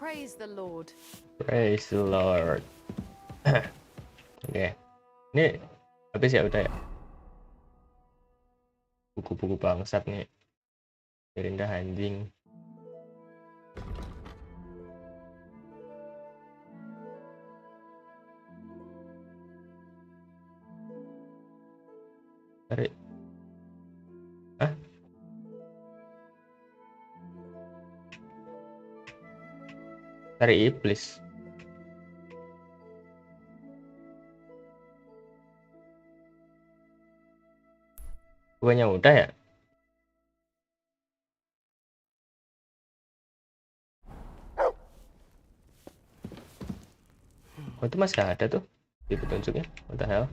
Praise the Lord. Praise the Lord. Oke. Ini habis ya udah ya. Buku-buku bangsat nih. Gerinda anjing. Tarik. Hah? Tarik iblis. Bukannya udah ya? Oh, itu masih ada tuh di petunjuknya. What the hell?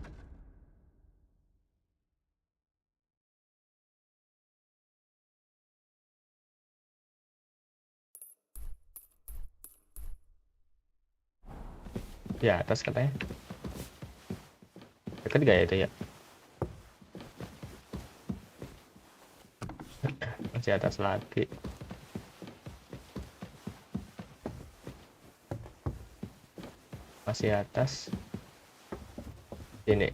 Di atas katanya. Dekat gak ya itu ya? Masih atas lagi. Masih atas. Ini.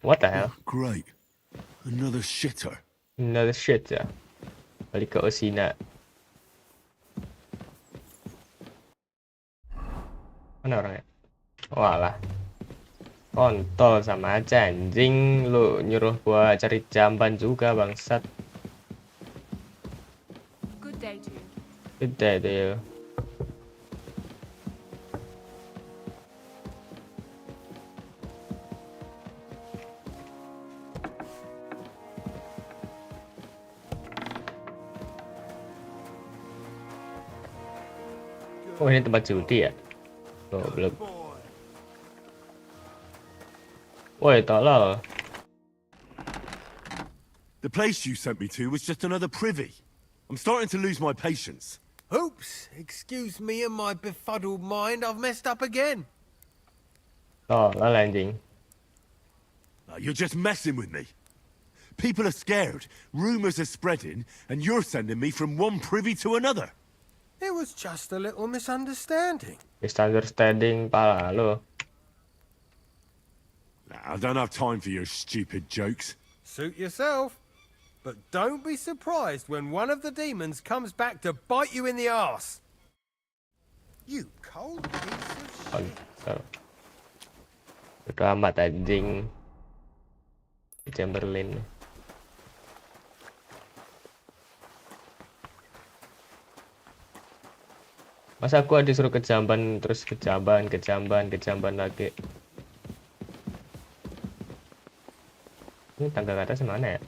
What the hell? Oh, great. Another shitter. Another shit ya. Balik ke Osina. Mana orangnya? Walah. Kontol sama aja anjing. Lu nyuruh gua cari jamban juga bangsat. Good day to you. Good day to you. Oh, ini tempat judi ya? Oh, belum. Woi, tolol. The place you sent me to was just another privy. I'm starting to lose my patience. Oops, excuse me and my befuddled mind, I've messed up again. Tolol anjing. You're just messing with me. People are scared, rumors are spreading, and you're sending me from one privy to another. It was just a little misunderstanding. Misunderstanding pala lo. I don't have time for your stupid jokes. Suit yourself. But don't be surprised when one of the demons comes back to bite you in the arse. You cold piece of shit. Kontol. Udah amat anjing. Chamberlain. Masa gua disuruh ke jamban terus ke jamban lagi. Ini tangga ke atas mana ya?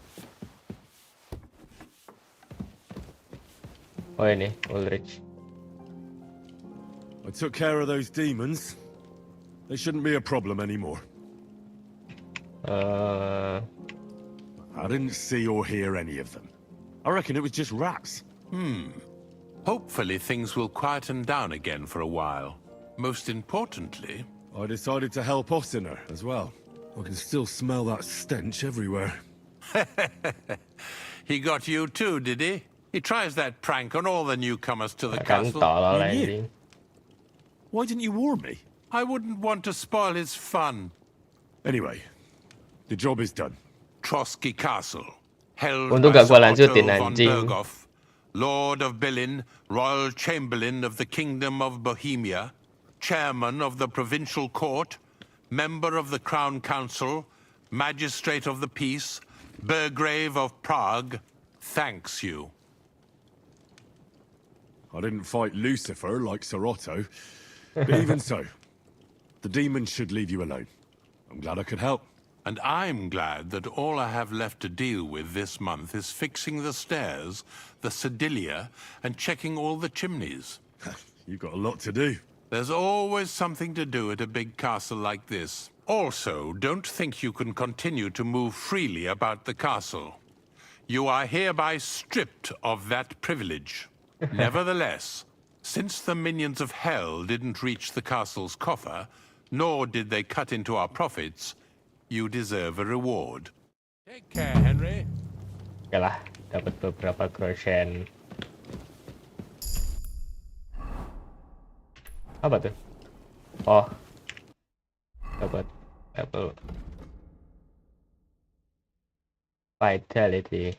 Oh ini Ulrich. I took care of those demons. They shouldn't be a problem anymore. I didn't see or hear any of them. I reckon it was just rats. Hopefully things will quieten down again for a while. Most importantly, I decided to help Ossiner as well. I can still smell that stench everywhere. he got you too, did he? He tries that prank on all the newcomers to the Kan castle. tolol Yeah. anjing. Why didn't you warn me? I wouldn't want to spoil his fun. Anyway, the job is done. Trotsky Castle, held Untung by gak gua Sir lanjutin, Otto von anjing. Berghoff, Lord of Billin, Royal Chamberlain of the Kingdom of Bohemia, Chairman of the Provincial Court, Member of the Crown Council, Magistrate of the Peace, Burgrave of Prague, thanks you. I didn't fight Lucifer like Sir Otto, but even so, the demons should leave you alone. I'm glad I could help. And I'm glad that all I have left to deal with this month is fixing the stairs, the sedilia, and checking all the chimneys. You've got a lot to do. There's always something to do at a big castle like this. Also, don't think you can continue to move freely about the castle. You are hereby stripped of that privilege. Nevertheless, since the minions of hell didn't reach the castle's coffer, nor did they cut into our profits, you deserve a reward. Take care, Henry. Oke lah, dapat beberapa groschen. Apa tuh? Oh, dapat apple vitality.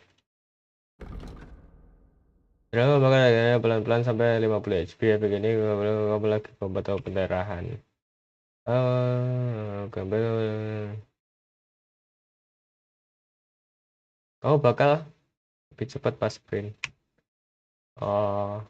Berapa bakal pelan-pelan sampai 50 HP ya begini kamu lagi combat atau pendarahan. Gambar kamu bakal lebih cepat pas sprint. Oh,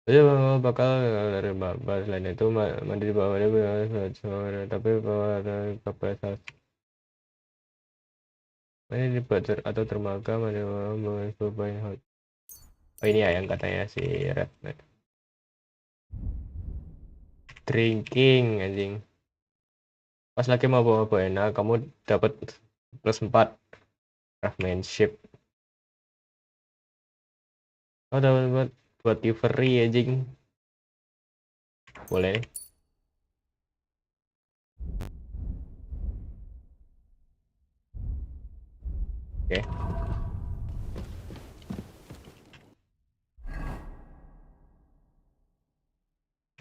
iya bakal dari bawah selain itu mandi di bawah ini tapi bawah ada kapasitas ini dibaca atau dermaga mandi bawah. Oh ini ya yang katanya si Red drinking anjing. Pas lagi mau bawa enak kamu dapat +4 craftsmanship. Oh dapat buat delivery anjing. Boleh nih. Oke.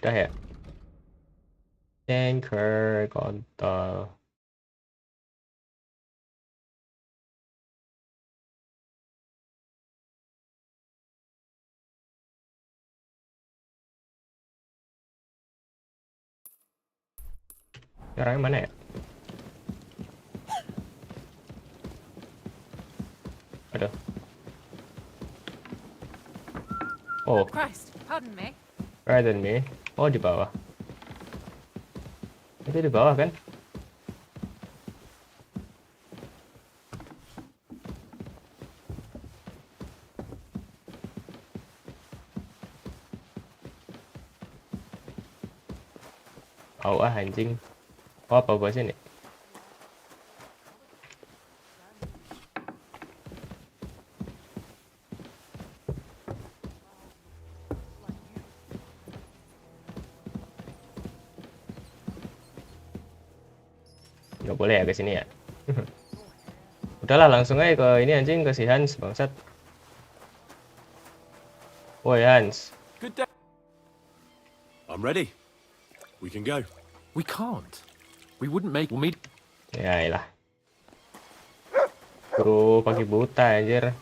Udah ya. Tanker kontol. Orangnya mana ya? Aduh. Oh, Christ, pardon me. right than me. Oh di bawah. Itu di bawah kan? Oh anjing. Oh apa gua sini? Nggak boleh ya ke sini ya. Udahlah langsung aja ke ini anjing, ke si Hans bangsat. Woi Hans. Good day. I'm ready. We can go. We can't. We wouldn't make. We'll meet. Ya iyalah. Bro pagi buta anjir.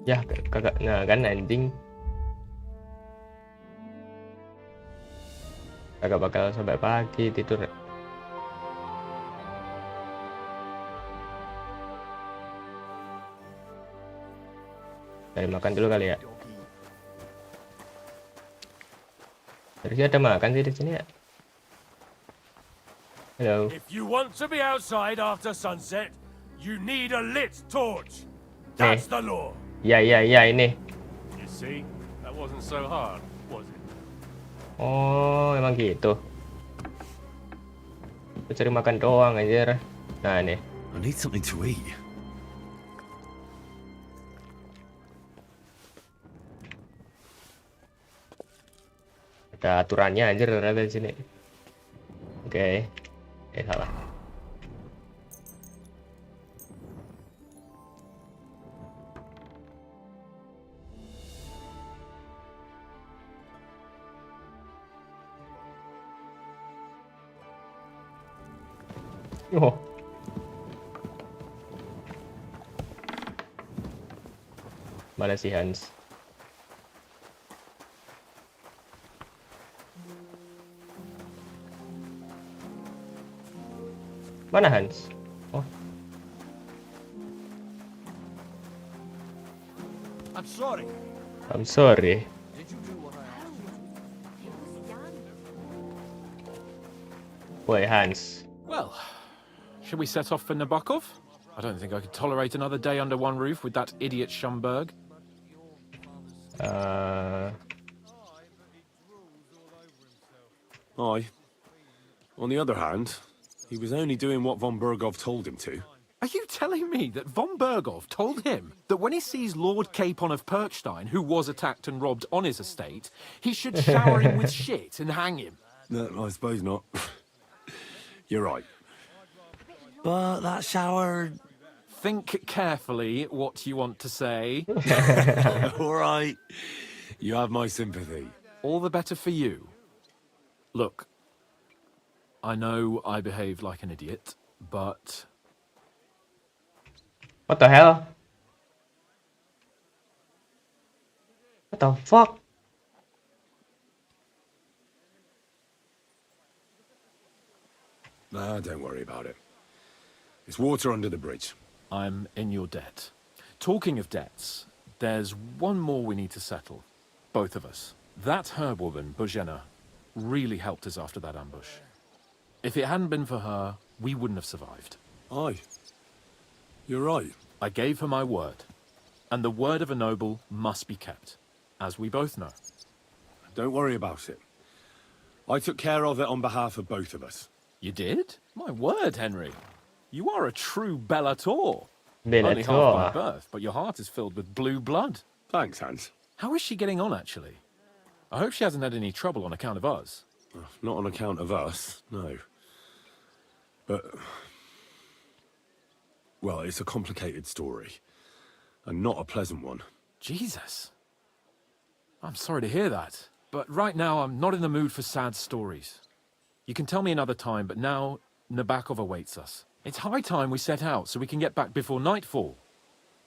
Ya kagak, nah kan anjing kagak bakal sampai pagi tidur. Cari makan dulu kali ya. Harusnya ada makan sih di sini ya. Halo. If you want to be outside after sunset, you need a lit torch. That's the law. Ya ini. You see, that wasn't so hard, was it? Oh emang gitu. Aku cari makan doang anjir. Nah nih. I need something to eat. Ada aturannya anjir ternyata di sini. Oke. Salah. Oh. Mana si Hans? Mana Hans? Oh, I'm sorry. I'm sorry. Wait, Hans. Well, should we set off for Nabokov? I don't think I could tolerate another day under one roof with that idiot Schumberg. Aye. On the other hand, he was only doing what von Bergov told him to. Are you telling me that von Berghoff told him that when he sees Lord Capon of Perkstein, who was attacked and robbed on his estate, he should shower him with shit and hang him? No, I suppose not. You're right. But that shower... Think carefully what you want to say. All right. You have my sympathy. All the better for you. Look, I know I behaved like an idiot, but... What the hell? What the fuck? Nah, don't worry about it. It's water under the bridge. I'm in your debt. Talking of debts, there's one more we need to settle. Both of us. That herb-woman, Bozhena, really helped us after that ambush. If it hadn't been for her, we wouldn't have survived. Aye. You're right. I gave her my word. And the word of a noble must be kept, as we both know. Don't worry about it. I took care of it on behalf of both of us. You did? My word, Henry. You are a true Bellator. Bellator. Only half by birth, but your heart is filled with blue blood. Thanks, Hans. How is she getting on, actually? I hope she hasn't had any trouble on account of us. Not on account of us, no. But... well, it's a complicated story. And not a pleasant one. Jesus. I'm sorry to hear that. But right now, I'm not in the mood for sad stories. You can tell me another time, but now Nabokov awaits us. It's high time we set out so we can get back before nightfall.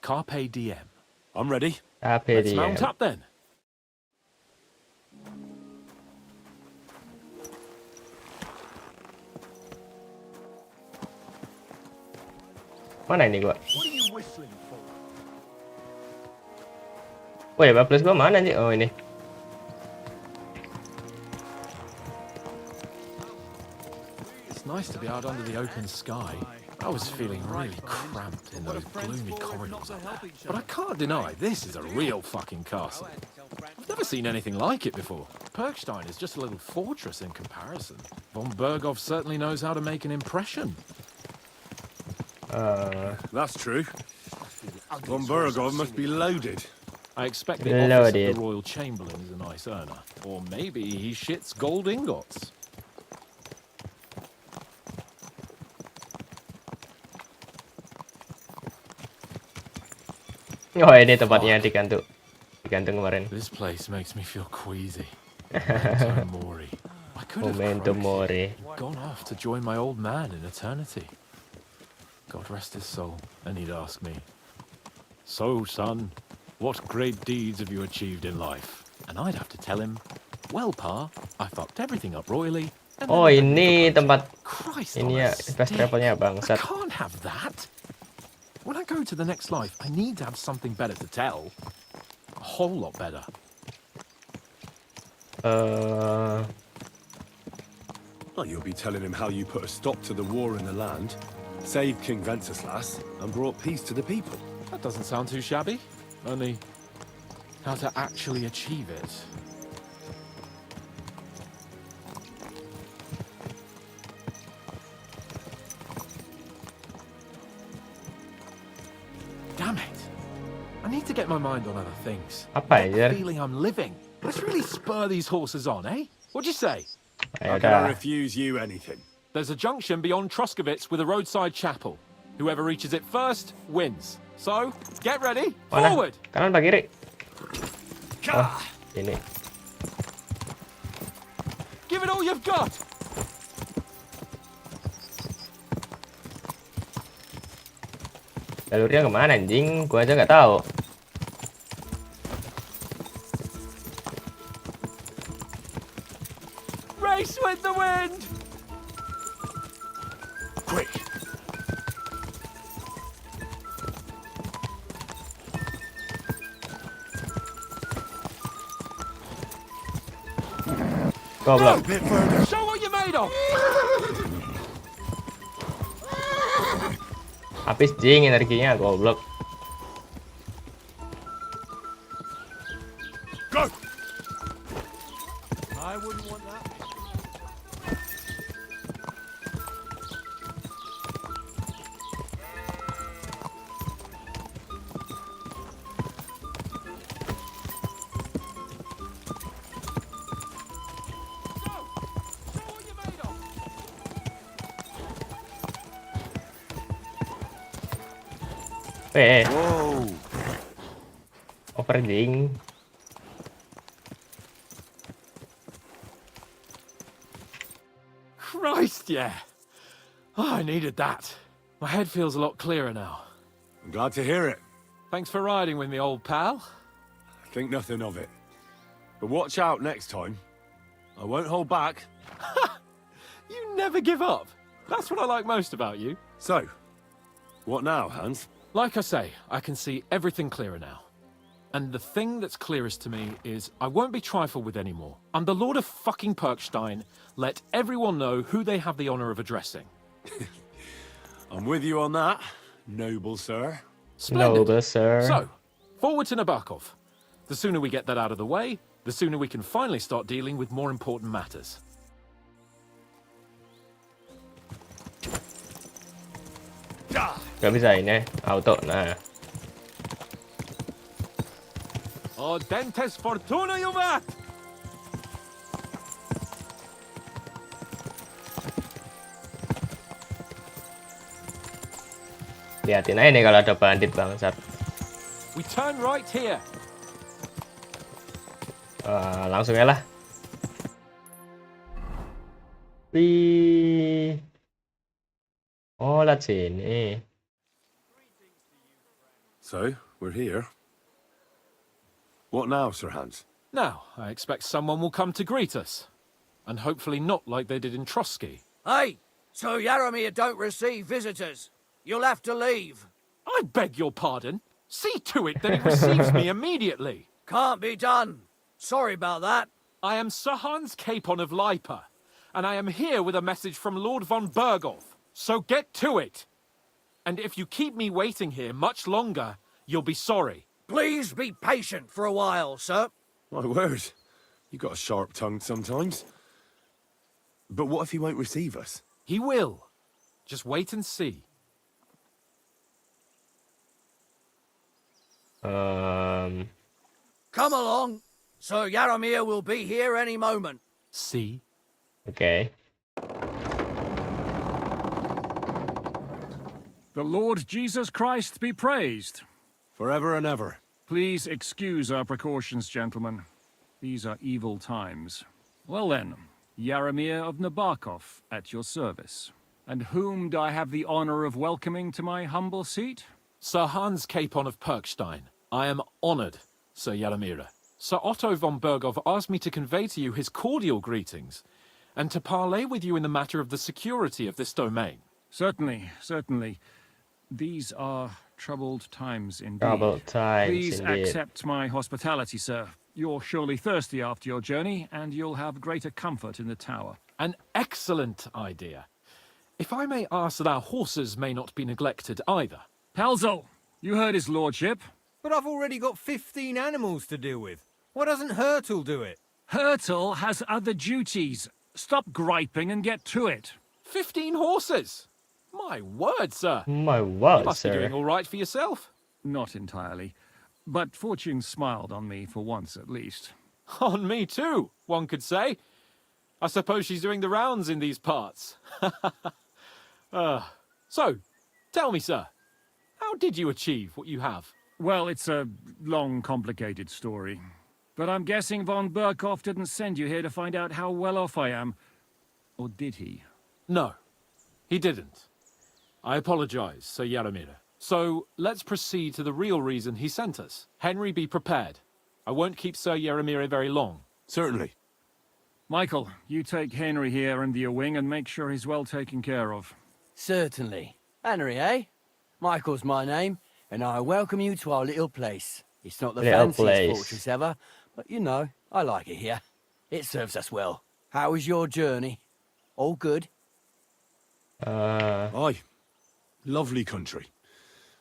Carpe diem. I'm ready. Let's mount up then. Mana ini gua? What are you whistling for? Woi, plus gua mana sih? Oh, ini. It's nice to be out under the open sky. I was feeling really cramped in those gloomy corridors up there. But I can't deny, this is a real fucking castle. I've never seen anything like it before. Perkstein is just a little fortress in comparison. Von Berghoff certainly knows how to make an impression. That's true. Von Berghoff must be loaded. I expect the office of the Royal Chamberlain is a nice earner. Or maybe he shits gold ingots. Oh, ini tempatnya digantung kemarin. This place makes me feel queasy. Memento mori. I could have Memento mori. gone off to join my old man in eternity. God rest his soul. And he'd ask me, "So, son, what great deeds have you achieved in life?" And I'd have to tell him, "Well, Pa, I fucked everything up royally." And Oh, ini tempat Christ ini ya fast travelnya I bangsat. can't have that. When I go to the next life, I need to have something better to tell. A whole lot better. Well, you'll be telling him how you put a stop to the war in the land, saved King Wenceslas, and brought peace to the people. That doesn't sound too shabby. Only, how to actually achieve it. Damn it. I need to get my mind on other things. Apa Get ya? the feeling I'm living. Let's really spur these horses on, eh? What'd you say? How Ayo can I dah. refuse you anything? There's a junction beyond Truskovitz with a roadside chapel. Whoever reaches it first wins. So, get ready. Mana? Forward. Kanan apa kiri? Oh, ini. Give it all you've got. Jalurnya kemana anjing? Gua aja nggak tahu. Race with the wind. Quick! Goblok. bit further. Show what you're made of. Habis jing energinya goblok. Go! I wouldn't want that. Whoa! Overheating. Christ, yeah. Oh, I needed that. My head feels a lot clearer now. I'm glad to hear it. Thanks for riding with me, old pal. Think nothing of it. But watch out next time. I won't hold back. You never give up. That's what I like most about you. So, what now, Hans? Like I say, I can see everything clearer now. And the thing that's clearest to me is I won't be trifled with anymore. I'm the Lord of fucking Perkstein. Let everyone know who they have the honor of addressing. I'm with you on that, noble sir. Splendid. Noble, sir. So, forward to Nabokov. The sooner we get that out of the way, the sooner we can finally start dealing with more important matters. Gak bisa ini auto. Nah, Dentes Fortuna, Jumat! liatin aja nih kalau ada bandit bangsat. We turn right here. Langsung ya lah. Wih. Oh, lihat sini. So, we're here. What now, Sir Hans? Now, I expect someone will come to greet us. And hopefully not like they did in Trotsky. Hey, so Yaromir don't receive visitors. You'll have to leave. I beg your pardon. See to it that he receives me immediately. Can't be done. Sorry about that. I am Sir Hans Capon of Lipa, and I am here with a message from Lord von Berghoff. So get to it. And if you keep me waiting here much longer, you'll be sorry. Please be patient for a while, sir. My word. You got a sharp tongue sometimes. But what if he won't receive us? He will. Just wait and see. Come along. Sir Yaromir will be here any moment. See? Okay. The Lord Jesus Christ be praised. Forever and ever. Please excuse our precautions, gentlemen. These are evil times. Well then, Yaromir of Nabokov at your service. And whom do I have the honor of welcoming to my humble seat? Sir Hans Capon of Perkstein. I am honored, Sir Yaromir. Sir Otto von Berghoff asked me to convey to you his cordial greetings, and to parley with you in the matter of the security of this domain. Certainly, certainly. These are troubled times indeed. Troubled times Please indeed. accept my hospitality, sir. You're surely thirsty after your journey, and you'll have greater comfort in the tower. An excellent idea. If I may ask that our horses may not be neglected either. Pelzel, you heard his lordship. But I've already got 15 animals to deal with. Why doesn't Hurtle do it? Hurtle has other duties. Stop griping and get to it. 15 horses! My word, sir. My You word, must be sir. doing all right for yourself. Not entirely. But fortune smiled on me for once at least. On me too, one could say. I suppose she's doing the rounds in these parts. So, tell me, sir, how did you achieve what you have? Well, it's a long, complicated story. But I'm guessing von Berghoff didn't send you here to find out how well off I am. Or did he? No, he didn't. I apologize, Sir Yaromir. So, let's proceed to the real reason he sent us. Henry, be prepared. I won't keep Sir Yaromir very long. Certainly. Michael, you take Henry here under your wing and make sure he's well taken care of. Certainly. Henry, eh? Michael's my name, and I welcome you to our little place. It's not the Little fanciest place. fortress ever, but you know, I like it here. It serves us well. How was your journey? All good? Aye. Lovely country.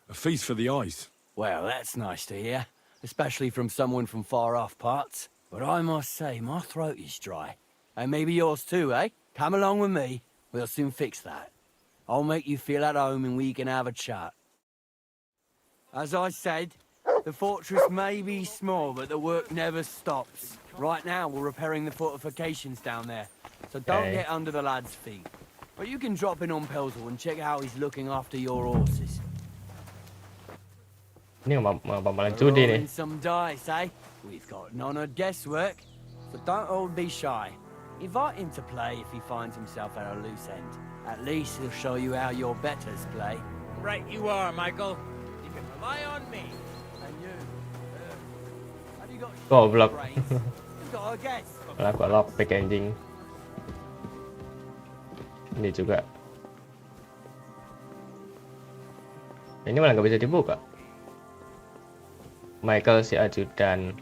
A feast for the eyes. Well, that's nice to hear, especially from someone from far-off parts. But I must say, my throat is dry. And maybe yours too, eh? Come along with me. We'll soon fix that. I'll make you feel at home and we can have a chat. As I said, the fortress may be small, but the work never stops. Right now, we're repairing the fortifications down there, so don't Okay. get under the lad's feet. But you can drop in on Pelzel and check how he's looking after your horses. Ini malah We're judi nih. rolling some dice, eh? We've got none of guesswork, so don't all be shy. Invite him to play if he finds himself at a loose end. At least he'll show you how your betters play. Right you are, Michael. You can rely on me. And you, have you got Goblok. brains? You've got a guess. Malah gua lockpick anjing. Ini juga. Ini malah nggak bisa dibuka. Michael si ajudan.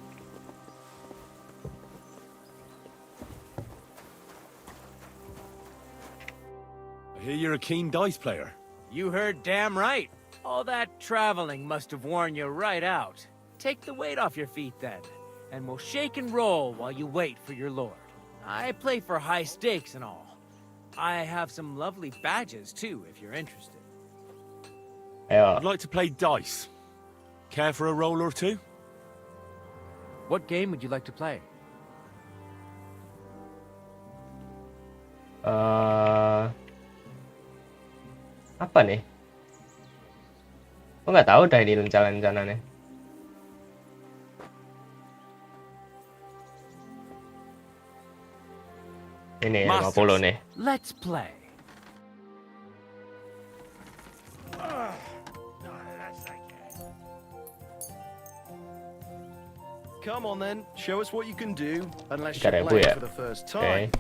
I hear you're a keen dice player. You heard damn right. All that traveling must have worn you right out. Take the weight off your feet then, and we'll shake and roll while you wait for your lord. I play for high stakes and all. I have some lovely badges too, if you're interested. Ayo. I'd like to play dice. Care for a roll or two? What game would you like to play? Apa nih? Gua nggak tahu dah ini rencana-rencananya. Ini 50 nih. Let's play. Come on then, show us what you can do, unless 3.000 you're playing ya? for the first Oke. time.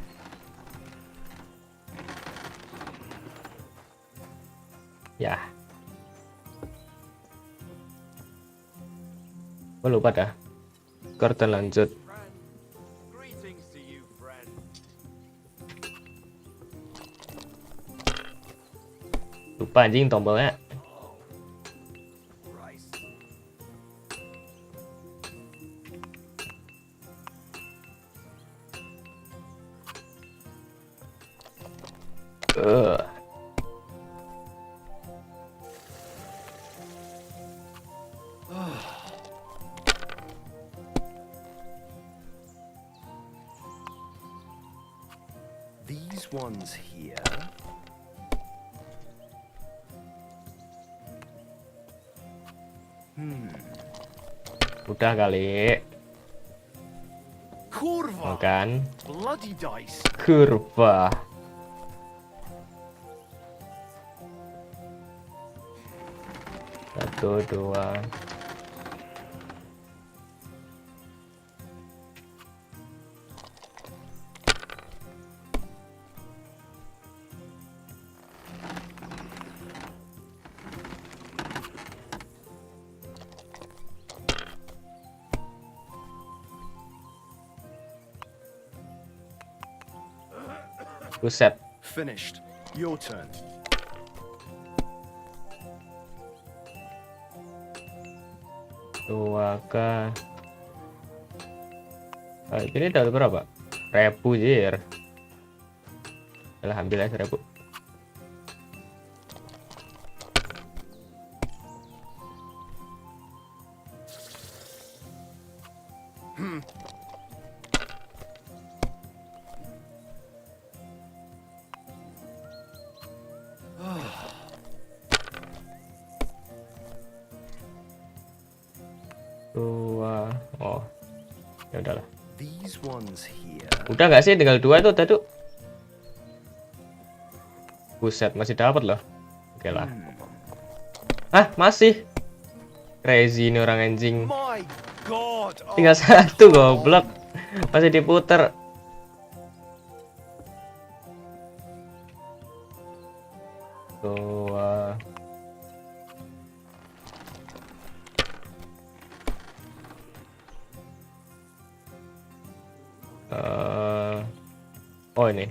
Ya. Gua lupa dah. Kartu lanjut. Greetings to you, friend. Lupa anjing tombolnya. These ones here. Udah kali. Kurva. Makan. Bloody dice. Kurva. Satu, dua. Buset. Finished. Your turn. Dua ke. Ini dapat berapa? 1000 jir. Alhamdulillah 1000. Dua. Oh. Ya udahlah. These ones here. Udah nggak sih, tinggal 2 itu tadi. Buset, masih dapat loh. Oke lah. Ah, masih. Crazy ini orang anjing. My God. Tinggal 1 goblok. Masih diputer. Dua. Oh ini.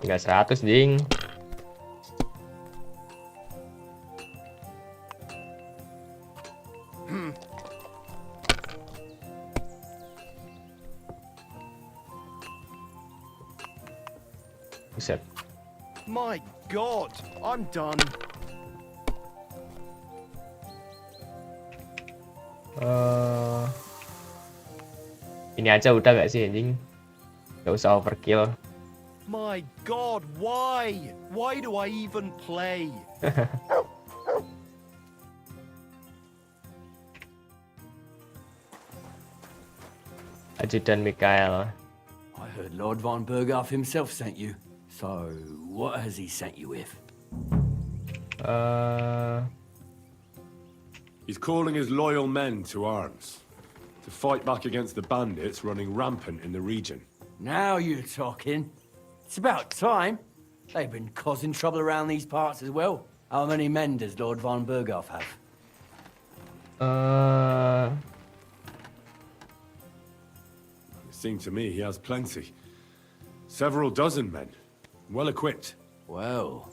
Tinggal 100 ding. Buset. My God. I'm done. Ini aja udah gak sih anjing? Gak usah overkill. My God, why? Why do I even play? Ajudan Mikael. I heard Lord von Berghoff himself sent you. So, what has he sent you with? He's calling his loyal men to arms. To fight back against the bandits running rampant in the region. Now you're talking. It's about time. They've been causing trouble around these parts as well. How many men does Lord von Berghoff have? It seemed to me he has plenty. Several dozen men. Well equipped. Well,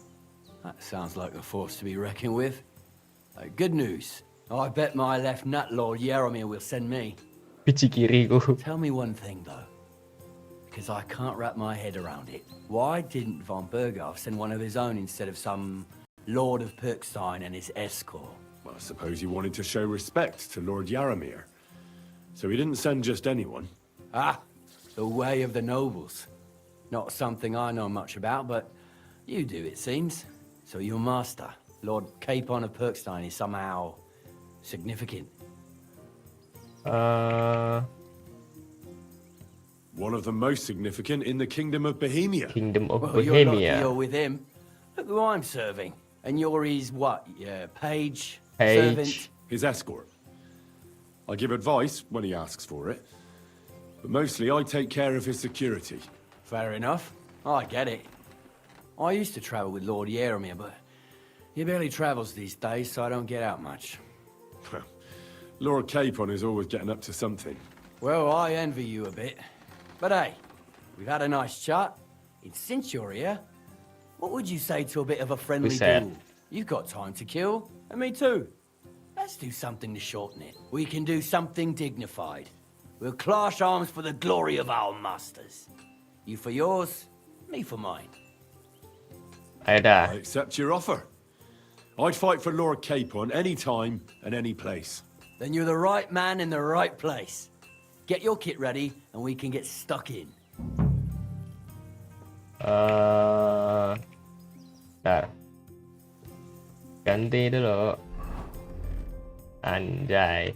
that sounds like a force to be reckoned with. Good news. I bet my left nut Lord Yaromir will send me. Pici kiriku. Tell me one thing, though. Because I can't wrap my head around it. Why didn't von Berghoff send one of his own instead of some Lord of Perkstein and his escort? Well, I suppose he wanted to show respect to Lord Yaromir. So he didn't send just anyone. Ah, the way of the nobles. Not something I know much about, but you do, it seems. So your master, Lord Capon of Perkstein, is somehow significant. One of the most significant in the Kingdom of Bohemia. Kingdom of Well, you're lucky Bohemia. you're with him. Look who I'm serving. And you're his what? Yeah, page? Page. Servant? His escort. I give advice when he asks for it. But mostly I take care of his security. Fair enough. I get it. I used to travel with Lord Yaromir, but he barely travels these days, so I don't get out much. Lord Capon is always getting up to something. Well, I envy you a bit. But hey, we've had a nice chat. And since you're here, what would you say to a bit of a friendly said? duel? You've got time to kill, and me too. Let's do something to shorten it. We can do something dignified. We'll clash arms for the glory of our masters. You for yours, me for mine. I Aida. accept your offer. I'd fight for Lord Capon any time and any place. Then you're the right man in the right place. Get your kit ready, and we can get stuck in. Bentar. Ganti dulu. Anjay.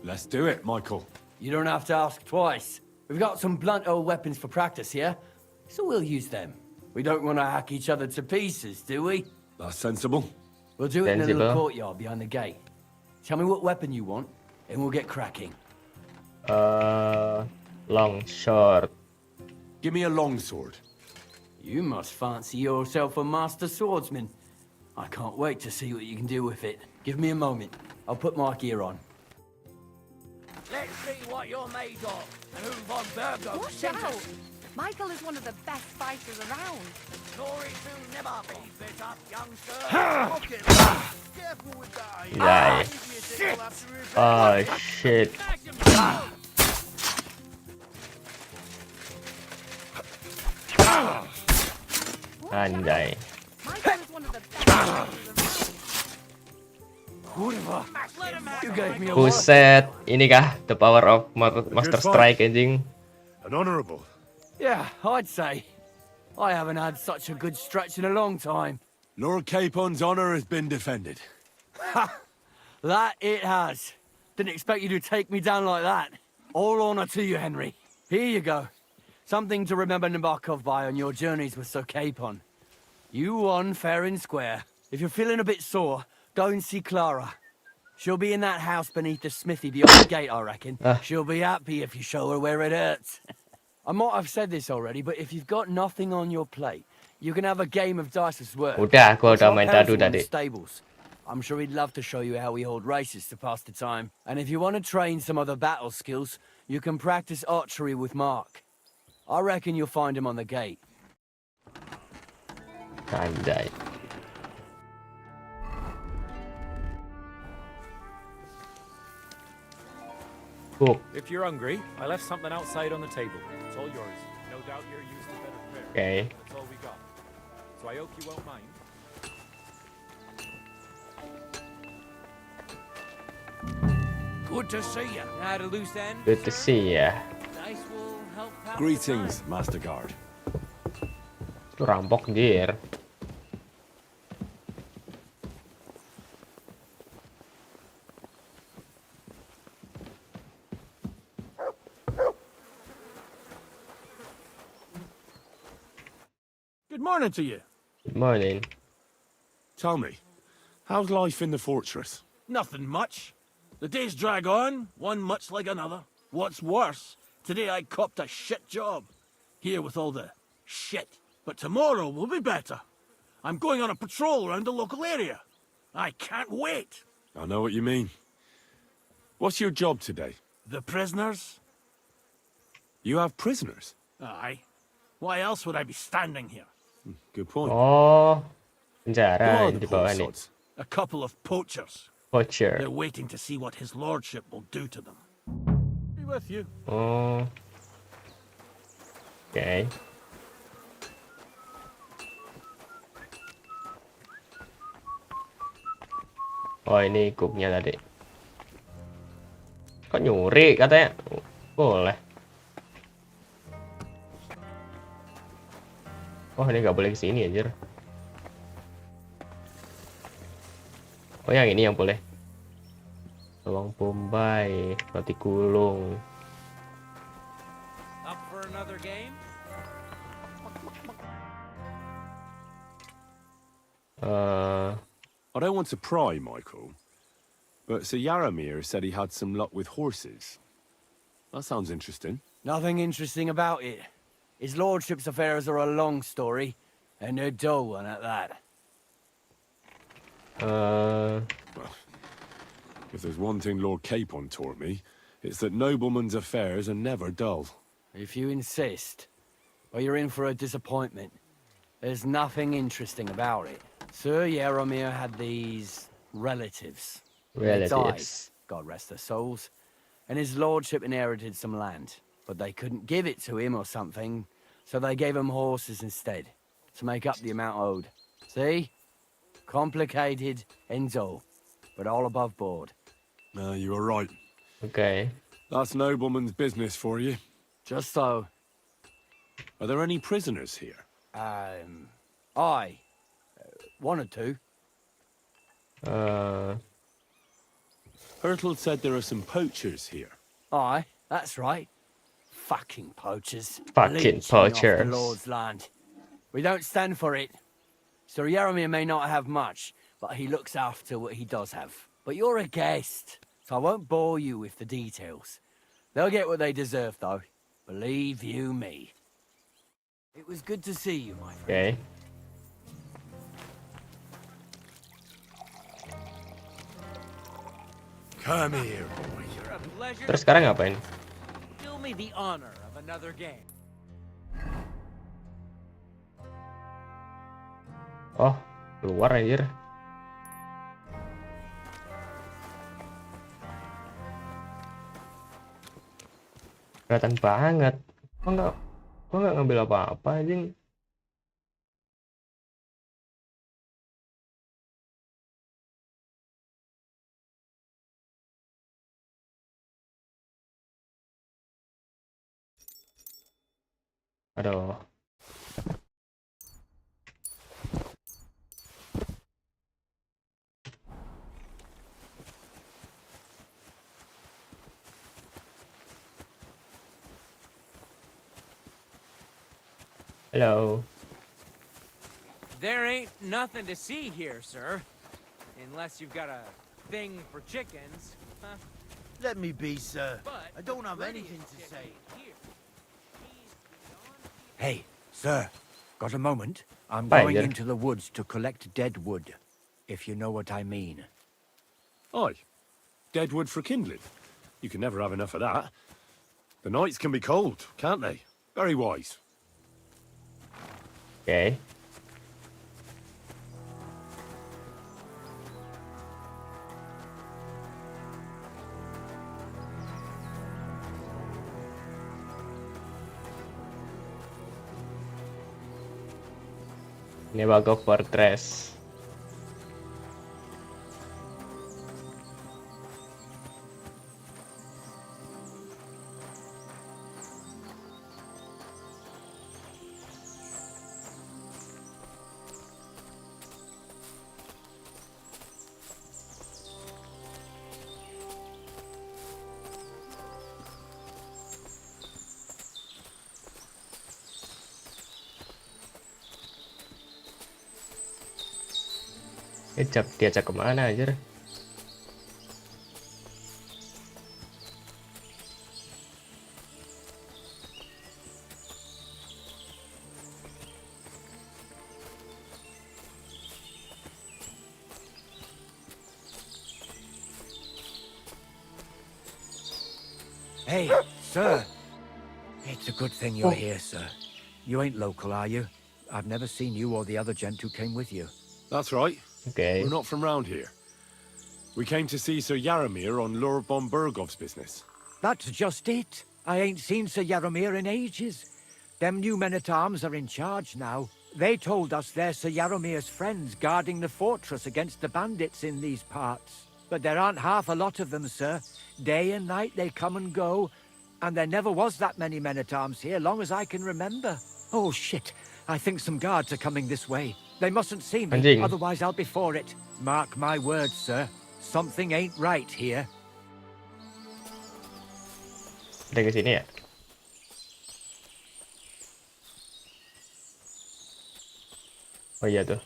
Let's do it, Michael. You don't have to ask twice. We've got some blunt old weapons for practice here, so we'll use them. We don't want to hack each other to pieces, do we? That's sensible. We'll do it in a little Sensible. courtyard behind the gate. Tell me what weapon you want, and we'll get cracking. Long short. Give me a longsword. You must fancy yourself a master swordsman. I can't wait to see what you can do with it. Give me a moment. I'll put my gear on. Let's see what you're made of, and who von Berghoff Watch sent out! us. Michael is one of the best fighters around. Glory to never be fit up, youngster. Careful with that. Yay. Shit! Oh shit. Anjay. Michael is one of the best fighters You gave me a Buset, ini kah the power of Master Strike anjing? And honourable. Yeah, I'd say. I haven't had such a good stretch in a long time. Lord Capon's honour has been defended. That it has. Didn't expect you to take me down like that. All honor to you, Henry. Here you go. Something to remember Nabokov by on your journeys with Sir Capon. You won fair and square. If you're feeling a bit sore, go and see Clara. She'll be in that house beneath the smithy beyond the gate, I reckon. She'll be happy if you show her where it hurts. I might have said this already, but if you've got nothing on your plate, you can have a game of dice as well. Udah, aku udah It's main not dadu helpful in tadi. stables. I'm sure he'd love to show you how we hold races to pass the time. And if you want to train some other battle skills, you can practice archery with Mark. I reckon you'll find him on the gate. Anjay. Cook. If you're hungry, I left something outside on the table. It's all yours. No doubt you're used to better fare. Okay. That's all we got. So I hope you won't mind. Good to see you. Had a loose end? Good to see ya. Nice wool, Greetings, Master Guard. Itu rampok anjir. Good morning to you. Good morning. Tell me, how's life in the fortress? Nothing much. The days drag on, one much like another. What's worse, today I copped a shit job. Here with all the shit. But tomorrow will be better. I'm going on a patrol around the local area. I can't wait. I know what you mean. What's your job today? The prisoners? You have prisoners? Aye. Why else would I be standing here? Good point. Oh, Who penjara are yang the di poor bawah nih. sods? A couple of poachers. Poacher. They're waiting to see what his lordship will do to them. Be with you. Oh. Oke. Oh, ini cooknya tadi. Kok nyuri katanya? Boleh. Oh, ini nggak boleh kesini anjir. Oh, yang ini yang boleh. Bawang bombay, roti gulung. Up for another game? I don't want to pry, Michael, but Sir Yaramir said he had some luck with horses. That sounds interesting. Nothing interesting about it. His lordship's affairs are a long story, and a dull one at that. Well, if there's one thing Lord Capon taught me, it's that noblemen's affairs are never dull. If you insist, well, you're in for a disappointment. There's nothing interesting about it. Sir Yaramir had these relatives. They died, God rest their souls, and his lordship inherited some land, but they couldn't give it to him or something, so they gave him horses instead, to make up the amount owed. See? Complicated and dull, but all above board. You were right. Okay. That's nobleman's business for you. Just so. Are there any prisoners here? Aye. One or two. Hurtle said there are some poachers here. Aye, that's right. Fucking poachers. Fucking Leeching poachers. Off the Lord's land. We don't stand for it. Sir Yaramir may not have much, but he looks after what he does have. But you're a guest, so I won't bore you with the details. They'll get what they deserve, though. Believe you me. It was good to see you, my friend. Okay. Come here, boy. You're a pleasure. Terus sekarang ngapain? Do me the honor of another game. Oh, keluar anjir. Kelihatan banget. Gua nggak ngambil apa-apa anjing. Aduh. Hello. There ain't nothing to see here, sir. Unless you've got a thing for chickens. Huh? Let me be, sir. But I don't have the anything to prettiest say. chicken here. He's beyond- Hey, sir. Got a moment? I'm Fine, going yeah. into the woods to collect dead wood, if you know what I mean. Aye. Dead wood for kindling. You can never have enough of that. The nights can be cold, can't they? Very wise. Okay. Ini bakal fortress. Diajak kemana aja? Hey, sir. It's a good thing you're here, sir. You ain't local, are you? I've never seen you or the other gent who came with you. That's right. Okay. We're not from round here. We came to see Sir Yaramir on Lord von Bergov's business. That's just it. I ain't seen Sir Yaramir in ages. Them new men-at-arms are in charge now. They told us they're Sir Yaramir's friends guarding the fortress against the bandits in these parts. But there aren't half a lot of them, sir. Day and night they come and go, and there never was that many men-at-arms here, long as I can remember. Oh, shit. I think some guards are coming this way. They mustn't see me, Anjing. otherwise I'll be for it. Mark my words, sir. Something ain't right here. Udah ke sini ya? Oh iya tuh.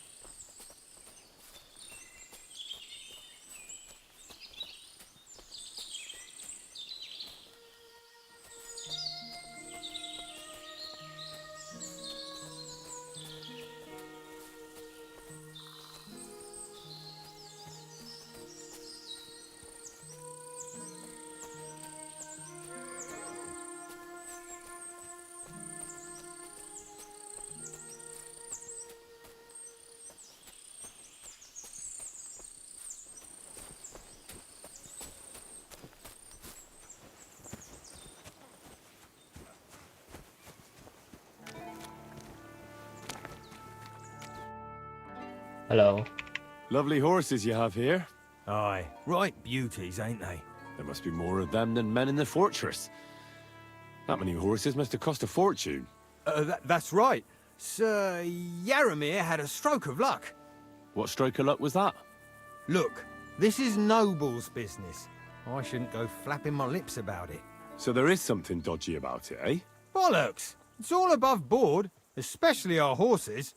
Hello. Lovely horses you have here. Aye, right beauties, ain't they? There must be more of them than men in the fortress. That many horses must have cost a fortune. That's right. Sir Yaramir had a stroke of luck. What stroke of luck was that? Look, this is Noble's business. I shouldn't go flapping my lips about it. So there is something dodgy about it, eh? Bollocks! It's all above board, especially our horses.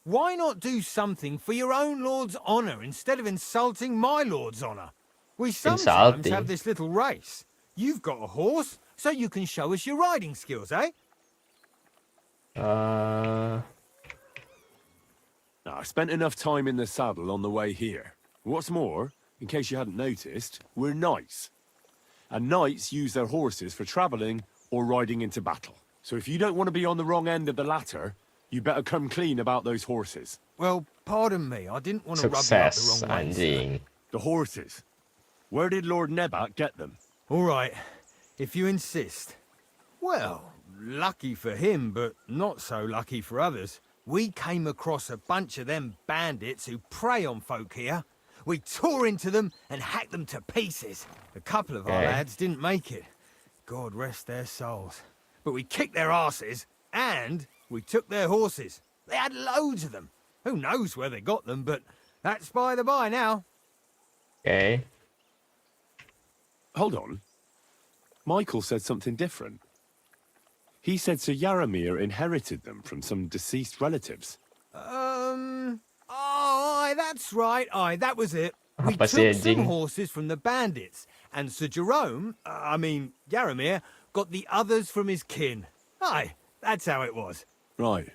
Why not do something for your own lord's honour instead of insulting my lord's honour? We sometimes Insulting. have this little race. You've got a horse, so you can show us your riding skills, eh? Now, I spent enough time in the saddle on the way here. What's more, in case you hadn't noticed, we're knights. And knights use their horses for travelling or riding into battle. So if you don't want to be on the wrong end of the latter, you better come clean about those horses. Well, pardon me, I didn't want to rub you up Sukses, the wrong way, sir. anjing. The horses. Where did Lord Nebat get them? All right, if you insist. Well, lucky for him, but not so lucky for others. We came across a bunch of them bandits who prey on folk here. We tore into them and hacked them to pieces. A couple of our Okay. lads didn't make it. God rest their souls. But we kicked their asses, and we took their horses. They had loads of them. Who knows where they got them, but that's by the by now. Okay. Hold on. Michael said something different. He said Sir Yaramir inherited them from some deceased relatives. Aye, that's right. Aye, that was it. We Apa took sih, some anjing? horses from the bandits, and Sir Jerome, Yaramir, got the others from his kin. Aye, that's how it was. Right.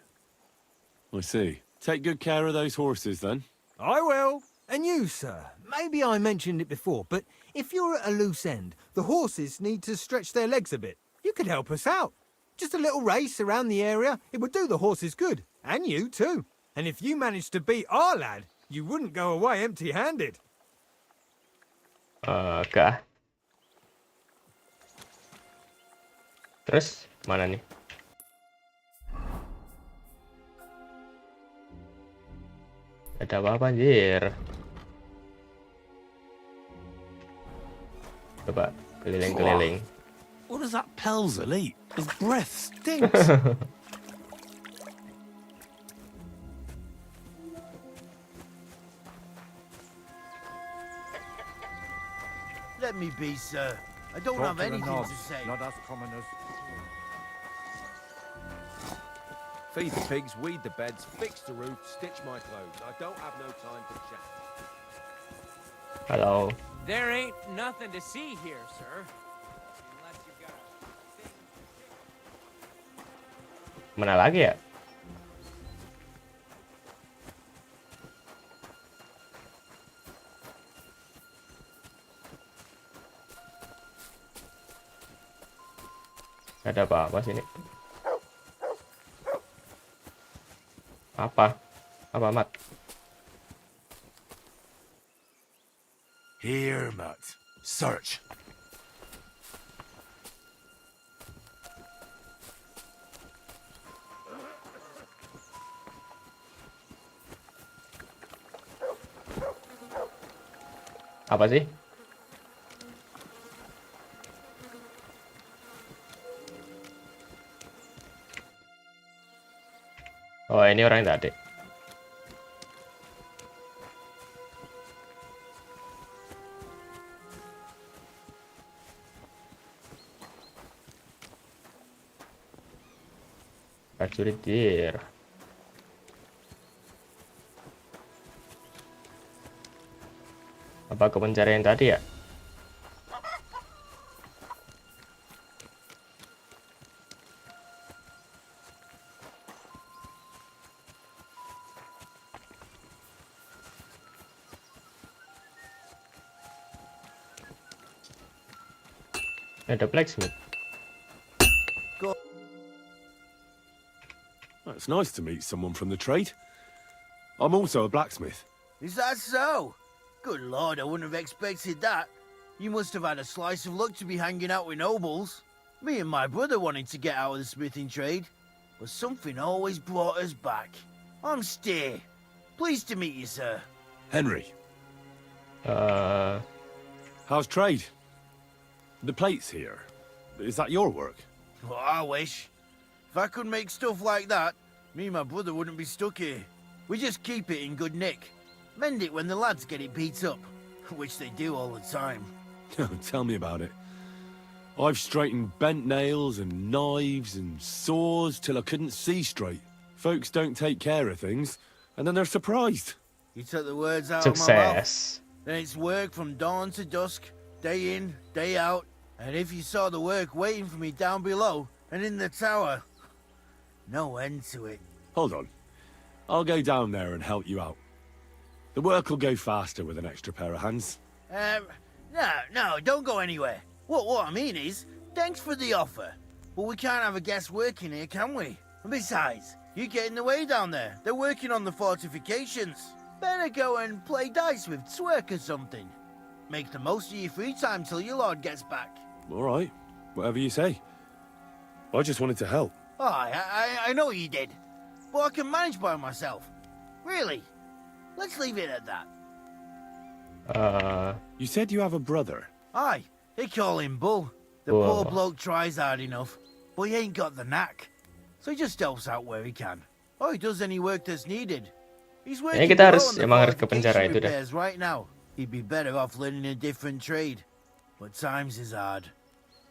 I see. Take good care of those horses, then. I will. And you, sir, maybe I mentioned it before, but if you're at a loose end, the horses need to stretch their legs a bit. You could help us out. Just a little race around the area, it would do the horses good. And you, too. And if you managed to beat our lad, you wouldn't go away empty-handed. Oke. Terus mana nih? Ada apa anjir? Coba keliling-keliling. What does that Pelzel eat? His breath stinks. Let me be, sir. I don't Talk have to the anything knobs, to say. not us commoners. Feed the pigs, weed the beds, fix the roof, stitch my clothes. I don't have no time for chat. Halo. There ain't nothing to see here, sir. Unless you've got a Mana lagi ya? Gak ada apa-apa sini. Apa? Apa, Mat? Here, Matt. Search. Apa sih? Oh, ini orang yang tadi. Prajurit dir. Apa ke pencarian tadi ya? Ada blacksmith. It's nice to meet someone from the trade. I'm also a blacksmith. Is that so? Good lord, I wouldn't have expected that. You must have had a slice of luck to be hanging out with nobles. Me and my brother wanted to get out of the smithing trade, but something always brought us back. I'm Steer. Pleased to meet you, sir. Henry. How's trade? The plates here. Is that your work? Well, I wish. If I could make stuff like that, me and my brother wouldn't be stuck here. We just keep it in good nick. Mend it when the lads get it beat up, which they do all the time. Tell me about it. I've straightened bent nails and knives and saws till I couldn't see straight. Folks don't take care of things, and then they're surprised. You took the words out of my mouth. Sukses. Then it's work from dawn to dusk, day in, day out. And if you saw the work waiting for me down below and in the tower, no end to it. Hold on. I'll go down there and help you out. The work will go faster with an extra pair of hands. No, don't go anywhere. What I mean is, thanks for the offer. But we can't have a guest working here, can we? And besides, you get in the way down there. They're working on the fortifications. Better go and play dice with Twerk or something. Make the most of your free time till your lord gets back. All right. Whatever you say. I just wanted to help. Oh, I know you did. But I can manage by myself. Really. Let's leave it at that. You said you have a brother. Aye, they call him Bull. The poor bloke tries hard enough, but he ain't got the knack. So he just helps out where he can. Or he does any work that's needed. He's working kita below harus on the emang harus ke penjara fortification itu dah. repairs right now. He'd be better off learning a different trade. But times is hard.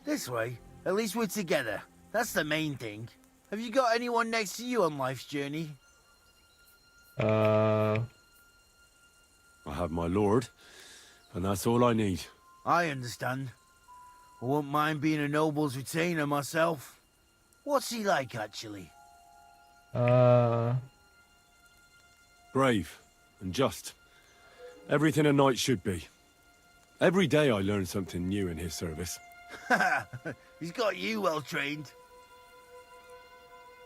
This way, at least we're together. That's the main thing. Have you got anyone next to you on life's journey? I have my lord, and that's all I need. I understand. I wouldn't mind being a noble's retainer myself. What's he like, actually? Brave and just. Everything a knight should be. Every day I learn something new in his service. He's got you well trained.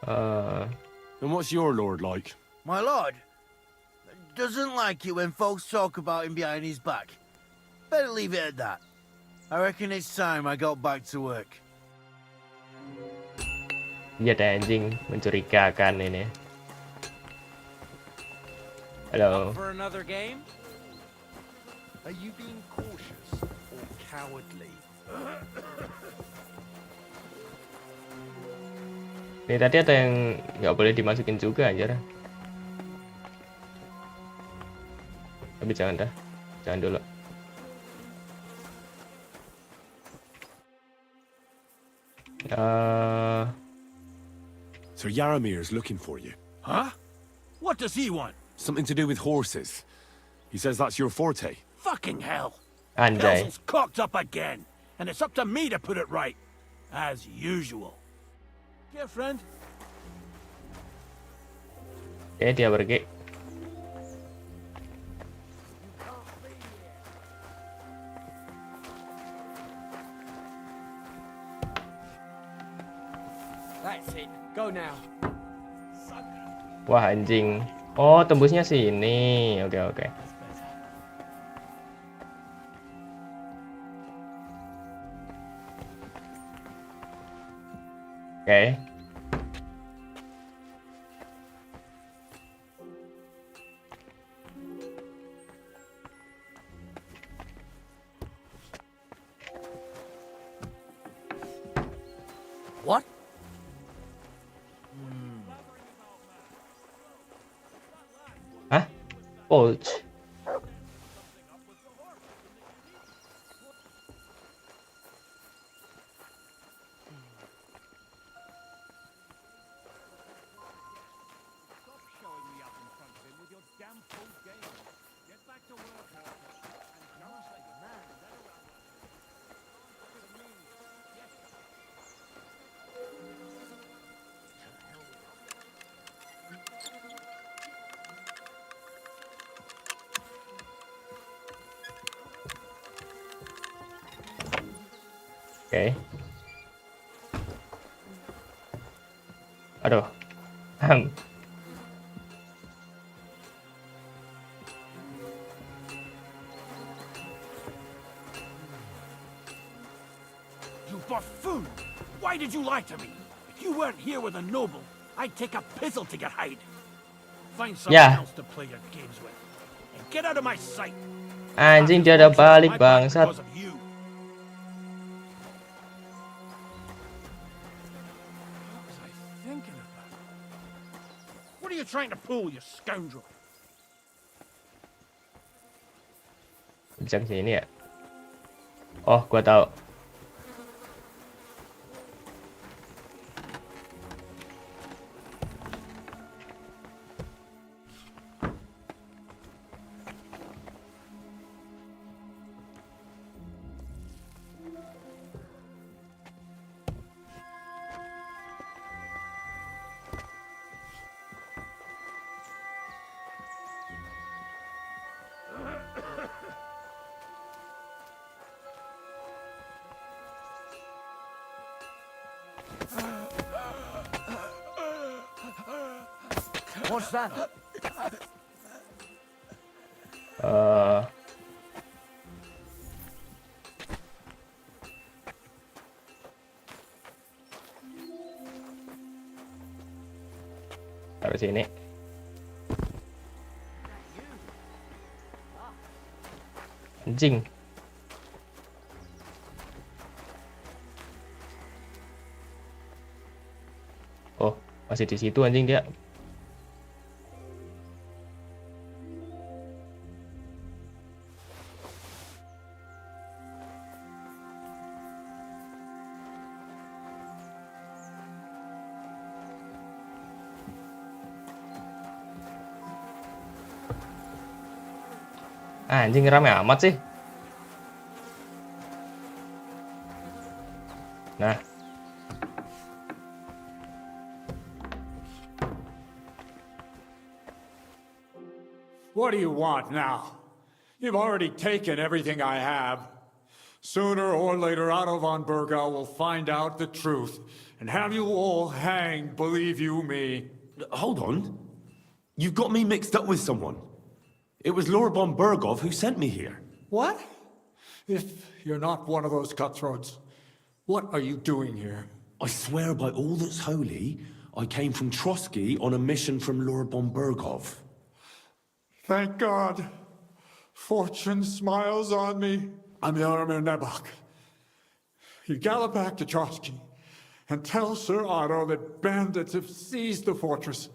And what's your lord like? My lord doesn't like it when folks talk about him behind his back. Better leave it at that. I reckon it's time I got back to work. Iya deh anjing, mencurigakan ini. Halo. For another game? Are you being cautious or cowardly? Nih tadi ada yang nggak boleh dimasukin juga aja. Tapi jangan dah, jangan dulu. So Sir Yaramir's looking for you. Huh? What does he want? Something to do with horses. He says that's your forte. Fucking hell. Anjay. Pelzel's cocked up again, and it's up to me to put it right. As usual. Yeah, friend. Oke, dia pergi. That's it. Go now. Wah, anjing. Oh, tembusnya sini. Oke, oke. Oke. What? Hah? Pouch. Oke. Aduh. You buffoon! Why did you lie to me? If you weren't here with a noble, I'd take a pizzle to get hide. Find someone else to play your games with. And get out of my sight. Anjing, dia udah balik, bangsat. Because of you. What are you trying to pull, you scoundrel? Bisa ke sini ya? Oh, gua tahu. What's that? Taruh sini. Anjing. Oh, masih di situ anjing dia. Anjing, rame amat sih. Nah. What do you want now? You've already taken everything I have. Sooner or later, Otto von Bergau will find out the truth and have you all hanged, believe you me. Hold on. You've got me mixed up with someone. It was Lord von Bergov who sent me here. What? If you're not one of those cutthroats, what are you doing here? I swear by all that's holy, I came from Trotsky on a mission from Lord von Bergov. Thank God. Fortune smiles on me. I'm Yaramir Nebok. You gallop back to Trotsky and tell Sir Otto that bandits have seized the fortress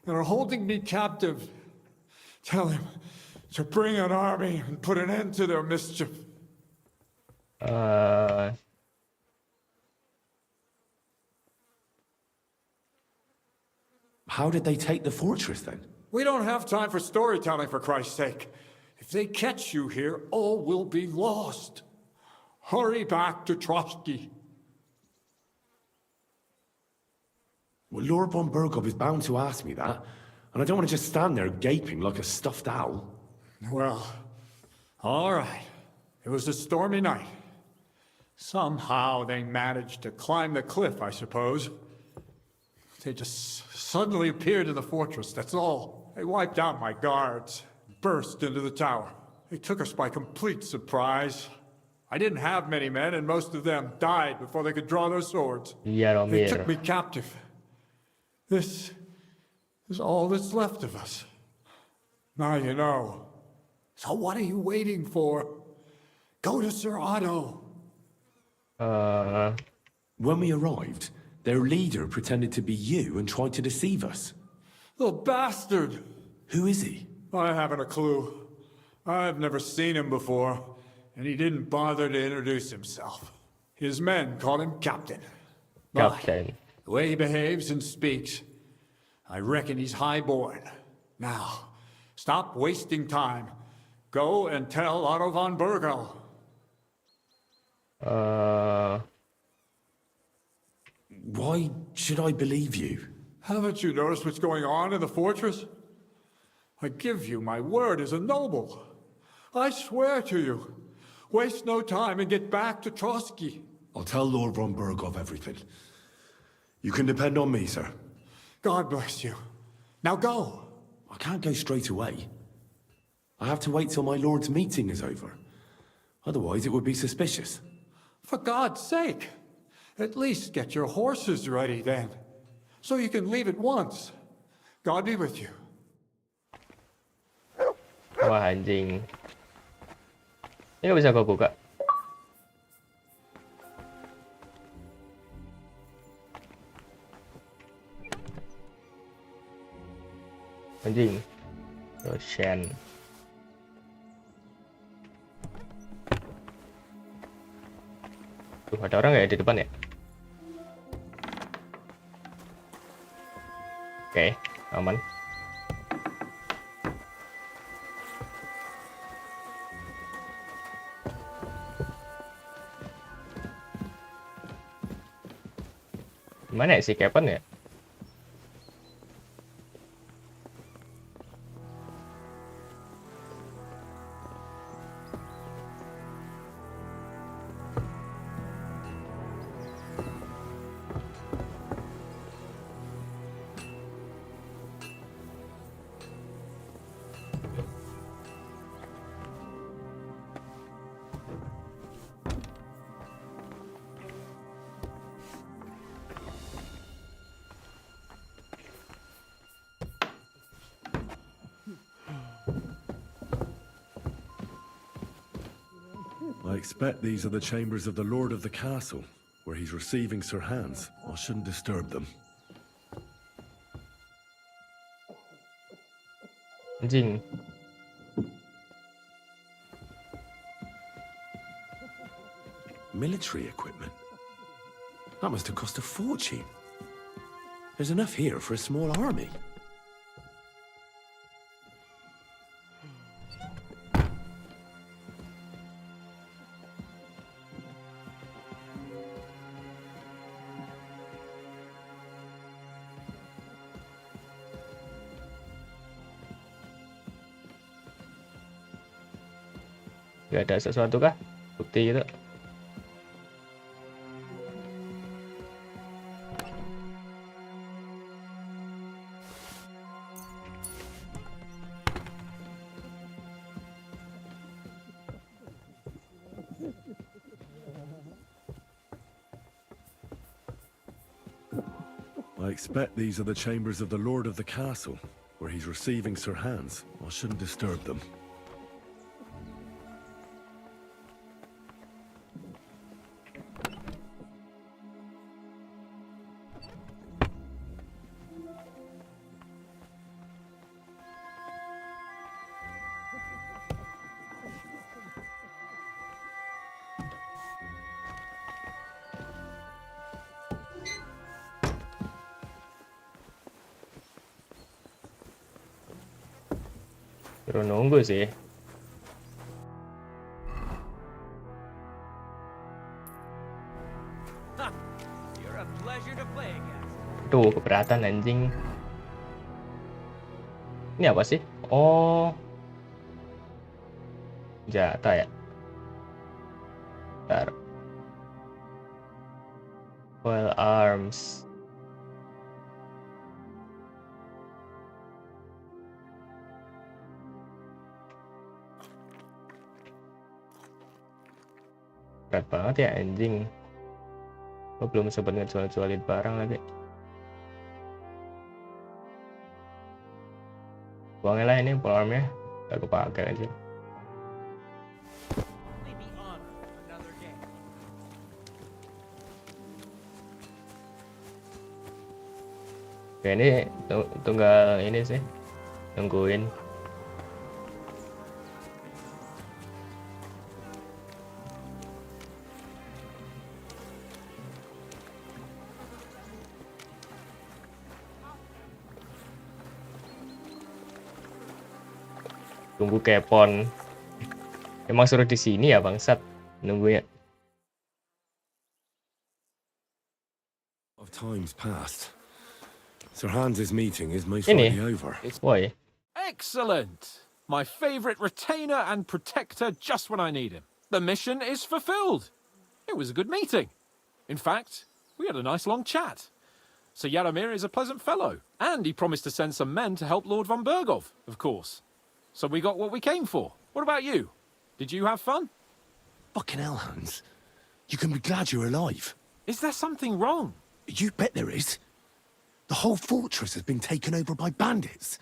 and are holding me captive. Tell him to bring an army and put an end to their mischief. How did they take the fortress then? We don't have time for storytelling, for Christ's sake. If they catch you here, all will be lost. Hurry back to Trotsky. Well, Lord von Bergov is bound to ask me that, and I don't want to just stand there gaping like a stuffed owl. Well, all right. It was a stormy night. Somehow they managed to climb the cliff, I suppose. They just suddenly appeared in the fortress, that's all. They wiped out my guards, burst into the tower. They took us by complete surprise. I didn't have many men, and most of them died before they could draw their swords. They took me captive. This is all that's left of us. Now you know. So what are you waiting for? Go to Sir Otto. When we arrived, their leader pretended to be you and tried to deceive us. The bastard! Who is he? I haven't a clue. I've never seen him before, and he didn't bother to introduce himself. His men call him Captain. Captain. The way he behaves and speaks, I reckon he's high-born. Now, stop wasting time. Go and tell Otto von Bergel. Why should I believe you? Haven't you noticed what's going on in the fortress? I give you my word as a noble. I swear to you. Waste no time and get back to Trotsky. I'll tell Lord von Bergov everything. You can depend on me, sir. God bless you. Now go. I can't go straight away. I have to wait till my lord's meeting is over. Otherwise, it would be suspicious. For God's sake. At least get your horses ready then. So you can leave at once. God be with you. Wah anjing. Ini nggak bisa kau buka. Anjing. Ocean. Tuh, ada orang nggak ya di depan ya? Oke, aman. Mana ya si Kevin ya? I expect these are the chambers of the Lord of the Castle, where he's receiving Sir Hans. I shouldn't disturb them. Anjing. Military equipment? That must have cost a fortune. There's enough here for a small army. Gak ada sesuatu kah? Bukti gitu. I expect these are the chambers of the Lord of the Castle, where he's receiving Sir Hans. I shouldn't disturb them. Suruh nunggu sih. You're a pleasure to play against. Aduh, keberatan anjing. Ini apa sih? Oh. Jatah ya. Bentar. Well arms. Berat banget ya anjing. Gue belum sempat ngejual-jualin barang lagi. Buangin lah ini polearmnya. Gak kepake aja. Maybe honor another day. Oke, ini tunggal ini sih. Nungguin. Tunggu kepon. Emang suruh di sini ya bangsat nunggunya. Of times past. Sir Hans's meeting is most likely over. Why? Excellent! My favorite retainer and protector just when I need him. The mission is fulfilled. It was a good meeting. In fact, we had a nice long chat. Sir Jaromir is a pleasant fellow, and he promised to send some men to help Lord von Bergov, of course. So we got what we came for. What about you? Did you have fun? Fucking hell, Hans. You can be glad you're alive. Is there something wrong? You bet there is. The whole fortress has been taken over by bandits.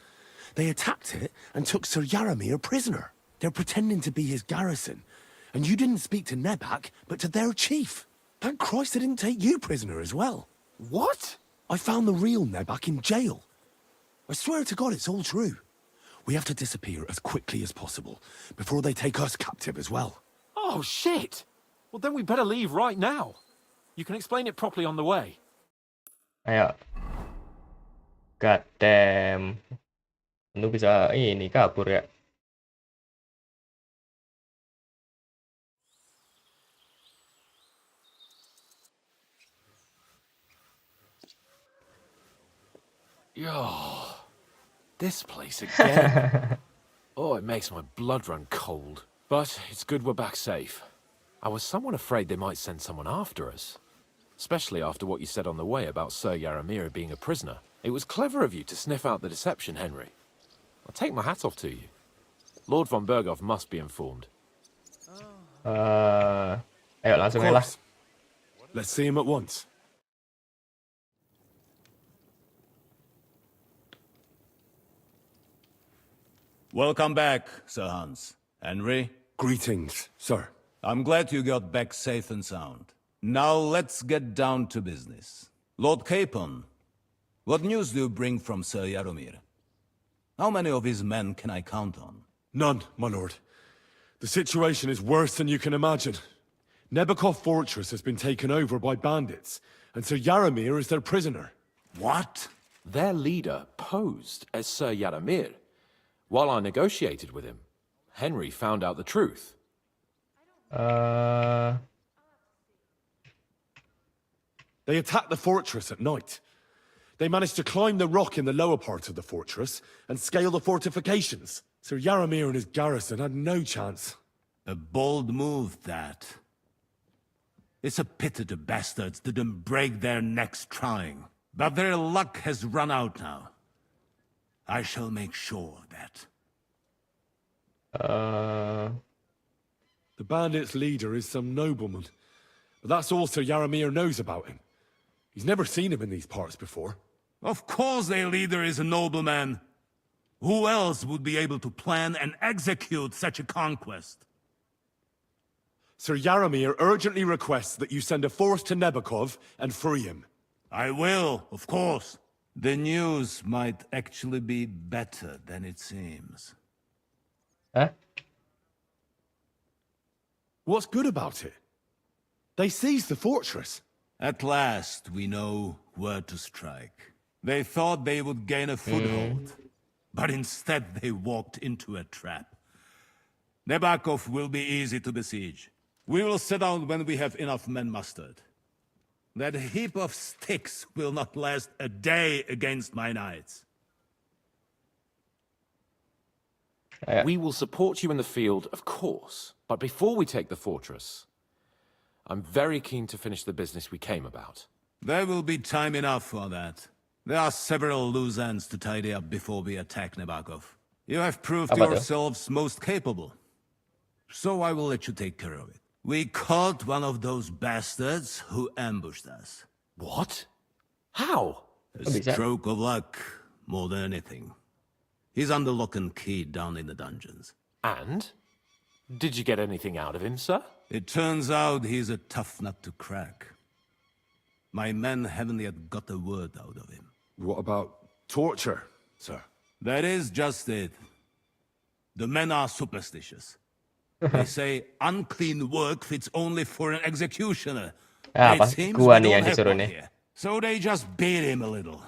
They attacked it and took Sir Jaromir prisoner. They're pretending to be his garrison. And you didn't speak to Nebak, but to their chief. Thank Christ they didn't take you prisoner as well. What? I found the real Nebak in jail. I swear to God it's all true. We have to disappear as quickly as possible before they take us captive as well. Oh, shit! Well, then we better leave right now. You can explain it properly on the way. Ayo. God damn. Lu bisa ini kabur ya. Yo, this place again. Oh, it makes my blood run cold. But it's good we're back safe. I was somewhat afraid they might send someone after us. Especially after what you said on the way about Sir Jaromir being a prisoner. It was clever of you to sniff out the deception, Henry. I'll take my hat off to you. Lord von Bergov must be informed. Ayo langsung aja lah. Let's see him at once. Welcome back, Sir Hans. Henry? Greetings, sir. I'm glad you got back safe and sound. Now let's get down to business. Lord Capon, what news do you bring from Sir Jaromir? How many of his men can I count on? None, my lord. The situation is worse than you can imagine. Nebakov Fortress has been taken over by bandits, and Sir Jaromir is their prisoner. What? Their leader posed as Sir Jaromir. While I negotiated with him, Henry found out the truth. They attacked the fortress at night. They managed to climb the rock in the lower part of the fortress and scale the fortifications. Sir Jaromir and his garrison had no chance. A bold move, that. It's a pity the bastards didn't break their necks trying. But their luck has run out now. I shall make sure of that. The bandits' leader is some nobleman. But that's all Sir Jaromir knows about him. He's never seen him in these parts before. Of course their leader is a nobleman. Who else would be able to plan and execute such a conquest? Sir Jaromir urgently requests that you send a force to Nebakov and free him. I will, of course. The news might actually be better than it seems. Huh? What's good about it? They seized the fortress. At last, we know where to strike. They thought they would gain a foothold. but instead they walked into a trap. Nabokov will be easy to besiege. We will set out when we have enough men mustered. That heap of sticks will not last a day against my knights. We will support you in the field, of course. But before we take the fortress, I'm very keen to finish the business we came about. There will be time enough for that. There are several loose ends to tidy up before we attack Nabokov. You have proved yourselves most capable. So I will let you take care of it. We caught one of those bastards who ambushed us. What? How? A stroke of luck, more than anything. He's under lock and key down in the dungeons. And? Did you get anything out of him, sir? It turns out he's a tough nut to crack. My men haven't yet got a word out of him. What about torture, sir? That is just it. The men are superstitious. They say unclean work fits only for an executioner. It seems we don't have one here. So they just beat him a little.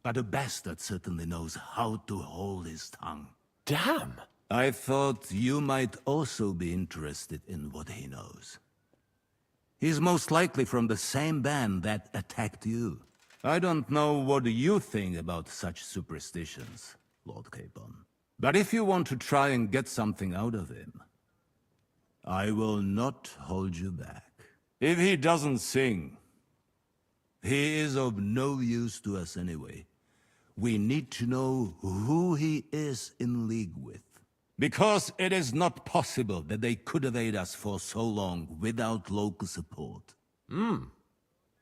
But the bastard certainly knows how to hold his tongue. Damn! I thought you might also be interested in what he knows. He's most likely from the same band that attacked you. I don't know what you think about such superstitions, Lord Capon. But if you want to try and get something out of him, I will not hold you back. If he doesn't sing, he is of no use to us anyway. We need to know who he is in league with. Because it is not possible that they could evade us for so long without local support.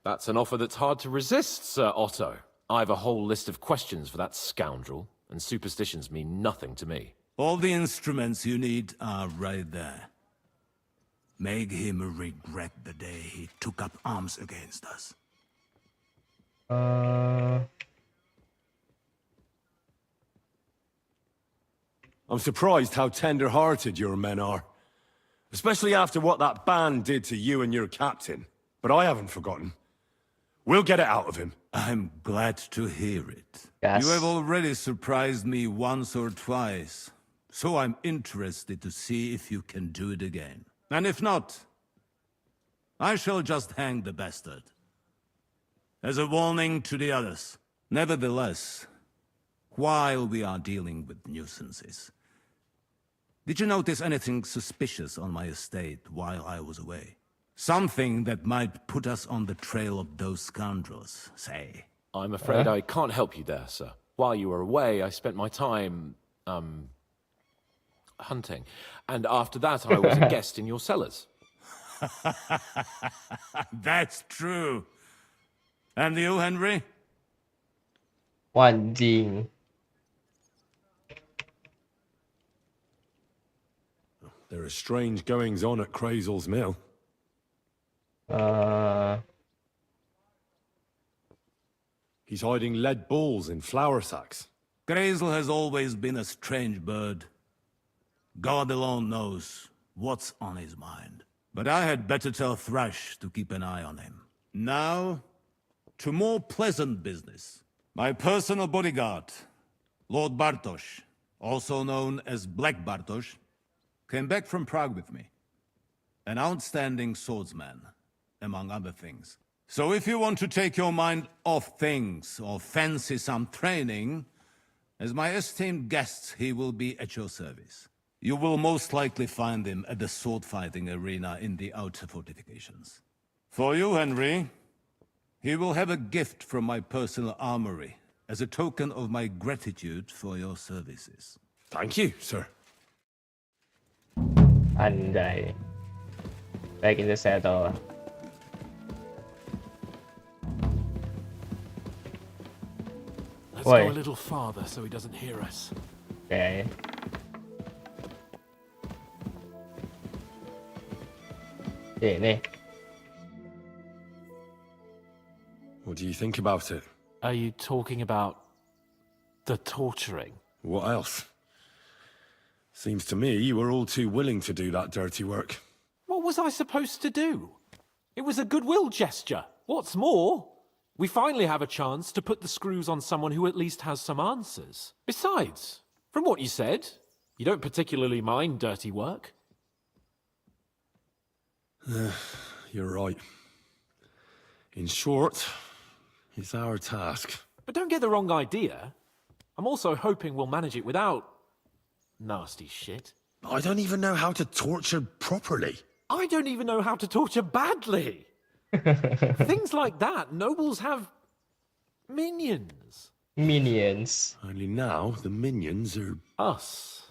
That's an offer that's hard to resist, Sir Otto. I have a whole list of questions for that scoundrel, and superstitions mean nothing to me. All the instruments you need are right there. Make him regret the day he took up arms against us. I'm surprised how tender-hearted your men are. Especially after what that band did to you and your captain. But I haven't forgotten. We'll get it out of him. I'm glad to hear it. Yes. You have already surprised me once or twice. So I'm interested to see if you can do it again. And if not, I shall just hang the bastard. As a warning to the others. Nevertheless, while we are dealing with nuisances, did you notice anything suspicious on my estate while I was away? Something that might put us on the trail of those scoundrels, say. I'm afraid I can't help you there, sir. While you were away, I spent my time, hunting. And after that, I was a guest in your cellars. That's true. And you, Henry? วันจริง There are strange goings-on at Crazel's mill. He's hiding lead balls in flour sacks. Crazel has always been a strange bird. God alone knows what's on his mind. But I had better tell Thrash to keep an eye on him. Now, to more pleasant business. My personal bodyguard, Lord Bartosz, also known as Black Bartosz, came back from Prague with me. An outstanding swordsman, among other things. So if you want to take your mind off things or fancy some training, as my esteemed guest, he will be at your service. You will most likely find him at the sword-fighting arena in the outer fortifications. For you, Henry, he will have a gift from my personal armory as a token of my gratitude for your services. Thank you, sir. อันใด back in the saddle Let's go a little farther so he doesn't hear us. Okay. Ini. What do you think about it? Are you talking about the torturing? What else? Seems to me you were all too willing to do that dirty work. What was I supposed to do? It was a goodwill gesture. What's more, We finally have a chance to put the screws on someone who at least has some answers. Besides, from what you said, you don't particularly mind dirty work. You're right. In short, it's our task. But don't get the wrong idea. I'm also hoping we'll manage it without nasty shit. I don't even know how to torture properly. I don't even know how to torture badly. Things like that, nobles have minions. Minions. Only now, the minions are... Us.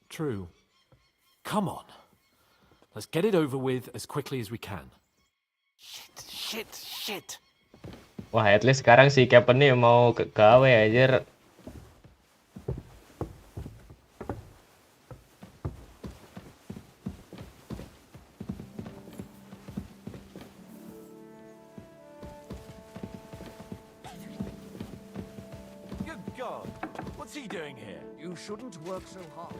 True. Come on. Let's get it over with as quickly as we can. Shit. Wah, at least sekarang si Captain nih mau gawe aja. Good God! What's he doing here? You shouldn't work so hard.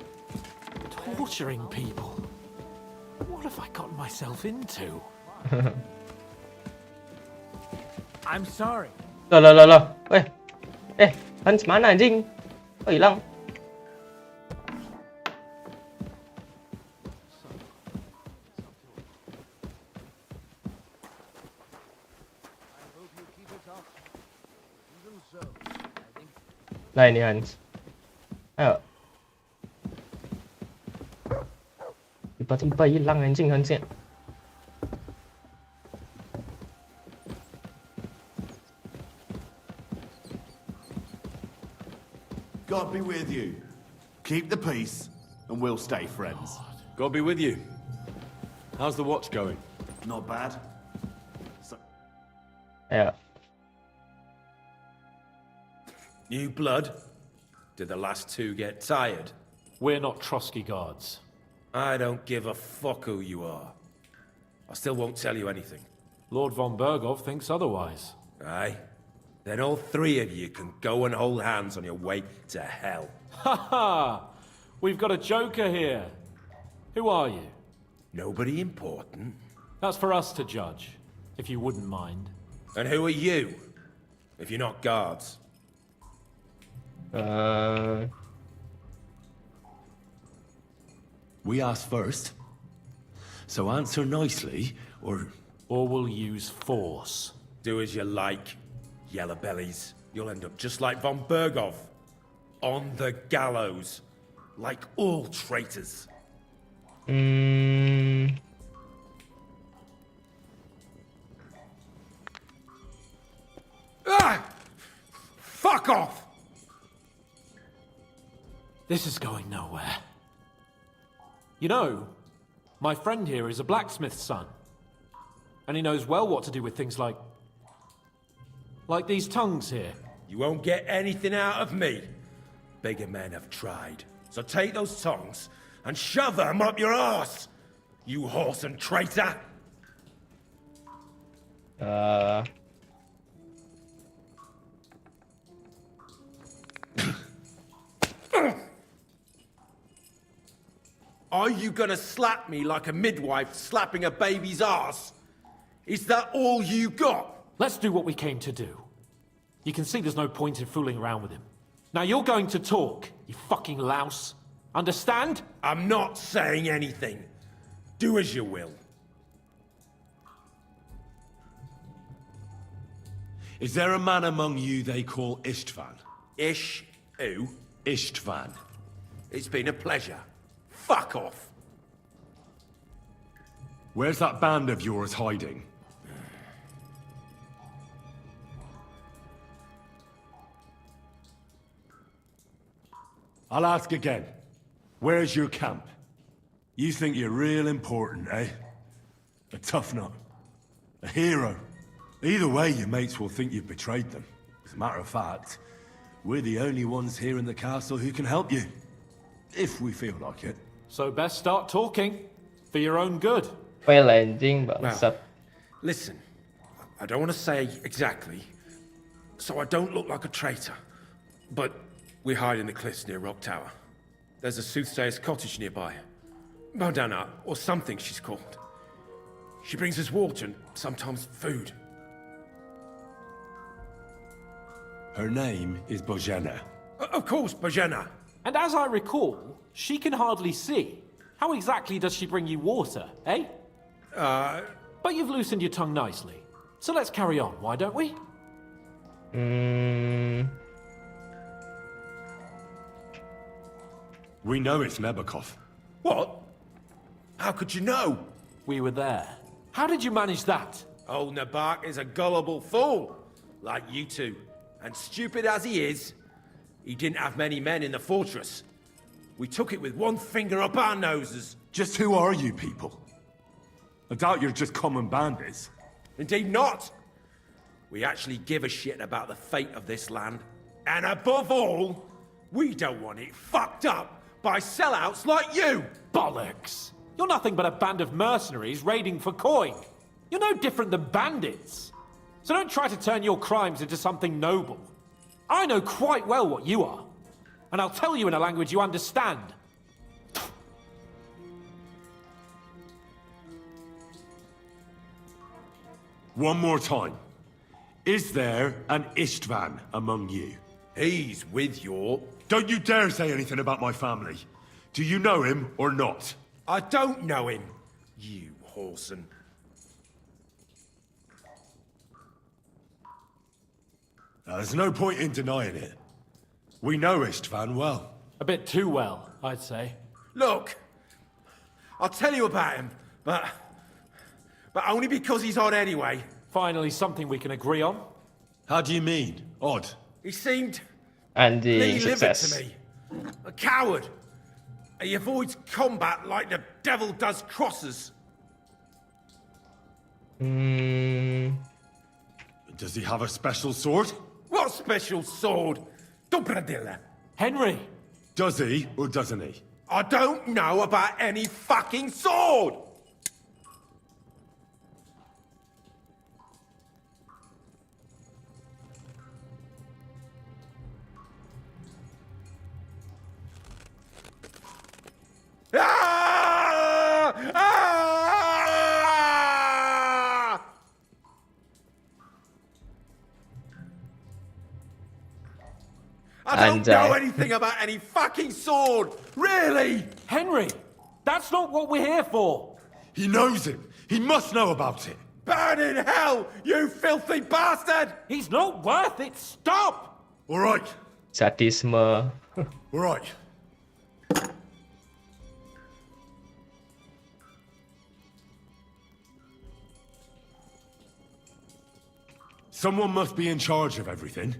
Torturing people. What have I gotten myself into? I'm sorry. Loh. Hans mana anjing? Oh, hilang. Nah, ini Hans. Ayo. Tiba-tiba hilang anjing Hansnya. God be with you. Keep the peace, and we'll stay friends. God be with you. How's the watch going? Not bad. Ayo. New blood? Did the last two get tired? We're not Trotsky guards. I don't give a fuck who you are. I still won't tell you anything. Lord von Bergov thinks otherwise. Aye? Then all three of you can go and hold hands on your way to hell. Ha ha! We've got a joker here. Who are you? Nobody important. That's for us to judge, if you wouldn't mind. And who are you? If you're not guards. We asked first. So answer nicely, or... Or we'll use force. Do as you like, yellow bellies. You'll end up just like von Bergov. On the gallows. Like all traitors. Ah! Fuck off! This is going nowhere. You know, my friend here is a blacksmith's son. And he knows well what to do with things like these tongues here. You won't get anything out of me. Bigger men have tried. So take those tongues and shove them up your arse, you horse and traitor! Are you gonna slap me like a midwife slapping a baby's arse? Is that all you got? Let's do what we came to do. You can see there's no point in fooling around with him. Now you're going to talk, you fucking louse. Understand? I'm not saying anything. Do as you will. Is there a man among you they call Istvan? Ish who? Istvan. It's been a pleasure. Fuck off. Where's that band of yours hiding? I'll ask again. Where's your camp? You think you're real important, eh? A tough nut. A hero. Either way, your mates will think you've betrayed them. As a matter of fact, we're the only ones here in the castle who can help you. If we feel like it. So best start talking. For your own good. Fail anjing bangsat. Listen, I don't want to say exactly, so I don't look like a traitor. But we hide in the cliffs near Rock Tower. There's a soothsayer's cottage nearby. Modana, or something she's called. She brings us water and sometimes food. Her name is Bojana. Of course, Bojana. And as I recall, she can hardly see. How exactly does she bring you water, eh? But you've loosened your tongue nicely. So let's carry on, why don't we? We know it's Nebakov. What? How could you know? We were there. How did you manage that? Old Nabak is a gullible fool, like you two. And stupid as he is, he didn't have many men in the fortress. We took it with one finger up our noses. Just who are you people? I doubt you're just common bandits. Indeed not. We actually give a shit about the fate of this land. And above all, we don't want it fucked up by sellouts like you! Bollocks! You're nothing but a band of mercenaries raiding for coin. You're no different than bandits. So don't try to turn your crimes into something noble. I know quite well what you are. And I'll tell you in a language you understand. One more time. Is there an Istvan among you? He's with your... Don't you dare say anything about my family. Do you know him or not? I don't know him, you whoreson. There's no point in denying it. We know Istvan well. A bit too well, I'd say. Look, I'll tell you about him, but only because he's odd anyway. Finally, something we can agree on. How do you mean, odd? He seemed Anjing, livid sukses. to me. A coward. He avoids combat like the devil does crosses. Does he have a special sword? What special sword? Dobradilla. Henry! Does he or doesn't he? I don't know about any fucking sword! Ah! Ah! I don't know anything about any fucking sword! Really! Henry! That's not what we're here for! He knows it! He must know about it! Burn in hell, you filthy bastard! He's not worth it! Stop! Alright, Sadisme. alright. Someone must be in charge of everything.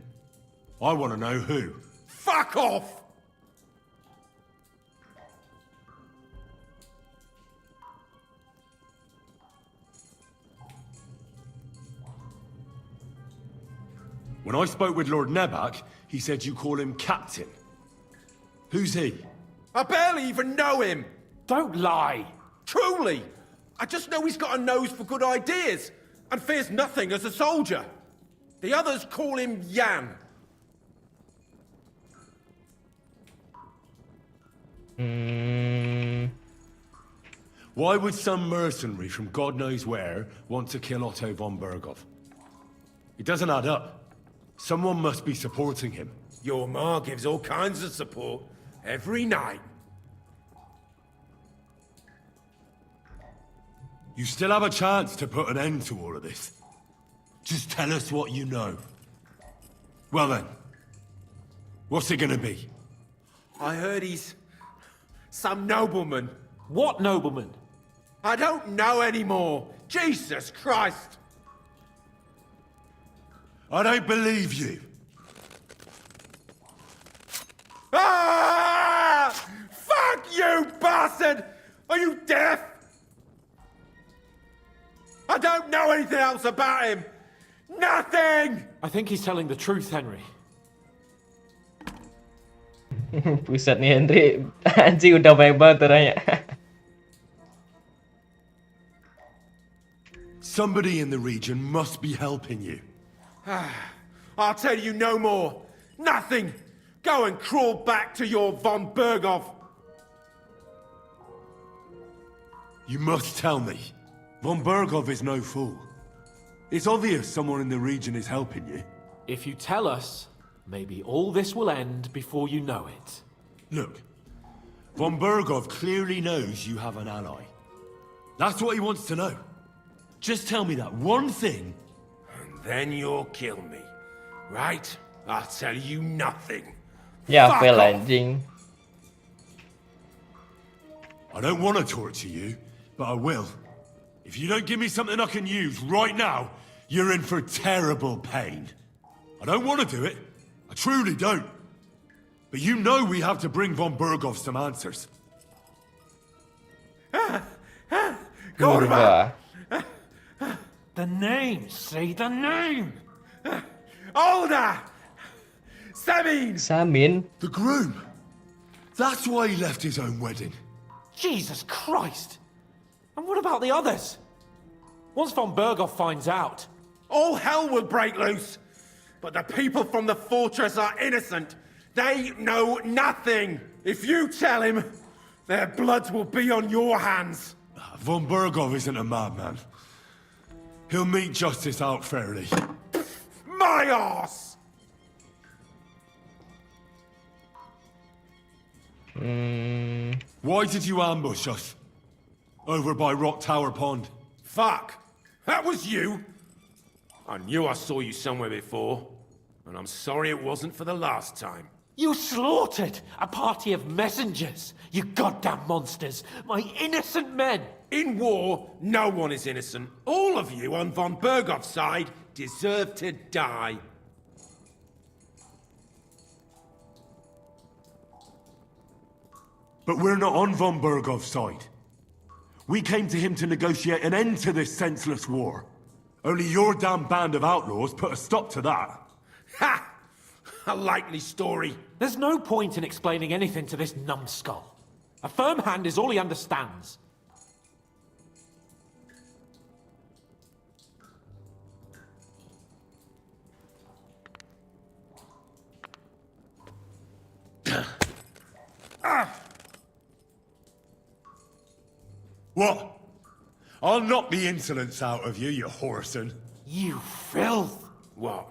I want to know who. Fuck off! When I spoke with Lord Nebak, he said you call him Captain. Who's he? I barely even know him! Don't lie! Truly! I just know he's got a nose for good ideas, and fears nothing as a soldier. The others call him Jan. Why would some mercenary from God knows where want to kill Otto von Berghoff? It doesn't add up. Someone must be supporting him. Your ma gives all kinds of support every night. You still have a chance to put an end to all of this. Just tell us what you know. Well then, what's it gonna be? I heard he's some nobleman. What nobleman? I don't know anymore. Jesus Christ! I don't believe you. Ah! Fuck you, bastard! Are you deaf? I don't know anything else about him. Nothing! I think he's telling the truth, Henry. Buset nih Henry. Anjing udah banyak banget orangnya. Somebody in the region must be helping you. I'll tell you no more. Nothing. Go and crawl back to your von Berghoff. You must tell me. Von Berghoff is no fool. It's obvious someone in the region is helping you. If you tell us, Maybe all this will end before you know it. Look, von Bergov clearly knows you have an ally. That's what he wants to know. Just tell me that one thing, and then you'll kill me. Right? I'll tell you nothing. Ya Fuck fail off. anjing. I don't want to torture you, but I will. If you don't give me something I can use right now, you're in for terrible pain. I don't want to do it. I truly don't. But you know we have to bring von Bergov some answers. Kurva. The name, say the name! Older! Samin! Samin? The groom. That's why he left his own wedding. Jesus Christ! And what about the others? Once von Bergov finds out... All hell will break loose! But the people from the fortress are innocent! They know nothing! If you tell him, their blood will be on your hands! Von Bergov isn't a madman. He'll meet justice out fairly. My arse! Why did you ambush us? Over by Rock Tower Pond. Fuck! That was you! I knew I saw you somewhere before, and I'm sorry it wasn't for the last time. You slaughtered a party of messengers, you goddamn monsters! My innocent men! In war, no one is innocent. All of you on von Bergov's side deserve to die. But we're not on von Bergov's side. We came to him to negotiate an end to this senseless war. Only your damn band of outlaws put a stop to that. Ha! A likely story. There's no point in explaining anything to this numbskull. A firm hand is all he understands. What? I'll knock the insolence out of you, you whoreson. You filth! What?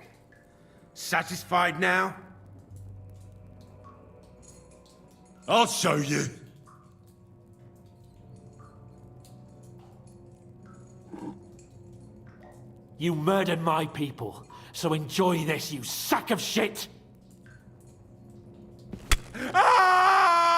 Satisfied now? I'll show you. You murdered my people, so enjoy this, you sack of shit! Ah!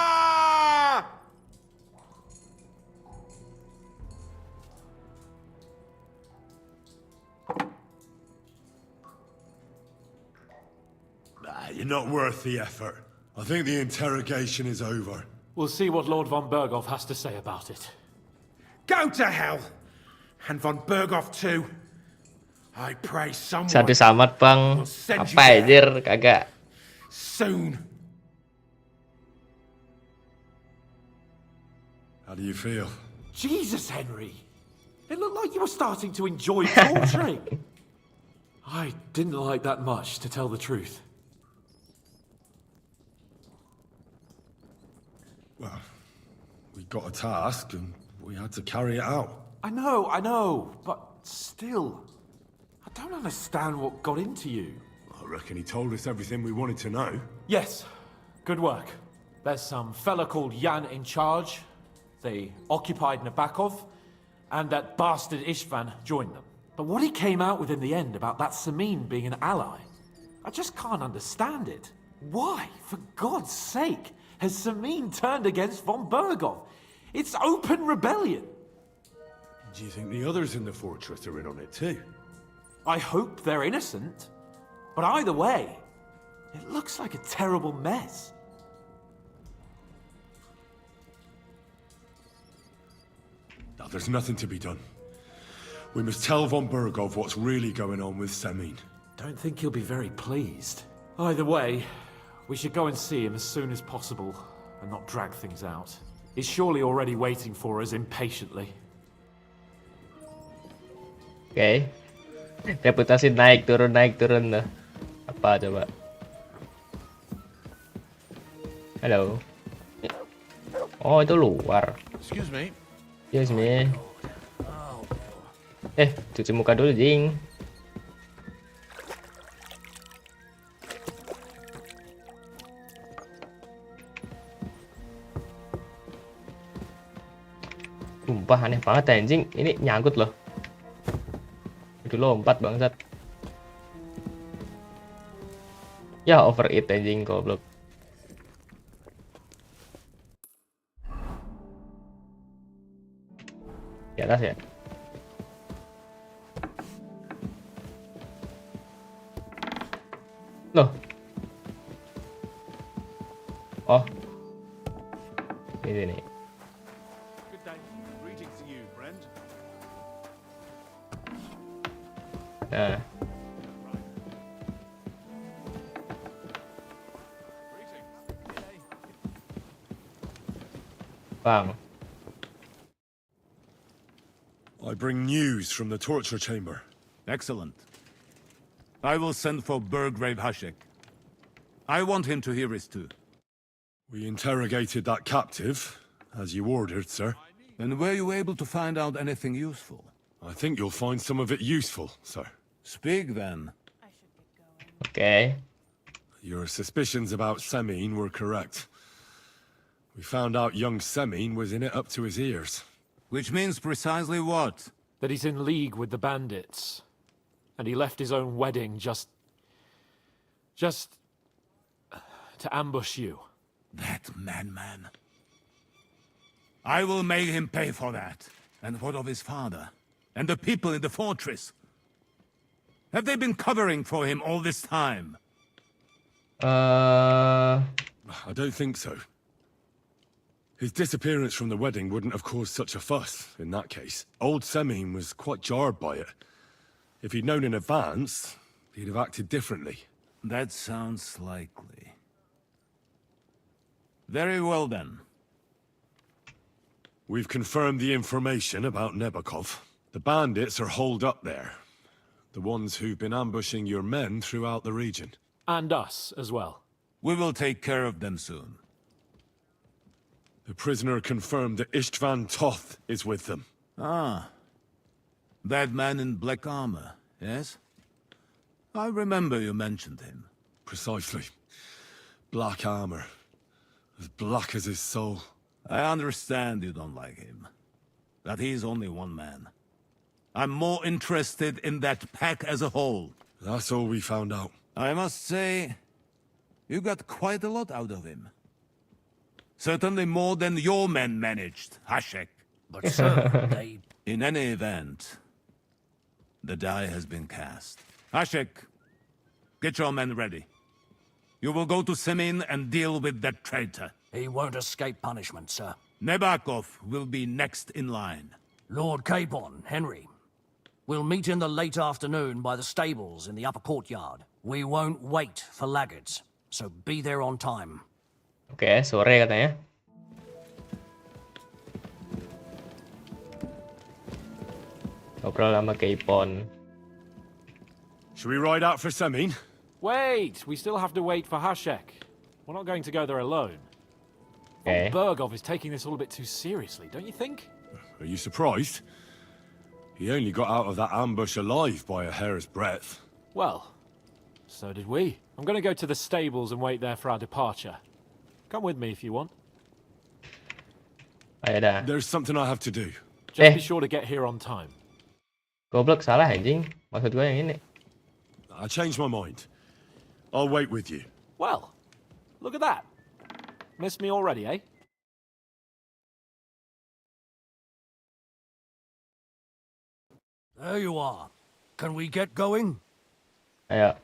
You're not worth the effort. I think the interrogation is over. We'll see what Lord von Bergov has to say about it. Go to hell! And von Bergov too. I pray someone Satu samat bang. will send you Apa there anjir kagak. soon. How do you feel? Jesus, Henry! It looked like you were starting to enjoy torturing. I didn't like that much, to tell the truth. Well, we got a task and we had to carry it out. I know, but still. I don't understand what got into you. I reckon he told us everything we wanted to know. Yes, good work. There's some fella called Jan in charge. They occupied Nabakov, and that bastard Istvan joined them. But what he came out with in the end about that Samin being an ally, I just can't understand it. Why, for God's sake, has Samin turned against von Bergov? It's open rebellion. Do you think the others in the fortress are in on it too? I hope they're innocent. But either way, it looks like a terrible mess. Now, there's nothing to be done. We must tell von Bergov what's really going on with Samin. Don't think he'll be very pleased. Either way, we should go and see him as soon as possible and not drag things out. He's surely already waiting for us impatiently. Oke. Reputasi naik turun dah. Apa coba? Halo. Oh, itu luar. Excuse me. Yes, me. Cuci muka dulu, Jing. Sumpah aneh banget anjing. Ini nyangkut loh. Itu lompat bangsat. Ya overeat anjing goblok. Di atas ya. Loh. Oh. Ini nih. Good day. Greetings to you, friend. Nah. Bang. I bring news from the torture chamber. Excellent. I will send for Burgrave Hashek. I want him to hear it too. We interrogated that captive, as you ordered, sir. And were you able to find out anything useful? I think you'll find some of it useful, sir. Speak then. Okay. Your suspicions about Semine were correct. We found out young Semine was in it up to his ears. Which means precisely what? That he's in league with the bandits. And he left his own wedding just to ambush you. That madman. I will make him pay for that. And what of his father? And the people in the fortress? Have they been covering for him all this time? I don't think so. His disappearance from the wedding wouldn't have caused such a fuss, in that case. Old Semine was quite jarred by it. If he'd known in advance, he'd have acted differently. That sounds likely. Very well then. We've confirmed the information about Nebakov. The bandits are holed up there. The ones who've been ambushing your men throughout the region. And us as well. We will take care of them soon. The prisoner confirmed that Istvan Toth is with them. Ah. That man in black armor, yes? I remember you mentioned him. Precisely. Black armor. As black as his soul. I understand you don't like him. That he's only one man. I'm more interested in that pack as a whole. That's all we found out. I must say, you got quite a lot out of him. Certainly more than your men managed, Hashek. But sir, they... In any event, the die has been cast. Hashek, get your men ready. You will go to Semine and deal with that traitor. He won't escape punishment, sir. Nebakov will be next in line. Lord Capon, Henry. We'll meet in the late afternoon by the stables in the upper courtyard. We won't wait for laggards, so be there on time. Oke, sore katanya. Ngobrol sama Capon. Should we ride out for Semine? Wait! We still have to wait for Hashek. We're not going to go there alone. Okay. Bergov is taking this all a bit too seriously, don't you think? Are you surprised? He only got out of that ambush alive by a hair's breadth. Well, so did we. I'm going to go to the stables and wait there for our departure. Come with me if you want. Ayo dah. There's something I have to do. Just be sure to get here on time. Goblok salah anjing. Maksud gue yang ini. I changed my mind. I'll wait with you. Well, look at that. Missed me already, eh? There you are. Can we get going? Ayo.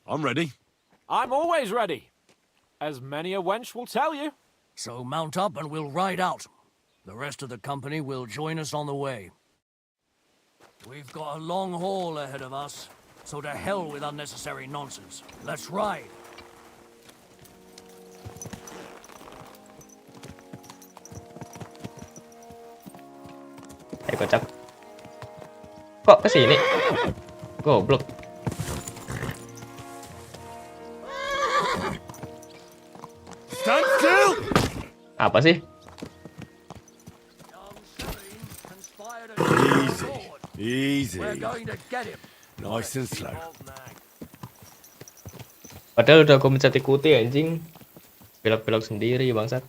I'm ready. I'm always ready. As many a wench will tell you. So mount up and we'll ride out. The rest of the company will join us on the way. We've got a long haul ahead of us, so to hell with unnecessary nonsense. Let's ride. Ayo kocak. Kok kesini? Goblok. Stand still! Apa sih? Easy. We're going to get him. Nice and slow. Padahal udah aku mencet ikuti anjing. Belok-belok sendiri bangsat.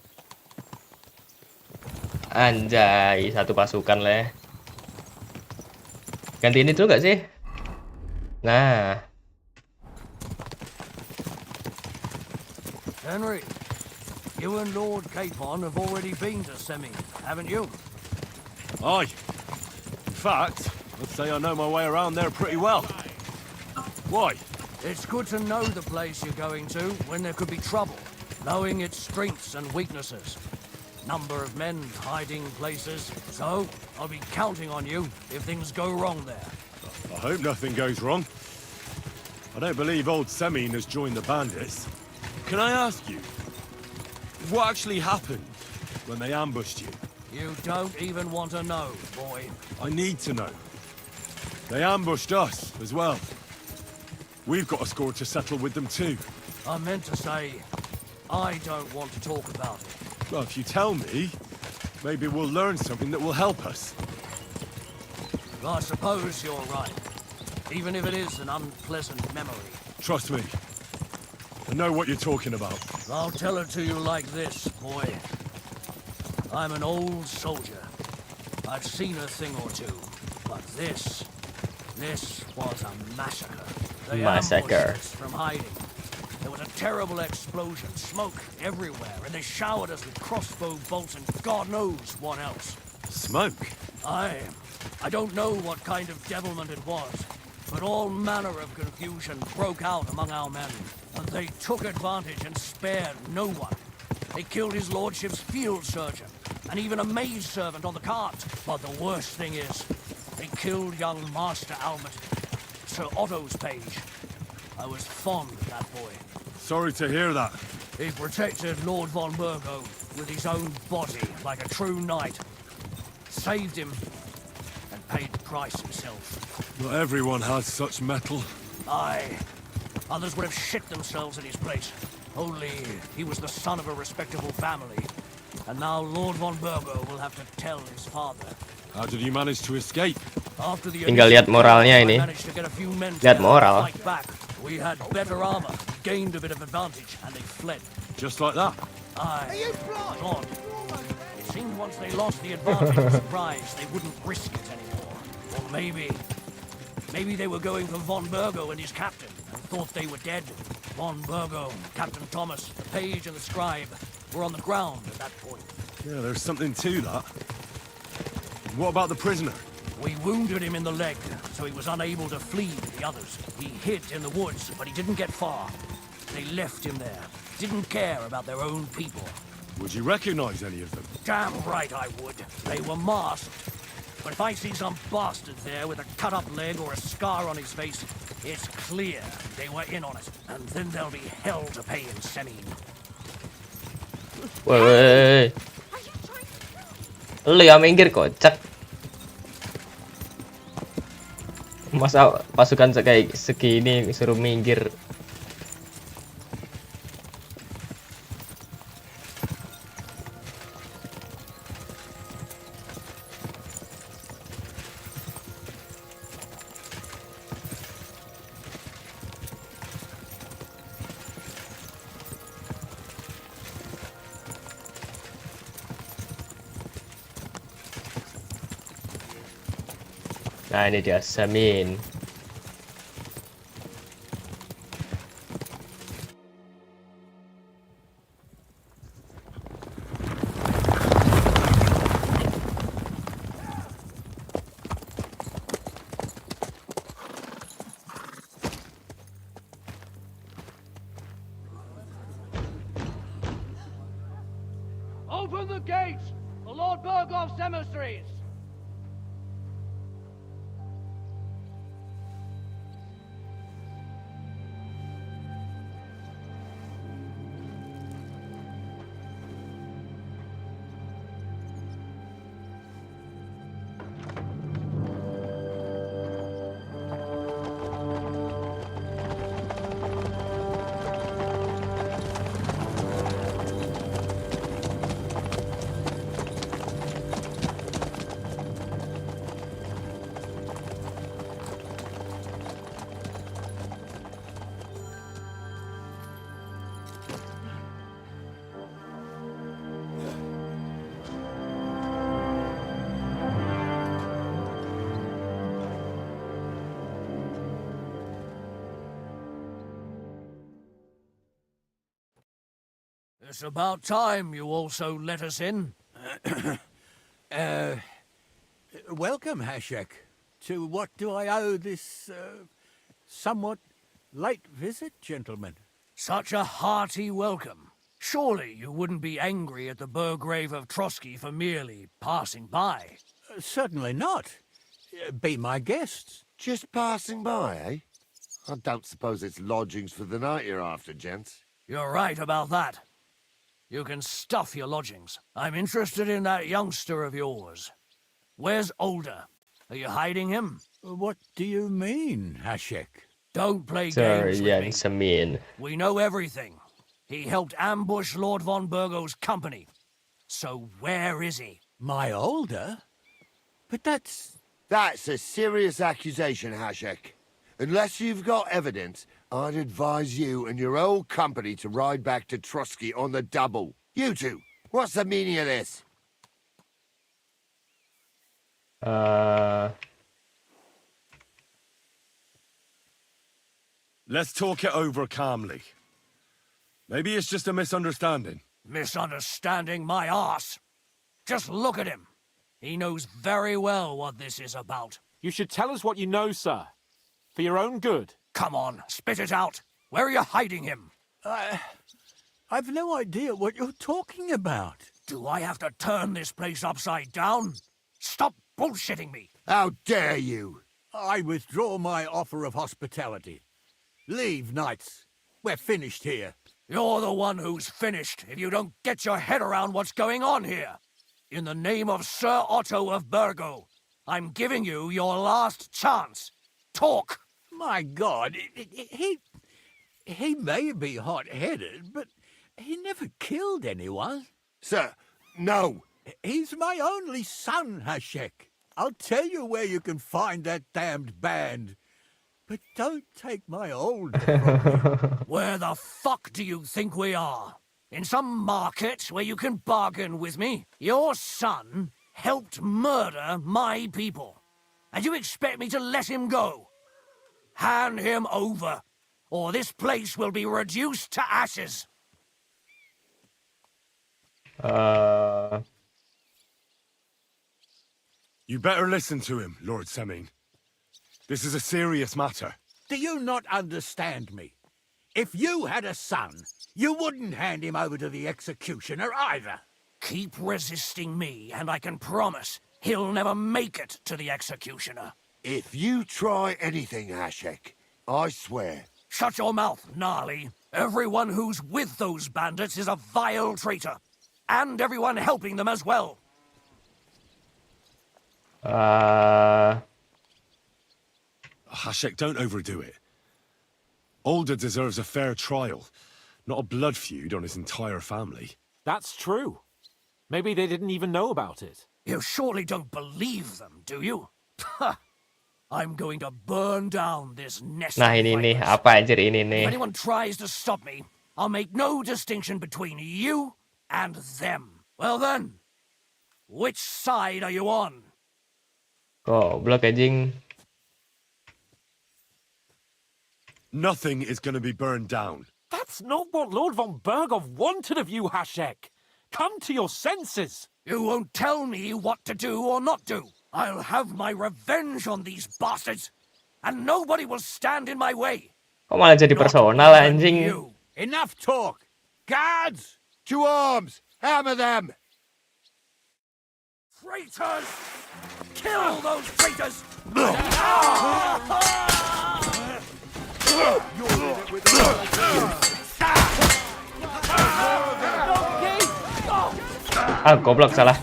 Anjay, satu pasukan lah ya. Ganti ini dulu gak sih? Nah, Henry, you and Lord Capon have already been to Semi, haven't you? Aye. In fact, I'd say I know my way around there pretty well. Why? It's good to know the place you're going to when there could be trouble, knowing its strengths and weaknesses. Number of men hiding places, so I'll be counting on you if things go wrong there. I hope nothing goes wrong. I don't believe old Semine has joined the bandits. Can I ask you, what actually happened when they ambushed you? You don't even want to know, boy. I need to know. They ambushed us as well. We've got a score to settle with them too. I meant to say, I don't want to talk about it. Well, if you tell me, maybe we'll learn something that will help us. I suppose you're right, even if it is an unpleasant memory. Trust me. I know what you're talking about. I'll tell it to you like this, boy. I'm an old soldier. I've seen a thing or two, but this was a massacre. They ambushed us from hiding. There was a terrible explosion, smoke everywhere, and they showered us with crossbow bolts and God knows what else. Smoke? I don't know what kind of devilment it was, but all manner of confusion broke out among our men, and they took advantage and spared no one. They killed his lordship's field surgeon, and even a maid servant on the cart. But the worst thing is, they killed young Master Albert, Sir Otto's page. I was fond of that boy. Sorry to hear that. He protected Lord von Burgo with his own body like a true knight. Saved him and paid the price himself. Not everyone has such metal. Aye. Others would have shit themselves in his place. Only he was the son of a respectable family. And now Lord von Burgo will have to tell his father. How did you manage to escape? After the tinggal lihat moralnya ini. Lihat moral. Back. We had better armor, gained a bit of advantage, and they fled. Just like that? Aye. God. It seemed once they lost the advantage of surprise, they wouldn't risk it anymore. Or maybe they were going for von Burgo and his captain, and thought they were dead. Von Burgo, Captain Thomas, the page and the scribe were on the ground at that point. Yeah, there's something to that. What about the prisoner? We wounded him in the leg, so he was unable to flee with the others. He hid in the woods, but he didn't get far. They left him there. Didn't care about their own people. Would you recognize any of them? Damn right I would. They were masked. But if I see some bastard there with a cut-up leg or a scar on his face, it's clear they were in on it. And then there'll be hell to pay in Semine. Woi. Lu yang minggir kocak. Masa pasukan kayak segini suruh minggir. Nah, ini dia Samin. Open the gates! The Lord Burgoff's emissaries! It's about time you also let us in. Welcome, Hashek. To what do I owe this, somewhat late visit, gentlemen? Such a hearty welcome. Surely you wouldn't be angry at the Burgrave of Trotsky for merely passing by. Certainly not. Be my guests. Just passing by, eh? I don't suppose it's lodgings for the night you're after, gents. You're right about that. You can stuff your lodgings. I'm interested in that youngster of yours. Where's Older? Are you hiding him? What do you mean, Hashek? Don't play games with me. Semin. We know everything. He helped ambush Lord von Burgo's company. So where is he? My Older? But that's a serious accusation, Hashek. Unless you've got evidence, I'd advise you and your old company to ride back to Trotsky on the double. You two, what's the meaning of this? Let's talk it over calmly. Maybe it's just a misunderstanding. Misunderstanding my arse. Just look at him. He knows very well what this is about. You should tell us what you know, sir. For your own good. Come on, spit it out. Where are you hiding him? I've no idea what you're talking about. Do I have to turn this place upside down? Stop bullshitting me. How dare you? I withdraw my offer of hospitality. Leave, knights. We're finished here. You're the one who's finished if you don't get your head around what's going on here. In the name of Sir Otto of Burgo, I'm giving you your last chance. Talk! My God, he may be hot-headed, but he never killed anyone. Sir, no. He's my only son, Hashek. I'll tell you where you can find that damned band. But don't take my Older from me. Where the fuck do you think we are? In some market where you can bargain with me? Your son helped murder my people. And you expect me to let him go? Hand him over, or this place will be reduced to ashes. You better listen to him, Lord Semin. This is a serious matter. Do you not understand me? If you had a son, you wouldn't hand him over to the executioner either. Keep resisting me, and I can promise he'll never make it to the executioner. If you try anything, Hashek, I swear. Shut your mouth, Gnarly. Everyone who's with those bandits is a vile traitor. And everyone helping them as well. Hashek, don't overdo it. Older deserves a fair trial, not a blood feud on his entire family. That's true. Maybe they didn't even know about it. You surely don't believe them, do you? I'm going to burn down this nest Nah, of ini nih, vipers. apa anjir ini nih? If anyone tries to stop me, I'll make no distinction between you and them. Well then, which side are you on? Goblok anjing. Nothing is going to be burned down. That's not what Lord von Burgov wanted of you, Hashek. Come to your senses. You won't tell me what to do or not do. I'll have my revenge on these bastards, and nobody will stand in my way. Kok malah jadi personal anjing? Enough talk. Guards! To arms! Hammer them! Traitors! Kill those traitors! Ah, goblok salah.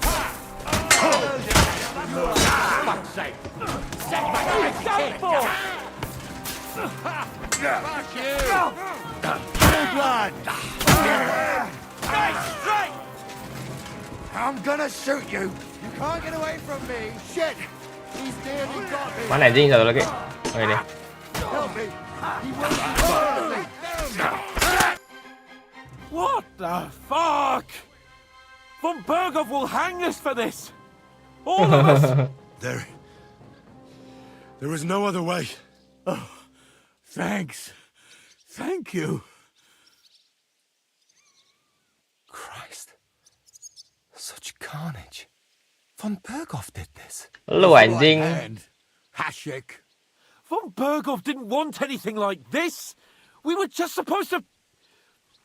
I'm gonna shoot you! You can't get away from me! Shit! He's nearly got me! Mana anjing satu lagi? Oh ini. Help me! He won't. What the fuck? Von Burgov will hang us for this. All of us. There is no other way. Oh, thanks. Thank you. Christ. Such carnage. Von Berghoff did this. Lu anjing. Hashik. Von Berghoff didn't want anything like this. We were just supposed to...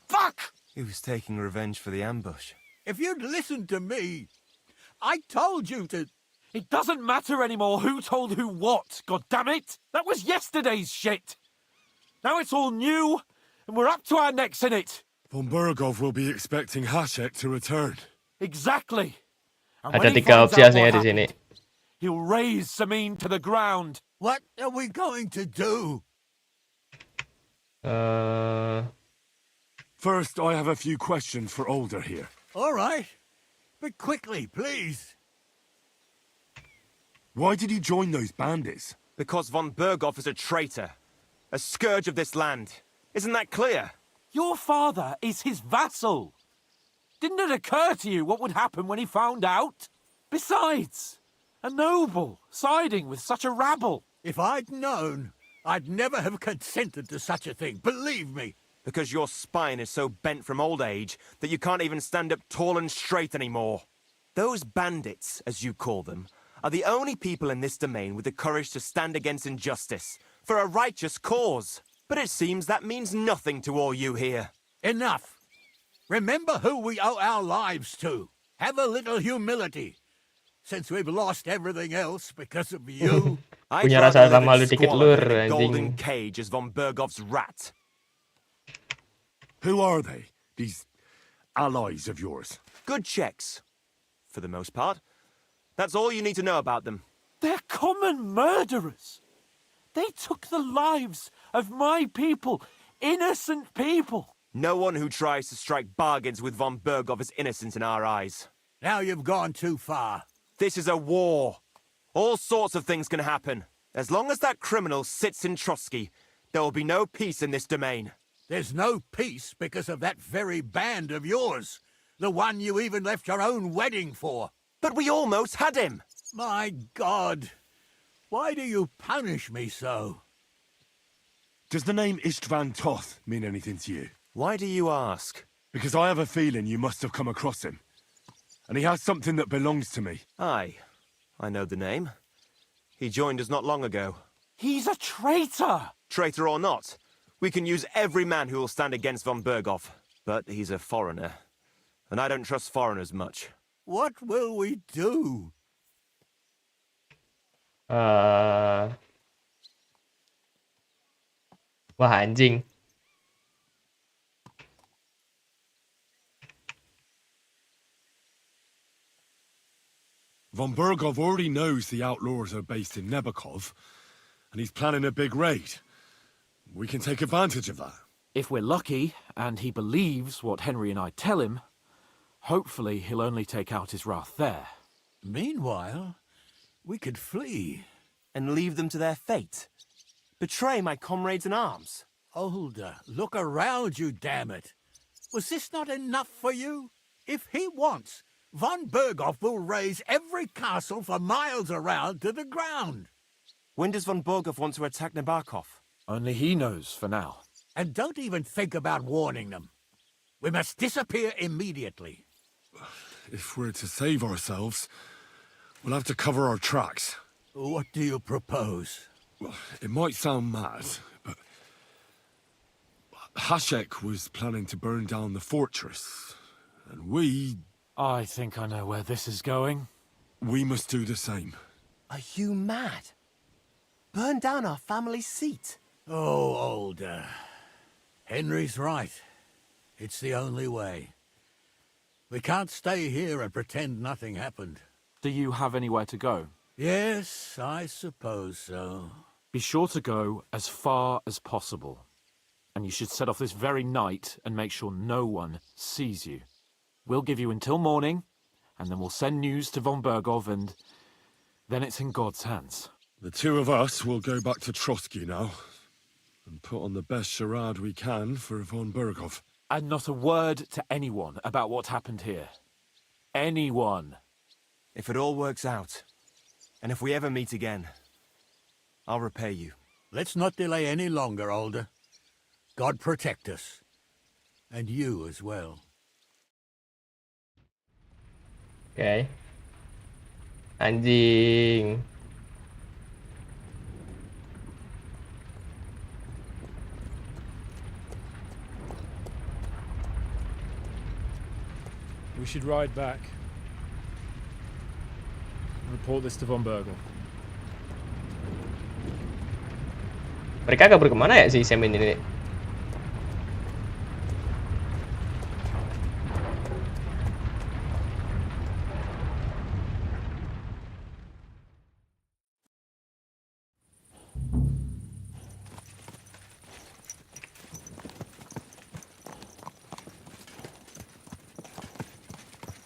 Fuck! He was taking revenge for the ambush. If you'd listened to me, I told you to... It doesn't matter anymore who told who what, goddammit! That was yesterday's shit! Now it's all new, and we're up to our necks in it! Von Berghoff will be expecting Hashek to return. Exactly! And Ada when he 3 finds opsi out aslinya what di sini. happened, he'll raise Samin to the ground. What are we going to do? First, I have a few questions for Older here. All right. But quickly, please. Why did you join those bandits? Because von Berghoff is a traitor. A scourge of this land. Isn't that clear? Your father is his vassal. Didn't it occur to you what would happen when he found out? Besides, a noble siding with such a rabble. If I'd known, I'd never have consented to such a thing, believe me. Because your spine is so bent from old age that you can't even stand up tall and straight anymore. Those bandits, as you call them, are the only people in this domain with the courage to stand against injustice, for a righteous cause. But it seems that means nothing to all you here. Enough. Remember who we owe our lives to. Have a little humility. Since we've lost everything else because of you. I'd Punya rather rasa live in malu dikit squalor lur, than in a golden anjing. cage as von Berghoff's rat. Who are they? These allies of yours? Good checks. For the most part. That's all you need to know about them. They're common murderers. They took the lives of my people, innocent people. No one who tries to strike bargains with von Berghoff is innocent in our eyes. Now you've gone too far. This is a war. All sorts of things can happen. As long as that criminal sits in Trotsky, there will be no peace in this domain. There's no peace because of that very band of yours. The one you even left your own wedding for. But we almost had him. My God. Why do you punish me so? Does the name Istvan Toth mean anything to you? Why do you ask? Because I have a feeling you must have come across him. And he has something that belongs to me. Aye. I know the name. He joined us not long ago. He's a traitor! Traitor or not, we can use every man who will stand against von Berghoff. But he's a foreigner. And I don't trust foreigners much. What will we do? Wah anjing. Von Berghoff already knows the outlaws are based in Nebakov, and he's planning a big raid. We can take advantage of that. If we're lucky, and he believes what Henry and I tell him, hopefully he'll only take out his wrath there. Meanwhile, we could flee. And leave them to their fate. Betray my comrades in arms. Older, look around you, damn it. Was this not enough for you? If he wants, von Berghoff will raise every castle for miles around to the ground. When does von Berghoff want to attack Nabokov? Only he knows for now. And don't even think about warning them. We must disappear immediately. If we're to save ourselves, we'll have to cover our tracks. What do you propose? Well, it might sound mad, but Hashek was planning to burn down the fortress, and we... I think I know where this is going. We must do the same. Are you mad? Burn down our family seat? Oh, Older. Henry's right. It's the only way. We can't stay here and pretend nothing happened. Do you have anywhere to go? Yes, I suppose so. Be sure to go as far as possible. And you should set off this very night and make sure no one sees you. We'll give you until morning, and then we'll send news to von Berghoff, and then it's in God's hands. The two of us will go back to Trotsky now, and put on the best charade we can for von Berghoff. And not a word to anyone about what happened here. Anyone. If it all works out, and if we ever meet again, I'll repay you. Let's not delay any longer, Older. God protect us. And you as well. Oke. Anjing. We should ride back. Report this to Von Bergel. Mereka kabur kemana ya si Semin ini?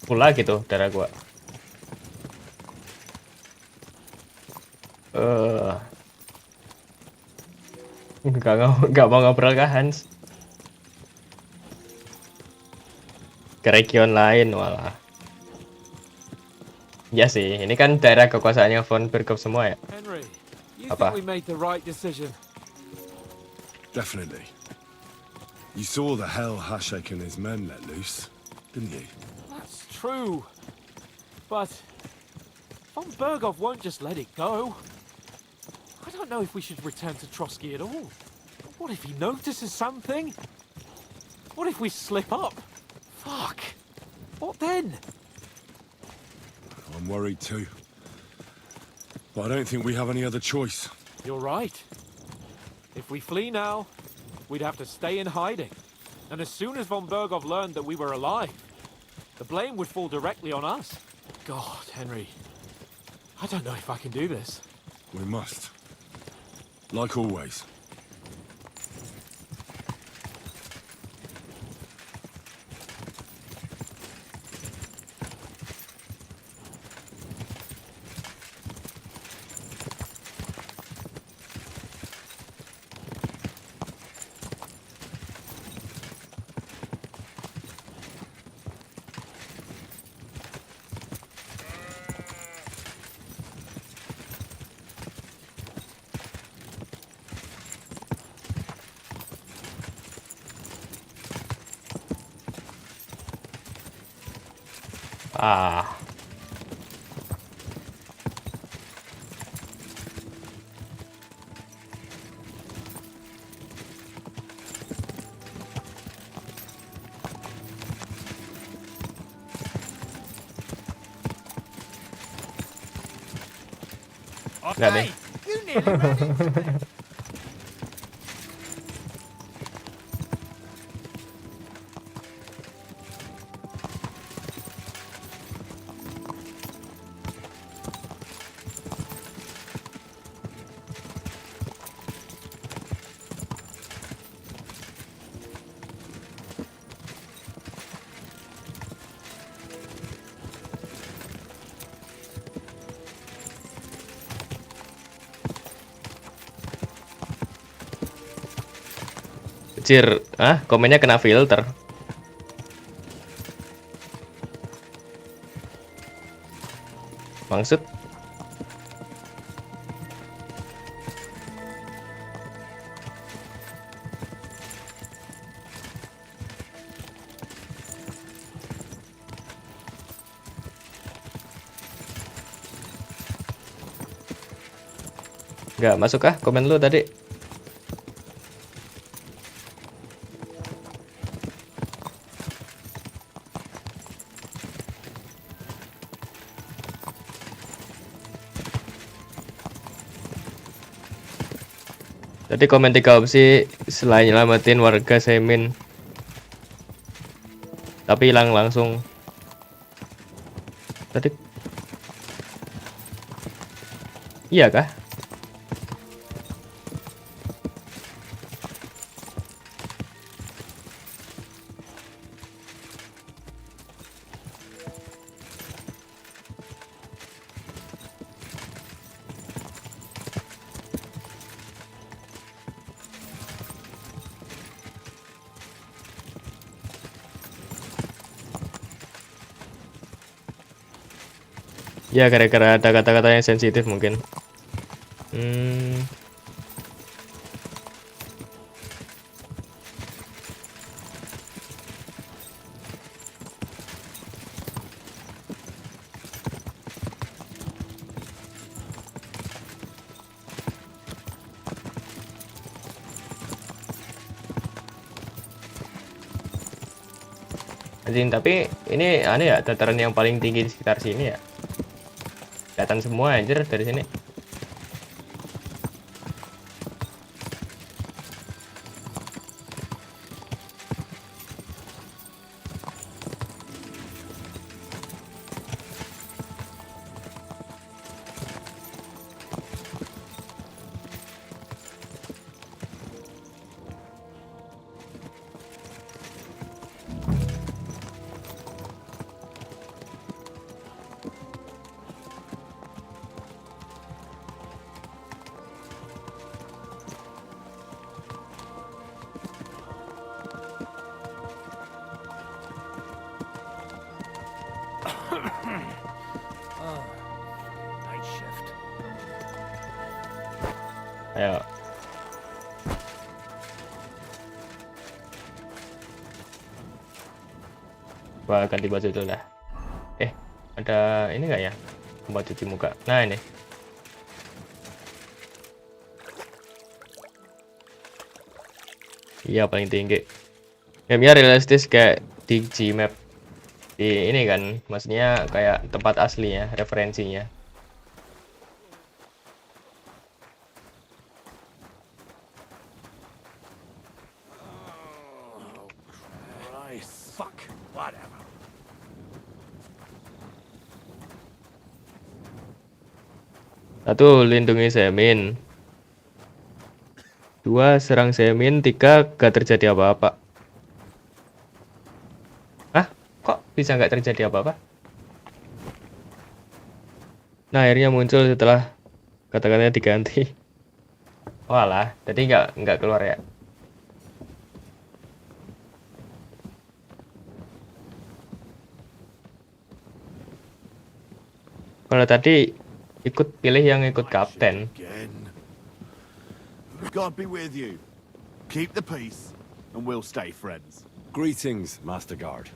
Pula gitu darah gua. Nggak mau ngobrol kah Hans? Ke region lain malah. Ya sih, ini kan daerah kekuasaannya Von Bergel semua ya. Henry, you Apa? think we made the right decision? Definitely. You saw the hell Hashek and his men let loose, didn't you? That's true. But Von Bergov won't just let it go. I don't know if we should return to Trotsky at all. What if he notices something? What if we slip up? Fuck. What then? I'm worried too. But I don't think we have any other choice. You're right. If we flee now, we'd have to stay in hiding. And as soon as Von Bergov learned that we were alive, the blame would fall directly on us. God, Henry. I don't know if I can do this. We must. Like always. Ah. Nggak deh. You nearly ran into me. Anjir, komennya kena filter. Maksud? Nggak masuk kah komen lu tadi? Tadi komen 3 opsi selain nyelamatin warga Semin, tapi hilang langsung. Tadi iya kah? Ya gara-gara ada kata-kata yang sensitif mungkin. Anjing, tapi ini aneh ya, dataran yang paling tinggi di sekitar sini ya. Kelihatan semua anjir dari sini. Night shift. Ayo. Gua ganti baju dulu lah. Ada ini nggak ya? Tempat cuci muka. Nah, ini. Iya, paling tinggi. Gamenya realistis kayak di Gmap. Di ini kan, maksudnya kayak tempat aslinya, referensinya. Fuck. Whatever. Satu, lindungi Semin. Dua, serang Semin. Tiga, gak terjadi apa-apa. Hah? Kok bisa nggak terjadi apa-apa? Nah, akhirnya muncul setelah kata-katanya diganti. Walah, jadi nggak keluar ya. Kalau tadi pilih yang ikut kapten. God be with you. Keep the peace, and we'll stay friends. Greetings, Master Guard.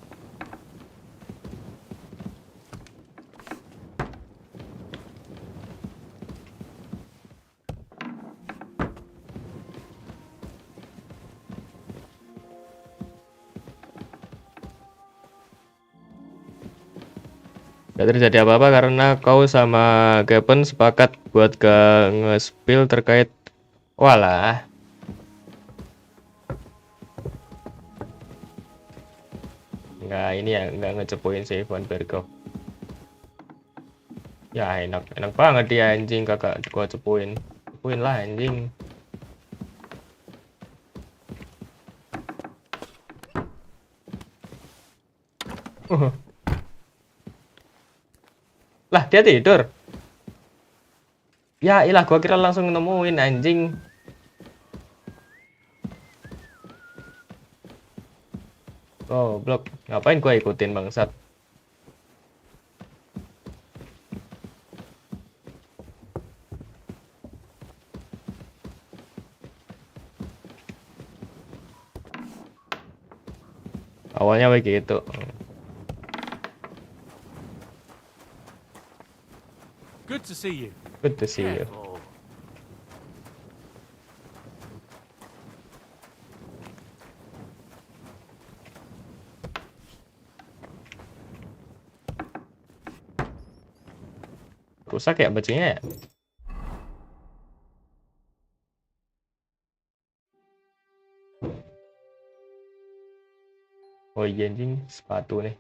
Gak terjadi apa-apa karena kau sama Kevin sepakat buat gak nge-spill terkait. Walah. Nggak ini ya, nggak ngecepuin si Van Bergov. Ya enak banget dia anjing, kakak gua cepuin. Cepuin lah anjing. Lah dia tidur. Ya ilah, gua kira langsung nemuin anjing. Oh blok, ngapain gua ikutin bangsat? Awalnya begitu. Good to see you. Good to see you. Rusak ya bajunya ya? Oh iya anjing, sepatu nih.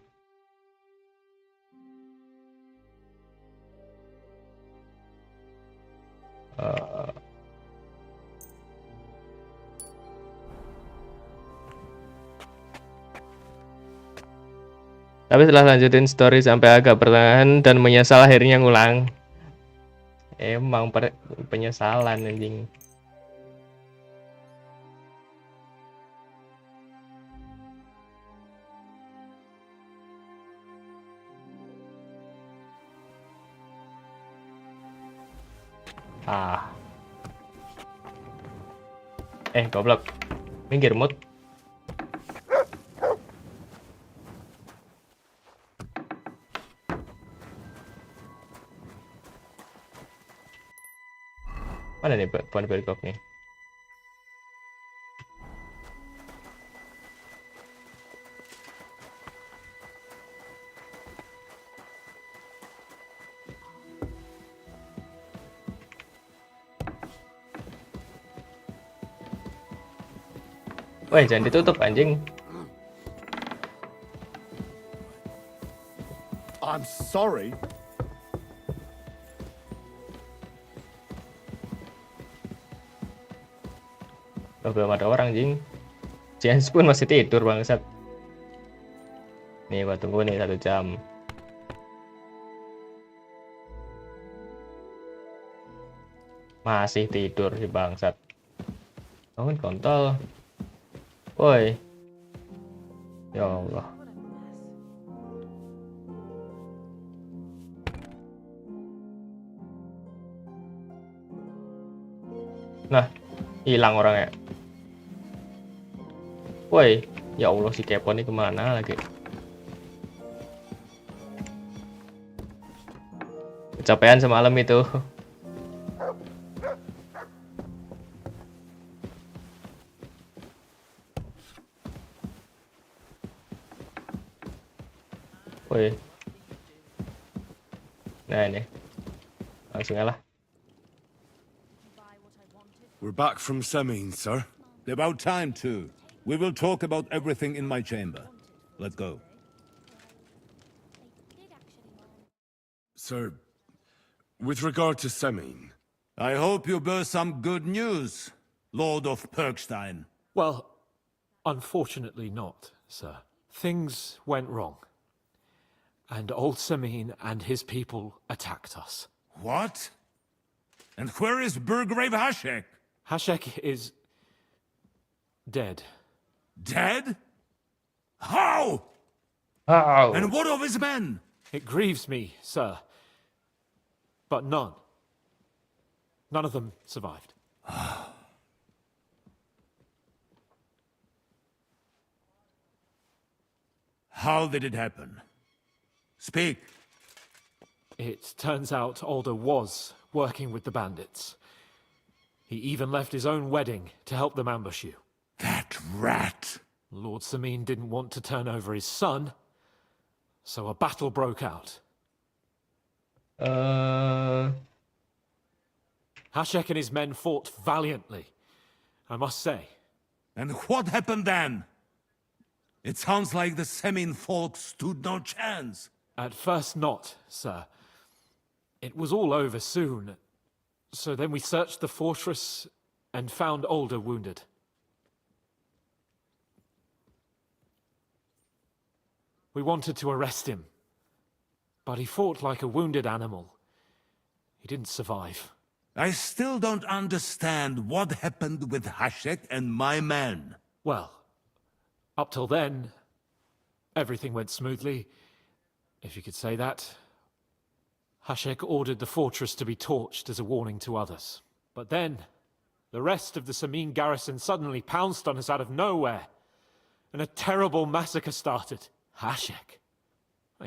Tapi setelah lanjutin story sampai agak pertengahan dan menyesal akhirnya ngulang. Emang penyesalan anjing. Goblok. Minggir mut. Mana nih Van Bergov nih? Woi, jangan ditutup anjing. I'm sorry. Oh, belum ada orang anjing. James pun masih tidur bangsat. Nih gua tunggu nih 1 jam. Masih tidur si bangsat. Bangun kontol. Woi. Ya Allah. Nah, hilang orangnya. Woi, ya Allah si Kepon ini kemana lagi? Kecapean semalam itu. Woi. Nah ini. Langsung lah. We're back from Semin, sir. About time, too. We will talk about everything in my chamber. Let's go. Sir, with regard to Semin, I hope you bear some good news, Lord of Perkstein. Well, unfortunately not, sir. Things went wrong. And old Semin and his people attacked us. What? And where is Burgrave Hashek? Hashek is dead. Dead? How? How? And what of his men? It grieves me, sir. But none of them survived. How did it happen? Speak. It turns out Alder was working with the bandits. He even left his own wedding to help them ambush you. That rat! Lord Samin didn't want to turn over his son, so a battle broke out. Hashek and his men fought valiantly, I must say. And what happened then? It sounds like the Semin folk stood no chance. At first not, sir. It was all over soon. So then we searched the fortress and found Alder wounded. We wanted to arrest him, but he fought like a wounded animal. He didn't survive. I still don't understand what happened with Hashek and my men. Well, up till then, everything went smoothly, if you could say that. Hashek ordered the fortress to be torched as a warning to others. But then, the rest of the Samin garrison suddenly pounced on us out of nowhere, and a terrible massacre started. Hashek.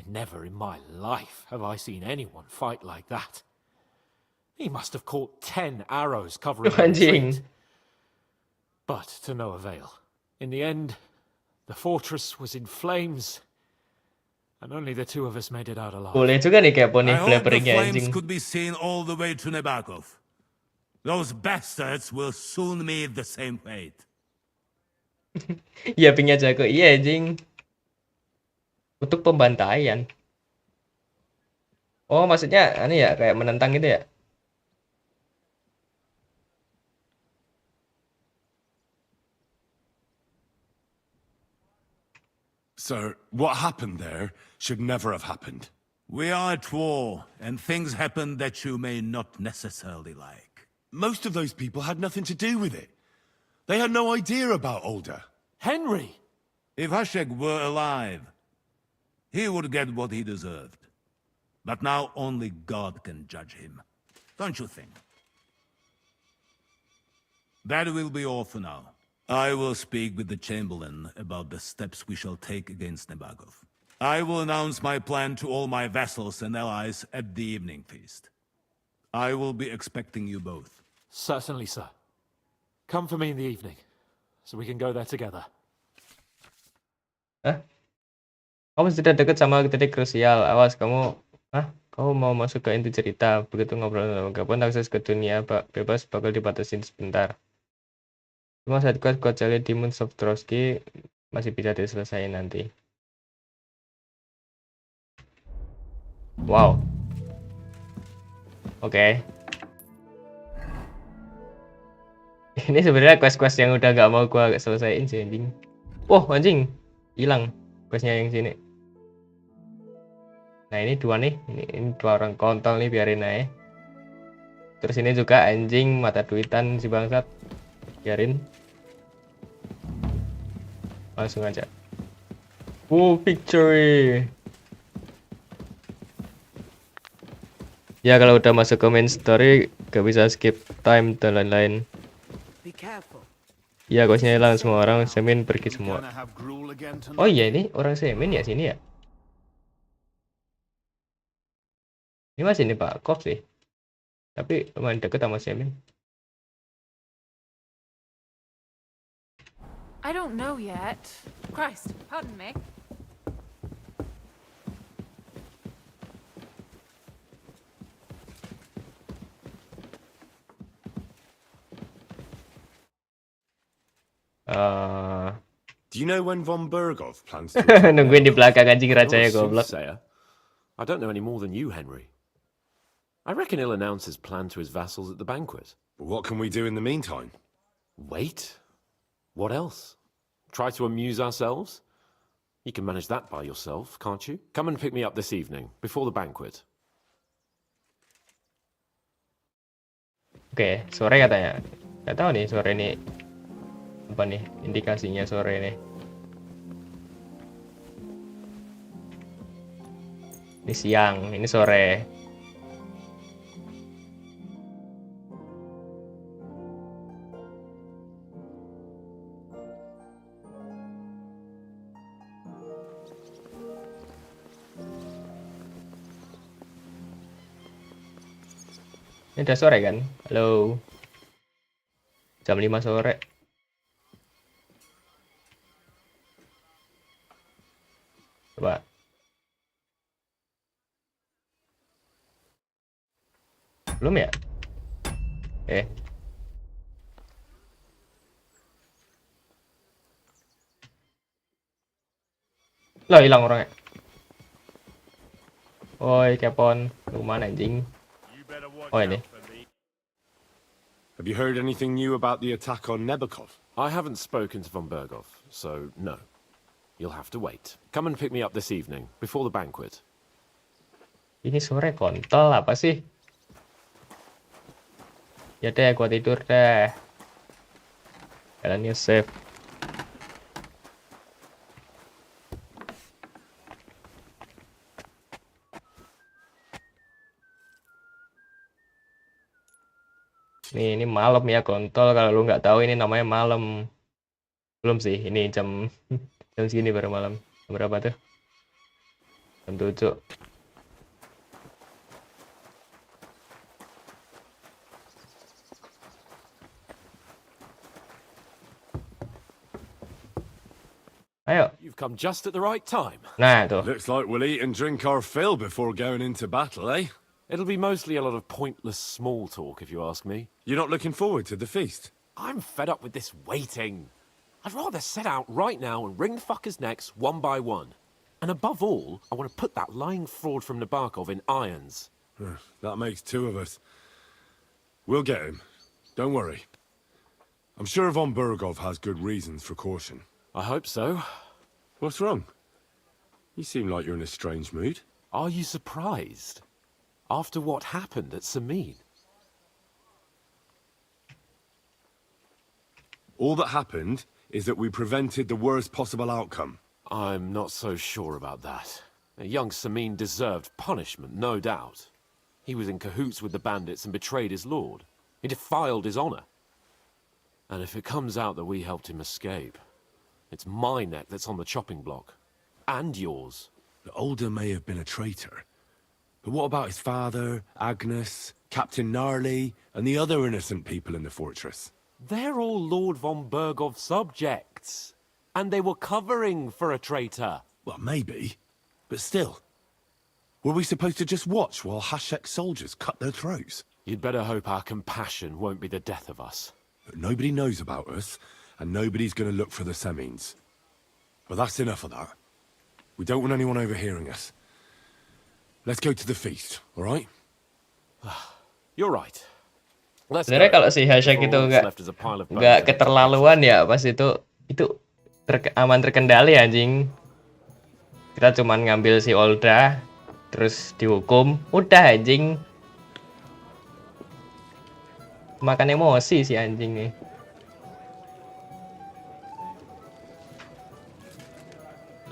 Never in my life have I seen anyone fight like that. He must have caught 10 arrows covering the retreat. But to no avail. In the end, the fortress was in flames, and only the two of us made it out alive. Boleh juga nih kayak poni I hope the flappering-nya flames anjing. could be seen all the way to Nebakov. Those bastards will soon meet the same fate. Iya pingnya jago. Iya anjing. Untuk pembantaian. Oh maksudnya ini ya kayak menentang gitu ya. sir, what happened there should never have happened. We are at war, and things happen that you may not necessarily like. Most of those people had nothing to do with it. They had no idea about Alder. Henry! If Hashek were alive, he would get what he deserved. But now only God can judge him. Don't you think? That will be all for now. I will speak with the Chamberlain about the steps we shall take against Nebakov. I will announce my plan to all my vassals and allies at the evening feast. I will be expecting you both. Certainly, sir. Come for me in the evening, so we can go there together. Kamu sudah dekat sama titik krusial. Awas kamu, kamu mau masuk ke inti cerita. Begitu ngobrol dengan gabung akses ke dunia bebas bakal dibatasin sebentar. Cuma side quest Coachella Demons of Trotsky masih bisa diselesaikan nanti. Wow. Oke. Ini sebenarnya quest-quest yang udah gak mau gua selesaiin sih anjing. Wah, anjing. Hilang questnya yang sini. Nah, ini dua nih. Ini dua orang kontol nih, biarin aja. Terus ini juga anjing mata duitan si bangsat. Biarin. Langsung aja. Victory. Ya kalau udah masuk ke main story gak bisa skip time dan lain-lain. Ya questnya hilang semua, orang Semin pergi semua. Oh iya, ini orang Semin ya sini ya. Ini masih nih Pak Kop sih. Tapi lumayan deket sama Semin. I don't know yet. Christ, pardon me. Do you know when von Bergov plans to nungguin di belakang anjing raja ya goblok. I don't know any more than you, Henry. I reckon he'll announce his plan to his vassals at the banquet. But what can we do in the meantime? Wait? What else? Try to amuse ourselves? You can manage that by yourself, can't you? Come and pick me up this evening, before the banquet. Oke, sore katanya. Gak tahu nih sore ini apa nih indikasinya sore ini. Ini siang, ini sore. Ini udah sore kan? Halo. Jam 5 sore. Coba. Belum ya? Lah hilang orangnya. Oi, Kepon. Lu mana anjing? Oh ini. Have you heard anything new about the attack on Nebakov? I haven't spoken to von Bergov, so no. You'll have to wait. Come and pick me up this evening, before the banquet. Ini sore kontol apa sih? Ya deh, gua tidur deh. Jalannya safe. Nih, ini malam ya kontol. Kalau lu nggak tahu ini namanya malam. Belum sih, ini jam jam segini baru malam. Jam berapa tuh? Jam 7. Ayo. You've come just at the right time. Nah, tuh. Looks like we'll eat and drink our fill before going into battle, eh? It'll be mostly a lot of pointless small talk, if you ask me. You're not looking forward to the feast? I'm fed up with this waiting. I'd rather set out right now and wring the fuckers' necks one by one. And above all, I want to put that lying fraud from Nabokov in irons. That makes two of us. We'll get him. Don't worry. I'm sure von Bergov has good reasons for caution. I hope so. What's wrong? You seem like you're in a strange mood. Are you surprised? After what happened at Samin? All that happened is that we prevented the worst possible outcome. I'm not so sure about that. Young Samin deserved punishment, no doubt. He was in cahoots with the bandits and betrayed his lord. He defiled his honor. And if it comes out that we helped him escape, it's my neck that's on the chopping block. And yours. The Older may have been a traitor. But what about his father, Agnes, Captain Gnarly, and the other innocent people in the fortress? They're all Lord von Bergov subjects. And they were covering for a traitor. Well, maybe. But still. Were we supposed to just watch while Hashek's soldiers cut their throats? You'd better hope our compassion won't be the death of us. but nobody knows about us, and nobody's going to look for the Semines. But that's enough of that. We don't want anyone overhearing us. Let's go to the feast, all right? You're right. Let's Sebenarnya go. kalau si Hashek If itu all that's left is a pile of nggak bones, keterlaluan ya, pas itu aman terkendali anjing. Kita cuman ngambil si Olda, terus dihukum, udah anjing. Makan emosi si anjing nih.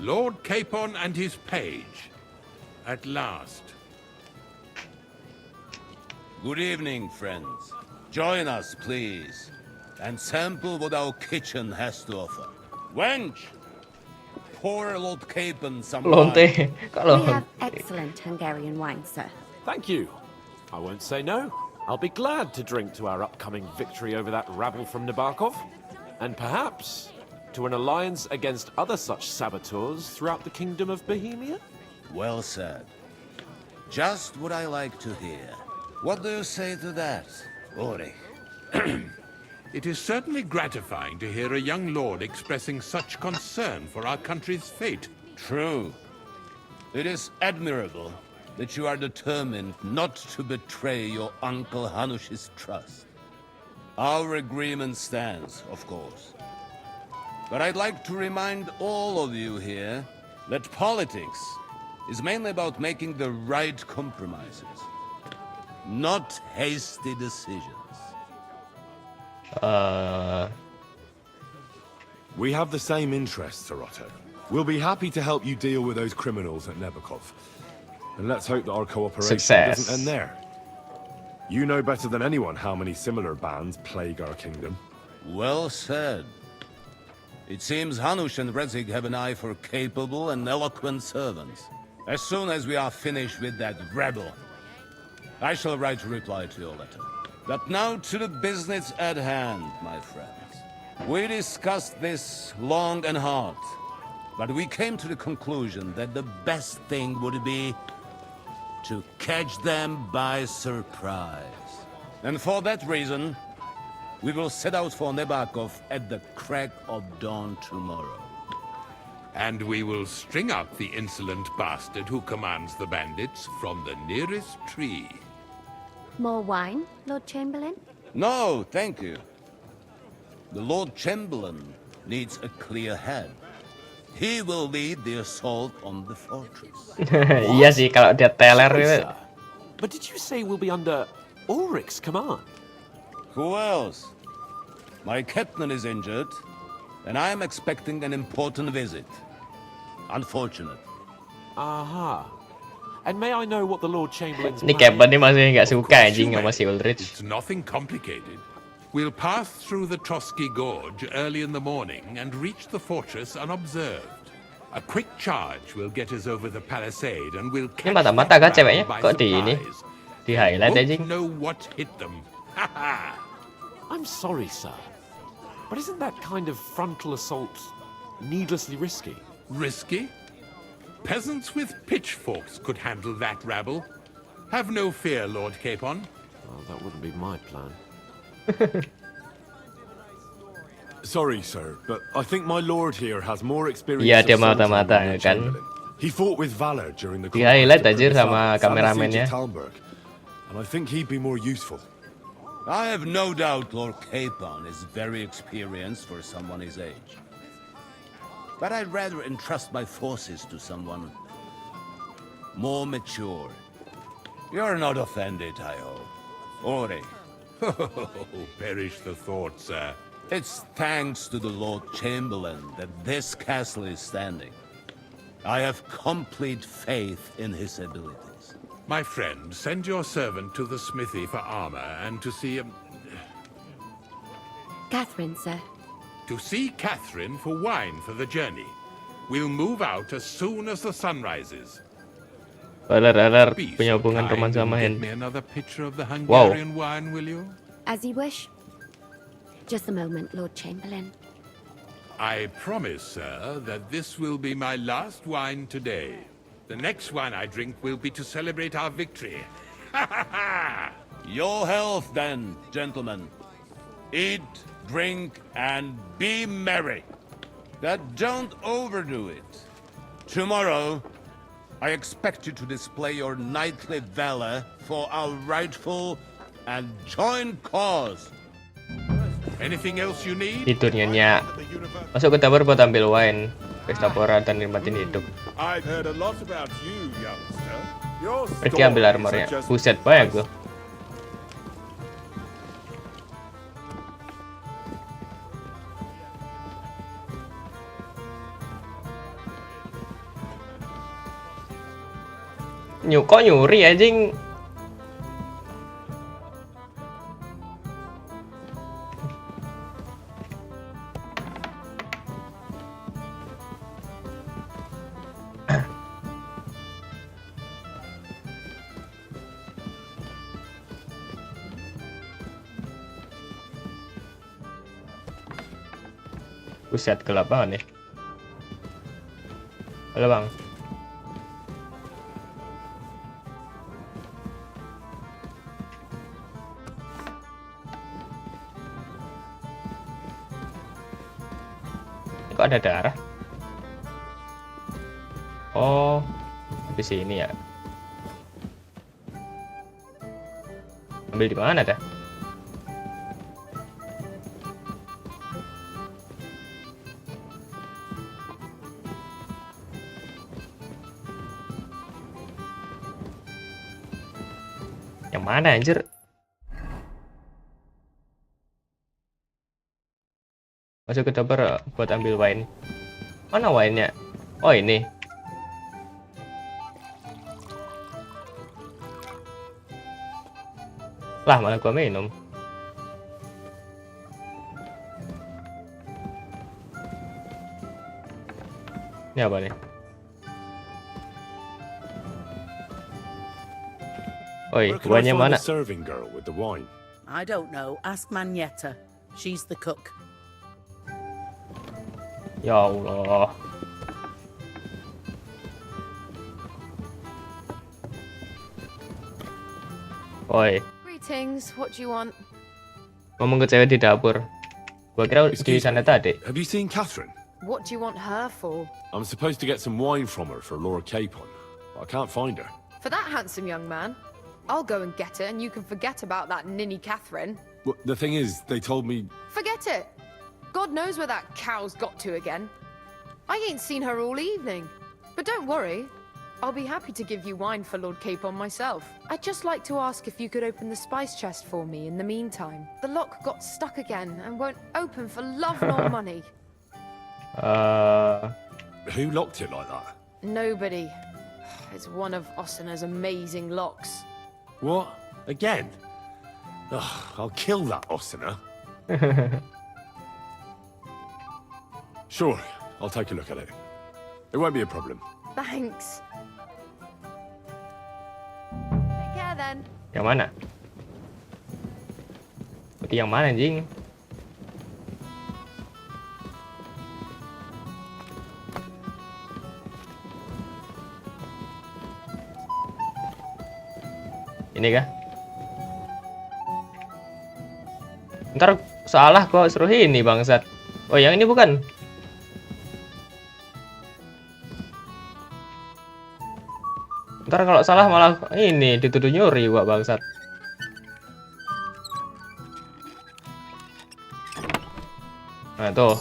Lord Capon and his page. At last. Good evening, friends. Join us, please, and sample what our kitchen has to offer. Wench, pour Lord Capon some Lonte. wine. We have excellent Hungarian wine, sir. Thank you. I won't say no. I'll be glad to drink to our upcoming victory over that rabble from Nabokov, and perhaps to an alliance against other such saboteurs throughout the kingdom of Bohemia. Well said. Just what I like to hear. What do you say to that, Ori? It is certainly gratifying to hear a young lord expressing such concern for our country's fate. True. It is admirable that you are determined not to betray your Uncle Hanush's trust. Our agreement stands, of course. But I'd like to remind all of you here that politics is mainly about making the right compromises, not hasty decisions. We have the same interests, Sarato. We'll be happy to help you deal with those criminals at Nebakov. And let's hope that our cooperation doesn't end there. You know better than anyone how many similar bands plague our kingdom. Well said. It seems Hanush and Rezig have an eye for capable and eloquent servants. As soon as we are finished with that rebel, I shall write a reply to your letter. But now to the business at hand, my friends. We discussed this long and hard, but we came to the conclusion that the best thing would be to catch them by surprise. And for that reason, we will set out for Nebakov at the crack of dawn tomorrow. And we will string out the insolent bastard who commands the bandits from the nearest tree. More wine, Lord Chamberlain? No, thank you. The Lord Chamberlain needs a clear head. He will lead the assault on the fortress. Iya sih kalau dia teler itu. But did you say we'll be under Ulrich's command? Who else? My captain is injured, and I am expecting an important visit. Unfortunate. Aha. And may I know what the Lord Chamberlain's Ini Captain ini masih nggak suka anjing sama si Ulrich. It's nothing complicated. We'll pass through the Trotsky Gorge early in the morning and reach the fortress unobserved. A quick charge will get us over the palisade and we'll catch Ini mata-mata kan them ceweknya? by Kok di ini? surprise. Di highlight Won't anjing. know what hit them. I'm sorry, sir. But isn't that kind of frontal assault needlessly risky? Risky? Peasants with pitchforks could handle that rabble. Have no fear, Lord Capon. Well, that wouldn't be my plan. Sorry, sir, but I think my lord here has more experience. Iya, dia of soldiering mata-mata than Lord kan. Chamberlain. He fought with valor during the Di highlight aja sama Siege of kameramennya. Talmberg, and I think he'd be more useful. I have no doubt Lord Capon is very experienced for someone his age. But I'd rather entrust my forces to someone more mature. You're not offended, I hope. Ori. Oh, perish the thought, sir. It's thanks to the Lord Chamberlain that this castle is standing. I have complete faith in his abilities. My friend, send your servant to the smithy for armor and to see Catherine, sir. To see Catherine for wine for the journey. We'll move out as soon as the sun rises. Alert, Be punya so hubungan kind roman and sama get Hen. me another pitcher of the Wow. Hungarian wine, will you? As you wish. Just a moment, Lord Chamberlain. I promise, sir, that this will be my last wine today. The next wine I drink will be to celebrate our victory. Your health, then, gentlemen. Eat, drink, and be merry. But don't overdo it. Tomorrow, I expect you to display your knightly valor for our rightful and joint cause. Anything else you need? Itu nyonya. Masuk ke dapur buat ambil wine. Pesta pora dan nikmatin hidup. I've heard a lot about you, youngster. Your Pergi ambil armornya. Buset, banyak tuh. Kok nyuri anjing? Buset, gelap banget nih. Halo bang. Kok ada darah? Oh, di sini ya. Ambil di mana dah? Yang mana anjir? Masuk ke dapur buat ambil wine. Mana wine-nya? Oh, ini. Lah, malah gua minum. Ini apa nih? Oi, wine-nya mana? Serving girl with the wine. I don't know. Ask Magneta. She's the cook. Ya Allah. Oi, Greetings, what do you want? ngomong ke cewek di dapur. Gua kira di sana tadi. Have you seen Catherine? What do you want her for? I'm supposed to get some wine from her for Lord Capon. I can't find her. For that handsome young man? I'll go and get it, and you can forget about that ninny Catherine. Well, the thing is, they told me... Forget it! God knows where that cow's got to again. I ain't seen her all evening. But don't worry. I'll be happy to give you wine for Lord Capon myself. I'd just like to ask if you could open the spice chest for me in the meantime. The lock got stuck again and won't open for love nor money. Who locked it like that? Nobody. It's one of Osina's amazing locks. What? Again? Ugh, I'll kill that Osina. Sure, I'll take a look at it. It won't be a problem. Thanks. Take care then. Yang mana? Peti yang mana anjing? Ini kah? Ntar salah kok suruh ini bangsat. Oh, yang ini bukan. Ntar kalau salah malah ini dituduh nyuri gua bangsat. Nah, tuh.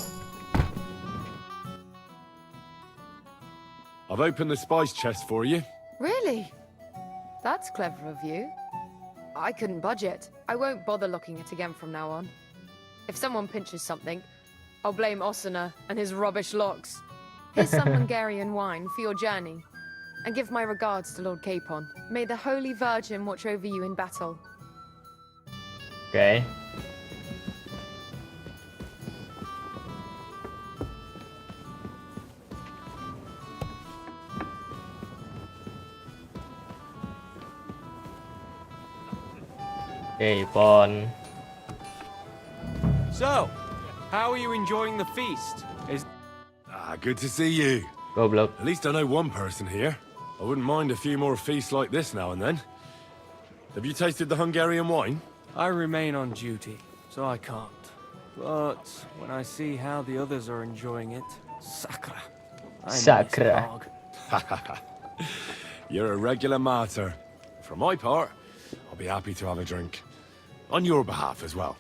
I've opened the spice chest for you. Really? That's clever of you. I couldn't budge it. I won't bother locking it again from now on. If someone pinches something, I'll blame Osina and his rubbish locks. Here's some Hungarian wine for your journey. And give my regards to Lord Capon. May the Holy Virgin watch over you in battle. Okay. Capon. So, how are you enjoying the feast? Good to see you. Goblok. At least I know one person here. I wouldn't mind a few more feasts like this now and then. Have you tasted the Hungarian wine? I remain on duty, so I can't. But when I see how the others are enjoying it, sacre. I miss Sacre. Bog. You're a regular martyr. For my part, I'll be happy to have a drink. On your behalf as well.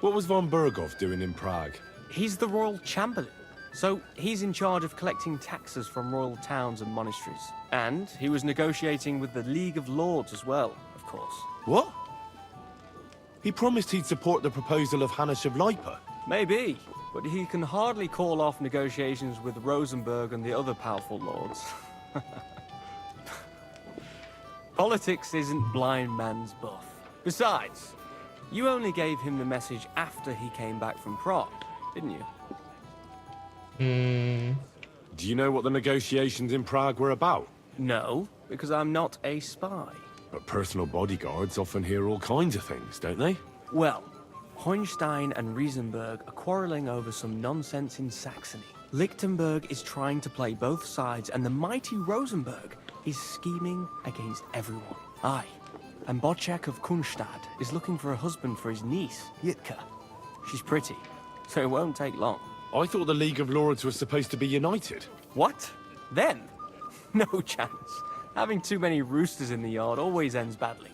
What was von Berghoff doing in Prague? He's the royal chamberlain, so he's in charge of collecting taxes from royal towns and monasteries. And he was negotiating with the League of Lords as well, of course. What? He promised he'd support the proposal of Hannes of Lipa. Maybe, but he can hardly call off negotiations with Rosenberg and the other powerful lords. Politics isn't blind man's buff. Besides, you only gave him the message after he came back from Prague, didn't you? Do you know what the negotiations in Prague were about? No, because I'm not a spy. But personal bodyguards often hear all kinds of things, don't they? Well, Hohenstein and Riesenberg are quarreling over some nonsense in Saxony. Lichtenberg is trying to play both sides, and the mighty Rosenberg is scheming against everyone. Aye, and Bocek of Kunstad is looking for a husband for his niece, Yitka. She's pretty, so it won't take long. I thought the League of Lords was supposed to be united. What? Them? No chance. Having too many roosters in the yard always ends badly.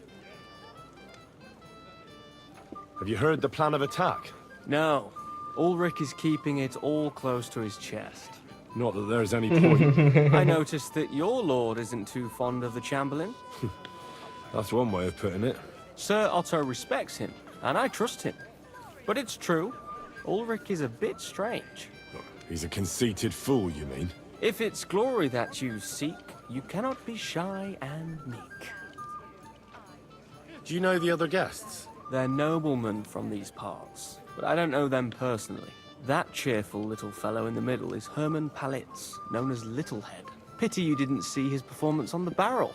Have you heard the plan of attack? No. Ulrich is keeping it all close to his chest. Not that there's any point. I noticed that your lord isn't too fond of the Chamberlain. That's one way of putting it. Sir Otto respects him, and I trust him. But it's true, Ulrich is a bit strange. He's a conceited fool, you mean? If it's glory that you seek, you cannot be shy and meek. Do you know the other guests? They're noblemen from these parts, but I don't know them personally. That cheerful little fellow in the middle is Hermann Palitz, known as Littlehead. Pity you didn't see his performance on the barrel.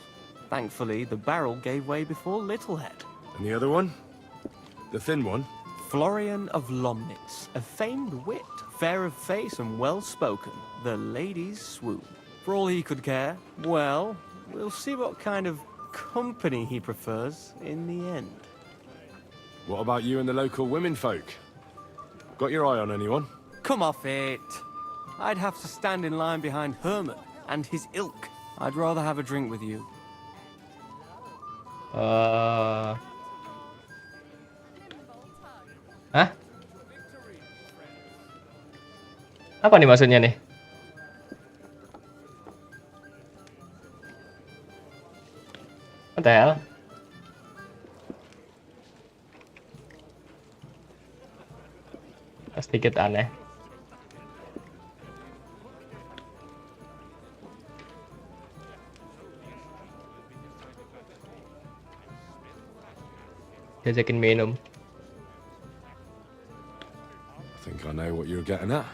Thankfully, the barrel gave way before Littlehead. And the other one? The thin one? Florian of Lomnitz, a famed wit, fair of face and well-spoken. The ladies swoon. For all he could care, well, we'll see what kind of company he prefers in the end. What about you and the local women folk? Got your eye on anyone? Come off it. I'd have to stand in line behind Herman and his ilk. I'd rather have a drink with you. Hah? Apa nih maksudnya nih? What the hell? Sedikit aneh. Diajakin minum. I think I know what you're getting at.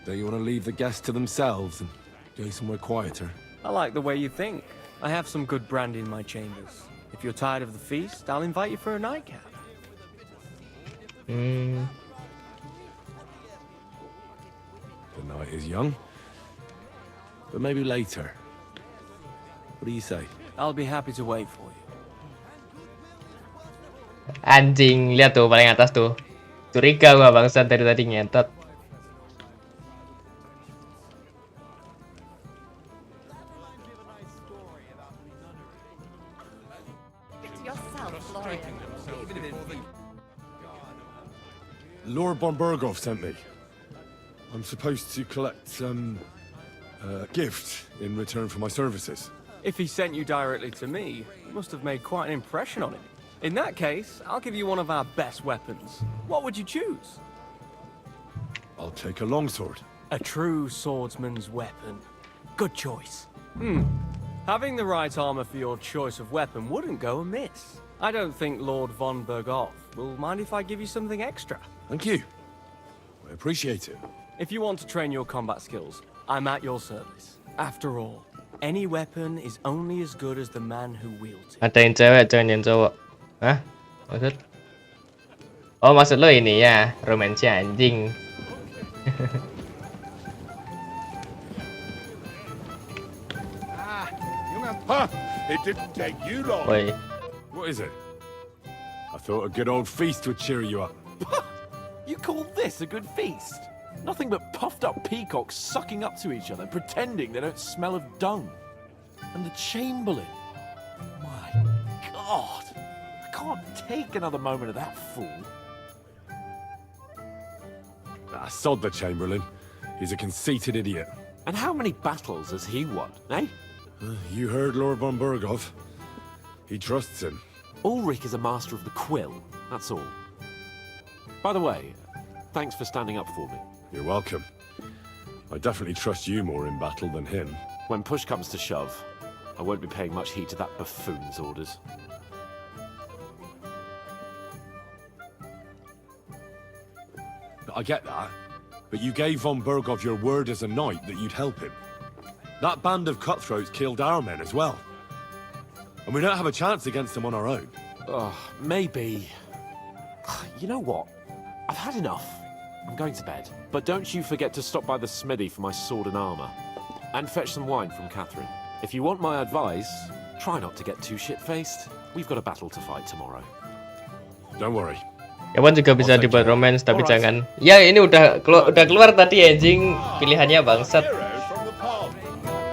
Don't you want to leave the guests to themselves and go somewhere quieter? I like the way you think. I have some good brandy in my chambers. If you're tired of the feast, I'll invite you for a nightcap. The night is young. But maybe later. What do you say? I'll be happy to wait for you. Anjing, lihat tuh paling atas tuh. Curiga gua bangsat dari tadi ngentot. Lord von Berghoff sent me. I'm supposed to collect a gift in return for my services. If he sent you directly to me, it must have made quite an impression on him. In that case, I'll give you one of our best weapons. What would you choose? I'll take a longsword. A true swordsman's weapon. Good choice. Having the right armor for your choice of weapon wouldn't go amiss. I don't think Lord von Berghoff will mind if I give you something extra. Thank you. I appreciate it. If you want to train your combat skills, I'm at your service. After all, any weapon is only as good as the man who wields it. Ngatain cewek, jangan cowok. Hah? Maksud? Oh, maksud lo ini ya, romansnya anjing. Huh, it didn't take you long. Woi. What is it? I thought a good old feast would cheer you up. You call this a good feast? Nothing but puffed up peacocks sucking up to each other, pretending they don't smell of dung. And the Chamberlain. My God. I can't take another moment of that fool. Ah, sod the Chamberlain. He's a conceited idiot. And how many battles has he won, eh? You heard Lord von Burgov. He trusts him. Ulrich is a master of the quill, that's all. By the way, thanks for standing up for me. You're welcome. I definitely trust you more in battle than him. When push comes to shove, I won't be paying much heed to that buffoon's orders. I get that, but you gave von Burgov your word as a knight that you'd help him. That band of cutthroats killed our men as well. And we don't have a chance against them on our own. Maybe. You know what? I've had enough. I'm going to bed. But don't you forget to stop by the smithy for my sword and armor. And fetch some wine from Catherine. If you want my advice, try not to get too shit-faced. We've got a battle to fight tomorrow. Don't worry. Hewan juga bisa dibuat romance, tapi jangan. Ya, ini udah keluar tadi anjing. Pilihannya bangsat.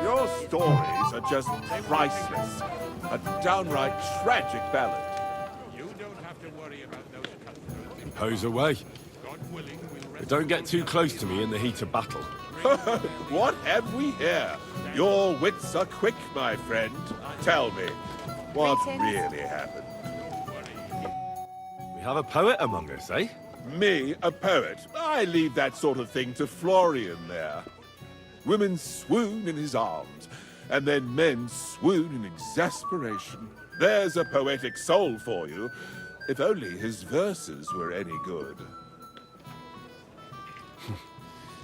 Your stories are just priceless. A downright tragic ballad. You don't have to worry about those cutthroats. Impose away. But don't get too close to me in the heat of battle. What have we here? Your wits are quick, my friend. Tell me, what really happened? We have a poet among us, eh? Me, a poet? I leave that sort of thing to Florian there. Women swoon in his arms, and then men swoon in exasperation. There's a poetic soul for you, if only his verses were any good.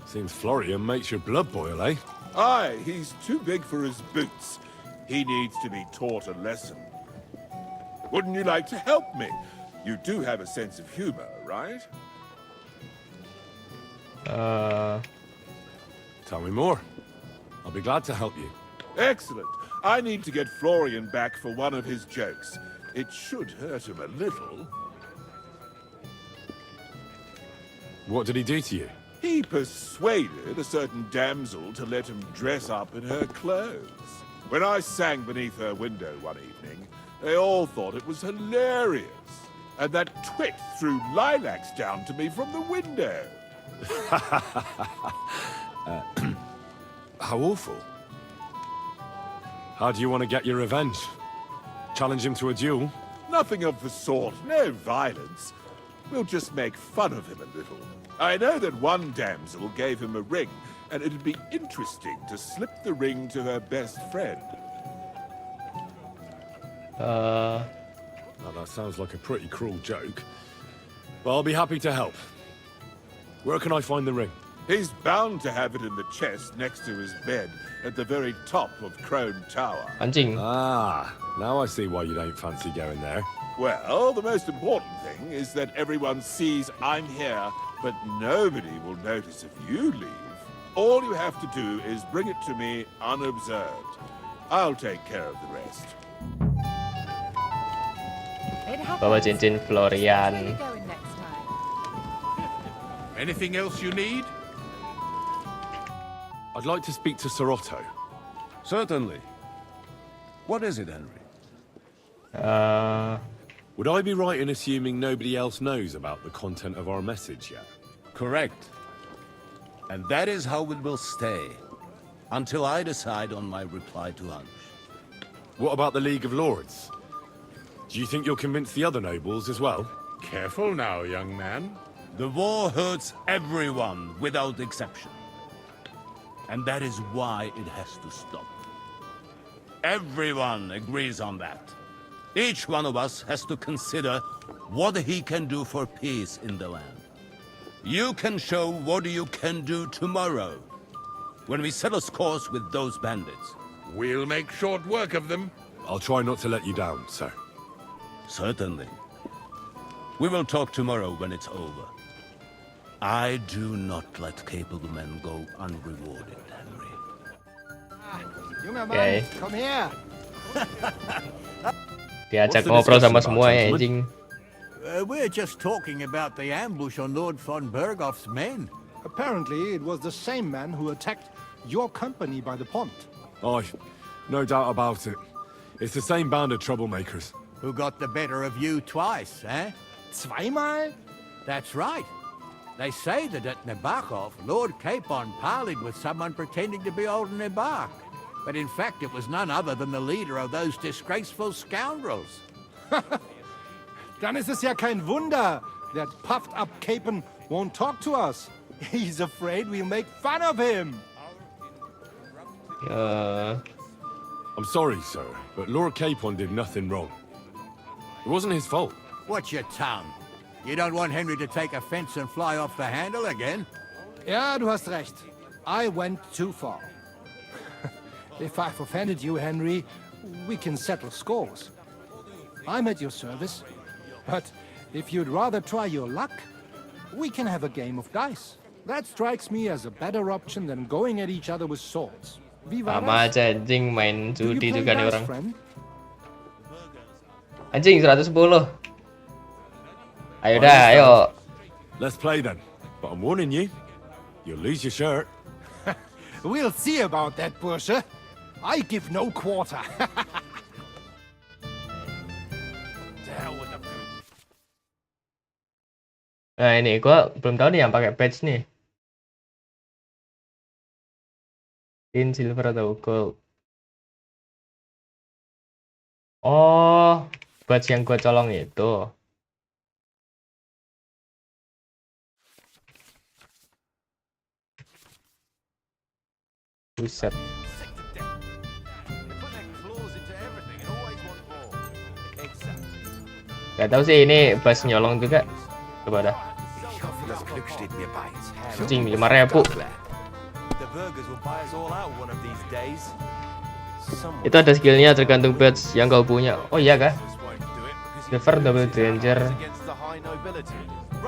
Seems Florian makes your blood boil, eh? Aye, he's too big for his boots. He needs to be taught a lesson. Wouldn't you like to help me? You do have a sense of humor, right? Tell me more. I'll be glad to help you. Excellent. I need to get Florian back for one of his jokes. It should hurt him a little. What did he do to you? He persuaded a certain damsel to let him dress up in her clothes. When I sang beneath her window one evening, they all thought it was hilarious. And that twit threw lilacs down to me from the window. How awful. How do you want to get your revenge? Challenge him to a duel? Nothing of the sort. No violence. We'll just make fun of him a little. I know that one damsel gave him a ring, and it'd be interesting to slip the ring to her best friend. Now that sounds like a pretty cruel joke, but I'll be happy to help. Where can I find the ring? He's bound to have it in the chest next to his bed at the very top of Crone Tower. Anjing. Ah, now I see why you don't fancy going there. Well, the most important thing is that everyone sees I'm here, but nobody will notice if you leave. All you have to do is bring it to me unobserved. I'll take care of the rest. Bawa cincin Florian. Anything else you need? I'd like to speak to Sir Otto. Certainly. What is it, Henry? Would I be right in assuming nobody else knows about the content of our message yet? Correct. And that is how it will stay, until I decide on my reply to Hunch. What about the League of Lords? Do you think you'll convince the other nobles as well? Careful now, young man. The war hurts everyone without exception. And that is why it has to stop. Everyone agrees on that. Each one of us has to consider what he can do for peace in the land. You can show what you can do tomorrow, when we settle scores with those bandits. We'll make short work of them. I'll try not to let you down, sir. Certainly. We will talk tomorrow when it's over. I do not let capable men go unrewarded, Henry. Junger Mann, Okay. komm her! Diajak ngobrol sama semua ya anjing. We're just talking about the ambush on Lord von Bergoff's men. Apparently, it was the same man who attacked your company by the pond. Aye, no doubt about it. It's the same band of troublemakers. Who got the better of you twice, eh? Zweimal? That's right. They say that at Nabokov, Lord Capon parleyed with someone pretending to be old Nabok. But in fact, it was none other than the leader of those disgraceful scoundrels. Dann ist es ja kein Wunder that puffed-up Capon won't talk to us. He's afraid we'll make fun of him. I'm sorry, sir, but Lord Capon did nothing wrong. It wasn't his fault. Watch your tongue. You don't want Henry to take offense and fly off the handle again? Ja, du hast recht. I went too far. If I've offended you, Henry, we can settle scores. I'm at your service. But if you'd rather try your luck, we can have a game of dice. That strikes me as a better option than going at each other with swords. Viva Sama das? aja anjing main Do you judi play juga nih dice, orang. friend? Anjing 110. Ayo dah, ayo. Let's play then. But I'm warning you, you'll lose your shirt. We'll see about that, Bursche. I give no quarter. Nah ini gua belum tahu nih yang pakai patch nih. In silver atau gold. Oh, badge yang gua colong itu. Buset. Gak tahu sih ini badge nyolong juga. Coba dah. Anjing 5.000. Itu ada skillnya tergantung badge yang kau punya. Oh iya kah? Silver double danger.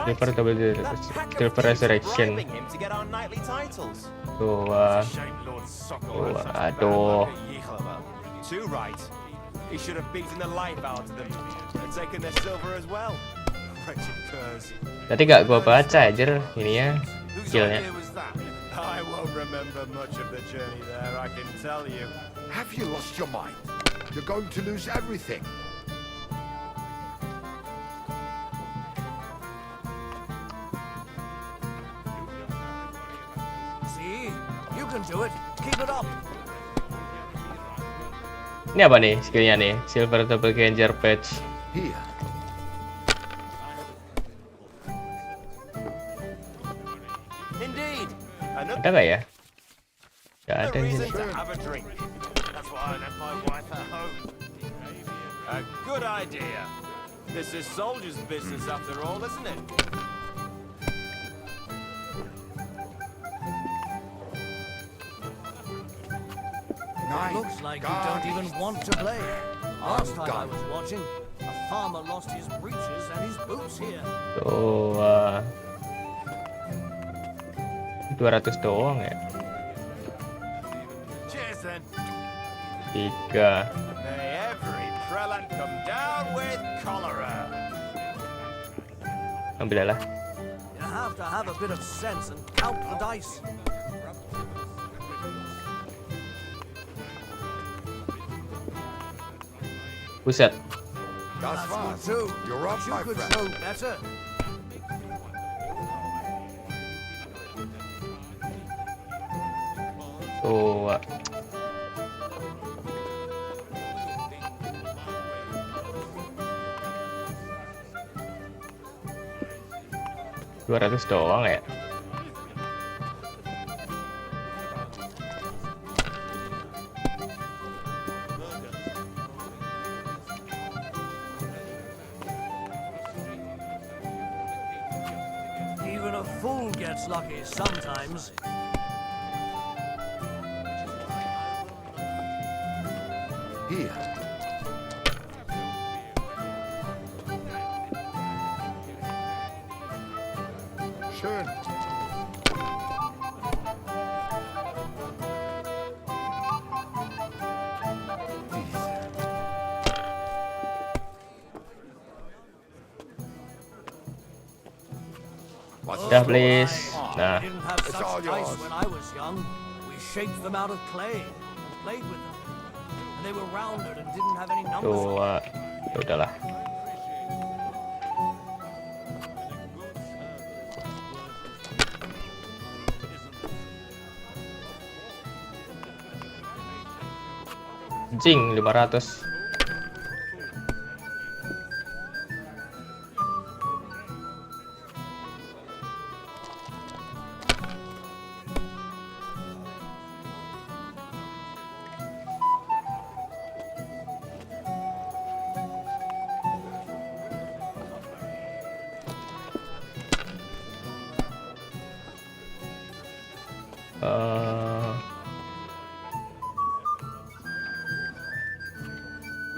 Silver double danger. Silver resurrection. Tuh, aduh. He should have beaten the life out of them and taken their silver as well. Wretched curs. Tadi gak gua baca aja ininya skillnya. I won't remember much of the journey there, I can tell you. Have you lost your mind? You're going to lose everything. See? You can do it. Keep it up. Ini apa nih skillnya nih? Silver double danger patch. Here. Indeed. Ada gak ya? Gak ada di sini. Have a drink. That's why I left my wife at home. A good idea. This is soldier's business after all, isn't it? Looks like you don't even want to play. Last time I was watching, a farmer lost his breeches and his boots here. Tuh, 200 doang ya. Cheers then. 3. May every prelate come down with cholera. Ambil lah. You have to have a bit of sense and count the dice. Buset. That's fine. Too. You're up, You my could friend. show better. Tuh. $200 doang ya. Even a fool gets lucky sometimes. Here. Schön. Udah please. Nah, I didn't have such dice when I was young. We shaped them out of clay and played with them. And they were rounded and didn't have any numbers. dua. Ya udahlah. Jing 500.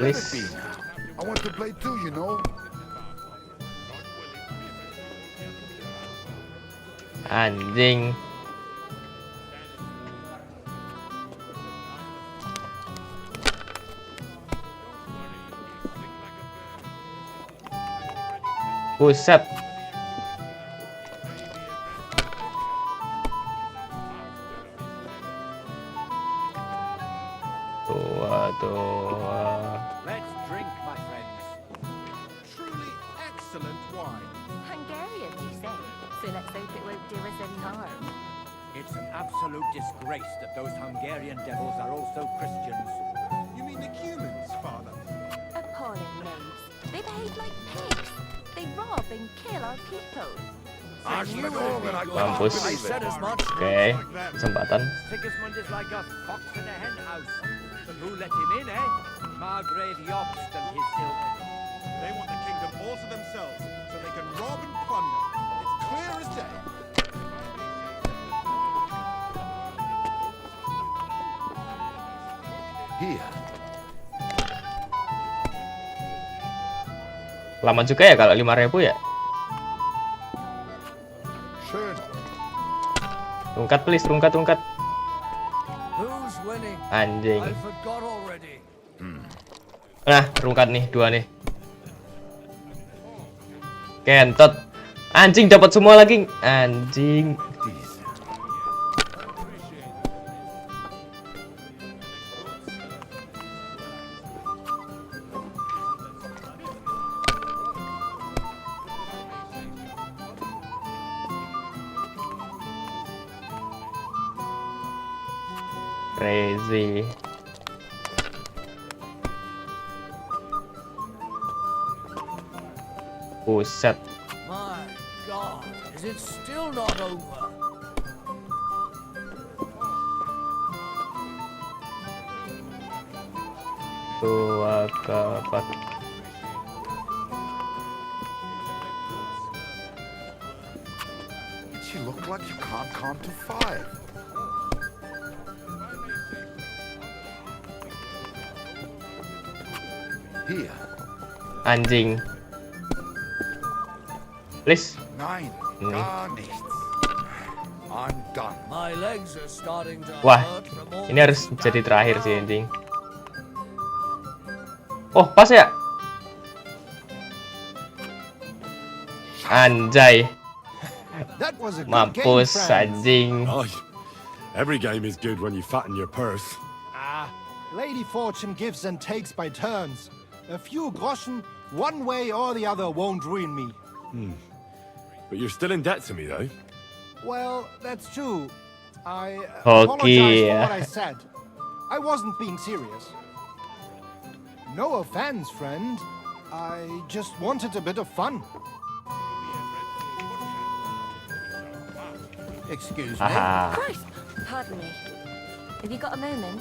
Let it Please. be now. I want to play too, you know. Anjing. Buset. Dua. Let's drink, my friends. Truly excellent wine. Hungarian, you say? So let's hope it won't do us any harm. It's an absolute disgrace that those Hungarian devils are also Christians. You mean the humans, Father? Appalling knaves. They behave like pigs. They rob and kill our people. Mampus. Oke, kesempatan. Sigismund is like a fox in a hen house. But who let him in, eh? Margrave Jobst and his children. They want the kingdom all to themselves, so they can rob and plunder. It's clear as day. Here. Lama juga ya kalau 5.000 ya. Schön. Rungkat please, rungkat. Who's winning? Anjing. I forgot already. Nah, rungkat nih, 2 nih. Kentot. Anjing dapat semua lagi. Anjing. Crazy. Buset. My God, is it still not over? Dua keempat. You look like you can't count to 5. Here. Anjing. Please. 9. Gar nichts. I'm done. My legs are starting to Wah, hurt from all ini harus this jadi standing terakhir sih around. anjing. Oh, pas ya? Anjay. That was a good Mampus game, friends. anjing. Aye. Every game is good when you fatten your purse. Lady Fortune gives and takes by turns. A few groschen, one way or the other, won't ruin me. But you're still in debt to me, though. Well, that's true. I Okay. apologize for what I said. I wasn't being serious. No offense, friend. I just wanted a bit of fun. Excuse me. Haha. Christ! Pardon me. Have you got a moment?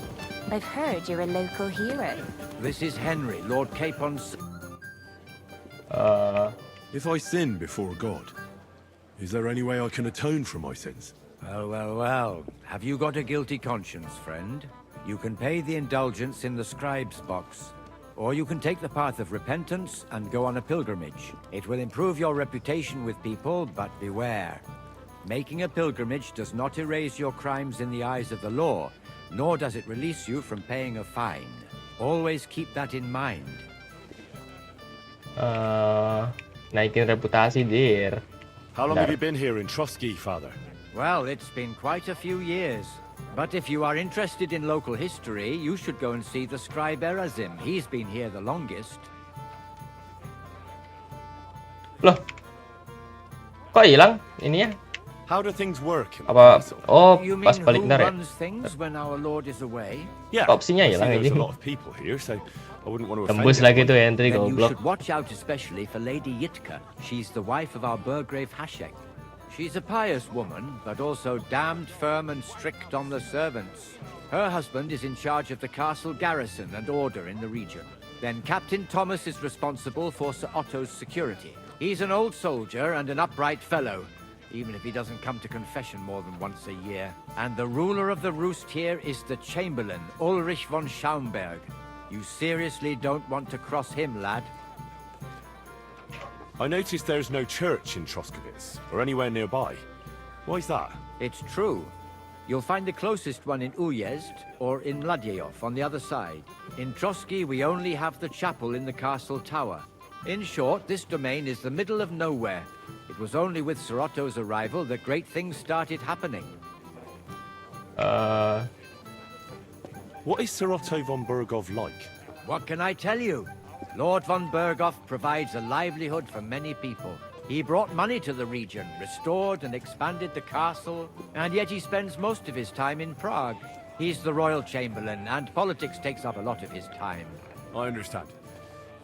I've heard you're a local hero. This is Henry, Lord Capon's... If I sin before God, is there any way I can atone for my sins? Well. Have you got a guilty conscience, friend? You can pay the indulgence in the scribe's box. Or you can take the path of repentance and go on a pilgrimage. It will improve your reputation with people, but beware. Making a pilgrimage does not erase your crimes in the eyes of the law, nor does it release you from paying a fine. Always keep that in mind. Naikin reputasi dir. How long have you been here in Trotsky, Father? Well, it's been quite a few years. But if you are interested in local history, you should go and see the scribe Erazim. He's been here the longest. Loh, kok hilang ininya? How do things work in the Apa? castle? Oh, You mean pas balik who ntar ya? runs things when our lord is away? Yeah, Kok opsinya I see hilang there's ini? a lot of people here, so I wouldn't want to offend Tembus lagi anyone. tuh entry Then you goblok. should watch out especially for Lady Yitka. She's the wife of our Burgrave Hashek. She's a pious woman, but also damned firm and strict on the servants. Her husband is in charge of the castle garrison and order in the region. Then Captain Thomas is responsible for Sir Otto's security. He's an old soldier and an upright fellow, even if he doesn't come to confession more than once a year. And the ruler of the roost here is the Chamberlain, Ulrich von Schaumburg. You seriously don't want to cross him, lad? I noticed there's no church in Troskowitz, or anywhere nearby. Why is that? It's true. You'll find the closest one in Uyezd or in Mladyeyov on the other side. In Trotsky, we only have the chapel in the castle tower. In short, this domain is the middle of nowhere. It was only with Sir Otto's arrival that great things started happening. What is Sir Otto von Berghoff like? What can I tell you? Lord von Berghoff provides a livelihood for many people. He brought money to the region, restored and expanded the castle, and yet he spends most of his time in Prague. He's the royal chamberlain, and politics takes up a lot of his time. I understand.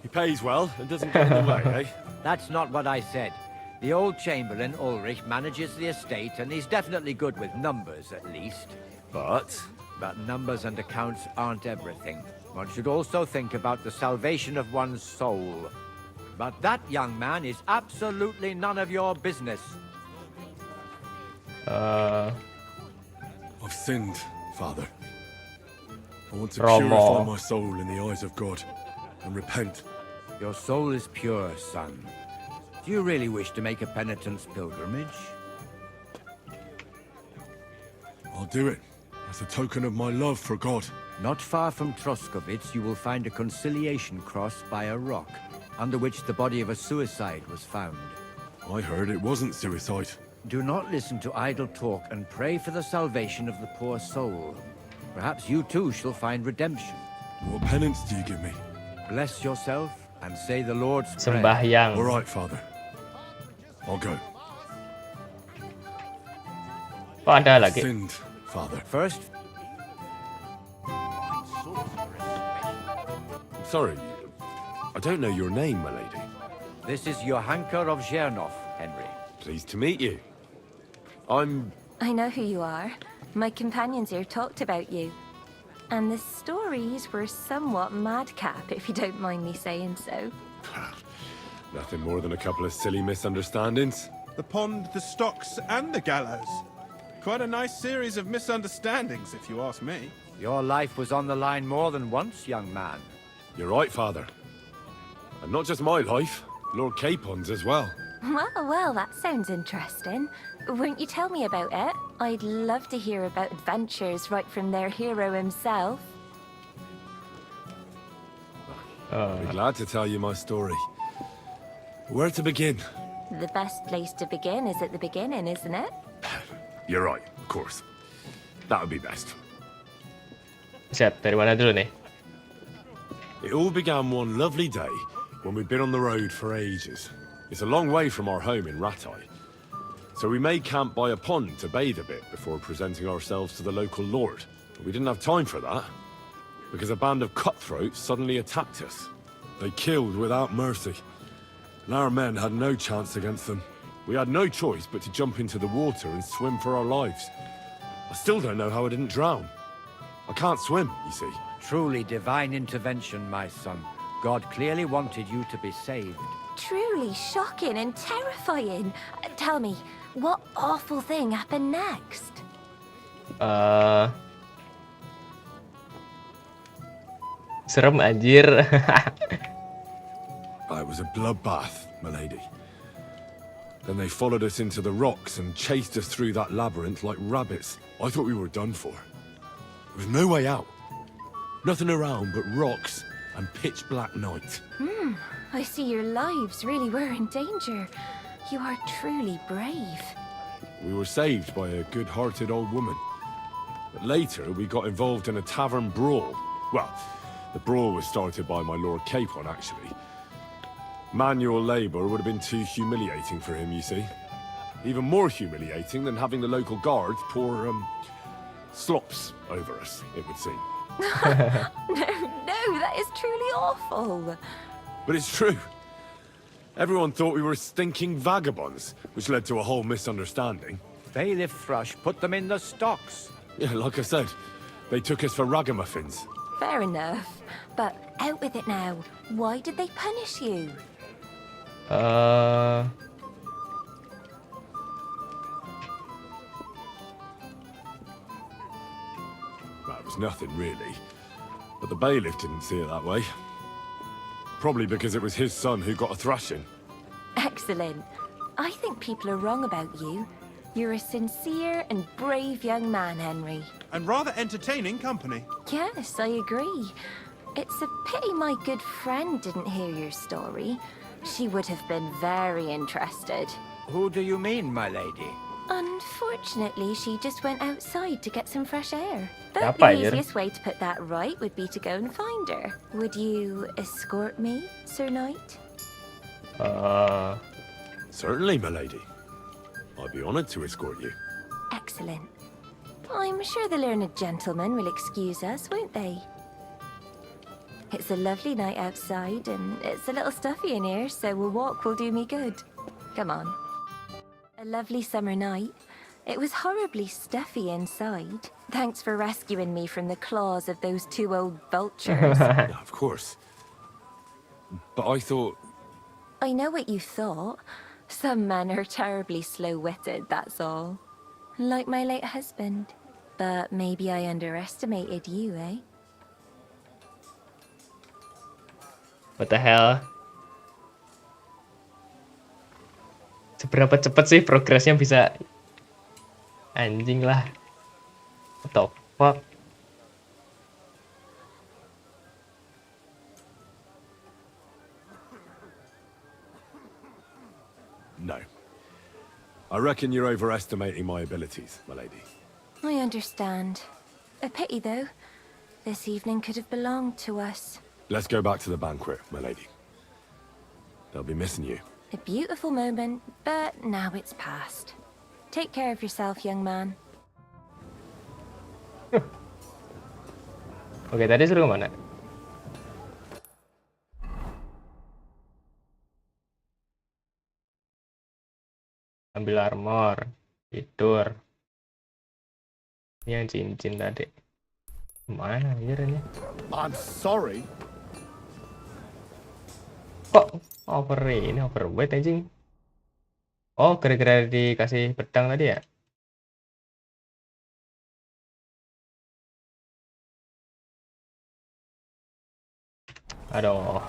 He pays well and doesn't get in the way, eh? That's not what I said. The old chamberlain, Ulrich, manages the estate, and he's definitely good with numbers, at least. But numbers and accounts aren't everything. One should also think about the salvation of one's soul. But that young man is absolutely none of your business. I've sinned, Father. I want to Romo. purify my soul in the eyes of God and repent. Your soul is pure, son. Do you really wish to make a penitence pilgrimage? I'll do it as a token of my love for God. Not far from Troskowitz, you will find a conciliation cross by a rock, under which the body of a suicide was found. I heard it wasn't suicide. Do not listen to idle talk and pray for the salvation of the poor soul. Perhaps you too shall find redemption. What penance do you give me? Bless yourself and say the Lord's Prayer. Sembahyang. All right, Father. I'll go. Kok ada lagi? Sinned, Father. First, Sorry, I don't know your name, my lady. this is Johanka of Zhernov, Henry. Pleased to meet you. I'm... I know who you are. My companions here talked about you. And the stories were somewhat madcap, if you don't mind me saying so. Nothing more than a couple of silly misunderstandings. The pond, the stocks, and the gallows. Quite a nice series of misunderstandings, if you ask me. Your life was on the line more than once, young man. You're right, Father. And not just my life, Lord Capon's as well. Well, that sounds interesting. Won't you tell me about it? I'd love to hear about adventures right from their hero himself. I'll be glad to tell you my story. Where to begin? The best place to begin is at the beginning, isn't it? You're right, of course. That would be best. Siap, dari mana dulu nih? It all began one lovely day when we'd been on the road for ages. It's a long way from our home in Ratai. So we made camp by a pond to bathe a bit before presenting ourselves to the local lord. But we didn't have time for that, because a band of cutthroats suddenly attacked us. They killed without mercy, and our men had no chance against them. We had no choice but to jump into the water and swim for our lives. I still don't know how I didn't drown. I can't swim, you see. Truly divine intervention, my son. God clearly wanted you to be saved. Truly shocking and terrifying. Tell me, what awful thing happened next? Serem anjir. It was a bloodbath, milady. Then they followed us into the rocks and chased us through that labyrinth like rabbits. I thought we were done for. There was no way out. Nothing around but rocks and pitch black night. I see your lives really were in danger. You are truly brave. We were saved by a good-hearted old woman. But later, we got involved in a tavern brawl. Well, the brawl was started by my Lord Capon, actually. Manual labor would have been too humiliating for him, you see. Even more humiliating than having the local guards pour, slops over us, it would seem. No, that is truly awful. But it's true. Everyone thought we were stinking vagabonds, which led to a whole misunderstanding. Bailiff Thrush put them in the stocks. Yeah, like I said, they took us for ragamuffins. Fair enough. But out with it now. Why did they punish you? That was nothing, really. But the bailiff didn't see it that way. Probably because it was his son who got a thrashing. Excellent. I think people are wrong about you. You're a sincere and brave young man, Henry. And rather entertaining company. Yes, I agree. It's a pity my good friend didn't hear your story. She would have been very interested. Who do you mean, my lady? Unfortunately, she just went outside to get some fresh air. But Apa, the anjir? easiest way to put that right would be to go and find her. Would you escort me, Sir Knight? Certainly, my lady. I'd be honored to escort you. Excellent. I'm sure the learned gentlemen will excuse us, won't they? It's a lovely night outside, and it's a little stuffy in here, so a walk will do me good. Come on. A lovely summer night. It was horribly stuffy inside. Thanks for rescuing me from the claws of those two old vultures. Yeah, of course. But I thought... I know what you thought. Some men are terribly slow-witted, that's all. Like my late husband. But maybe I underestimated you, eh? What the hell? Seberapa cepet sih progresnya bisa? Anjing lah. What the fuck? No. I reckon you're overestimating my abilities, my lady. I understand. A pity, though. This evening could have belonged to us. Let's go back to the banquet, my lady. They'll be missing you. A beautiful moment, but now it's past. Take care of yourself, young man. Oke, tadi suruh kemana? Ambil armor, tidur. Ini yang cincin tadi. Mana anjir ini? I'm sorry. Kok overweight anjing? Oh, gara-gara dikasih pedang tadi ya? Aduh.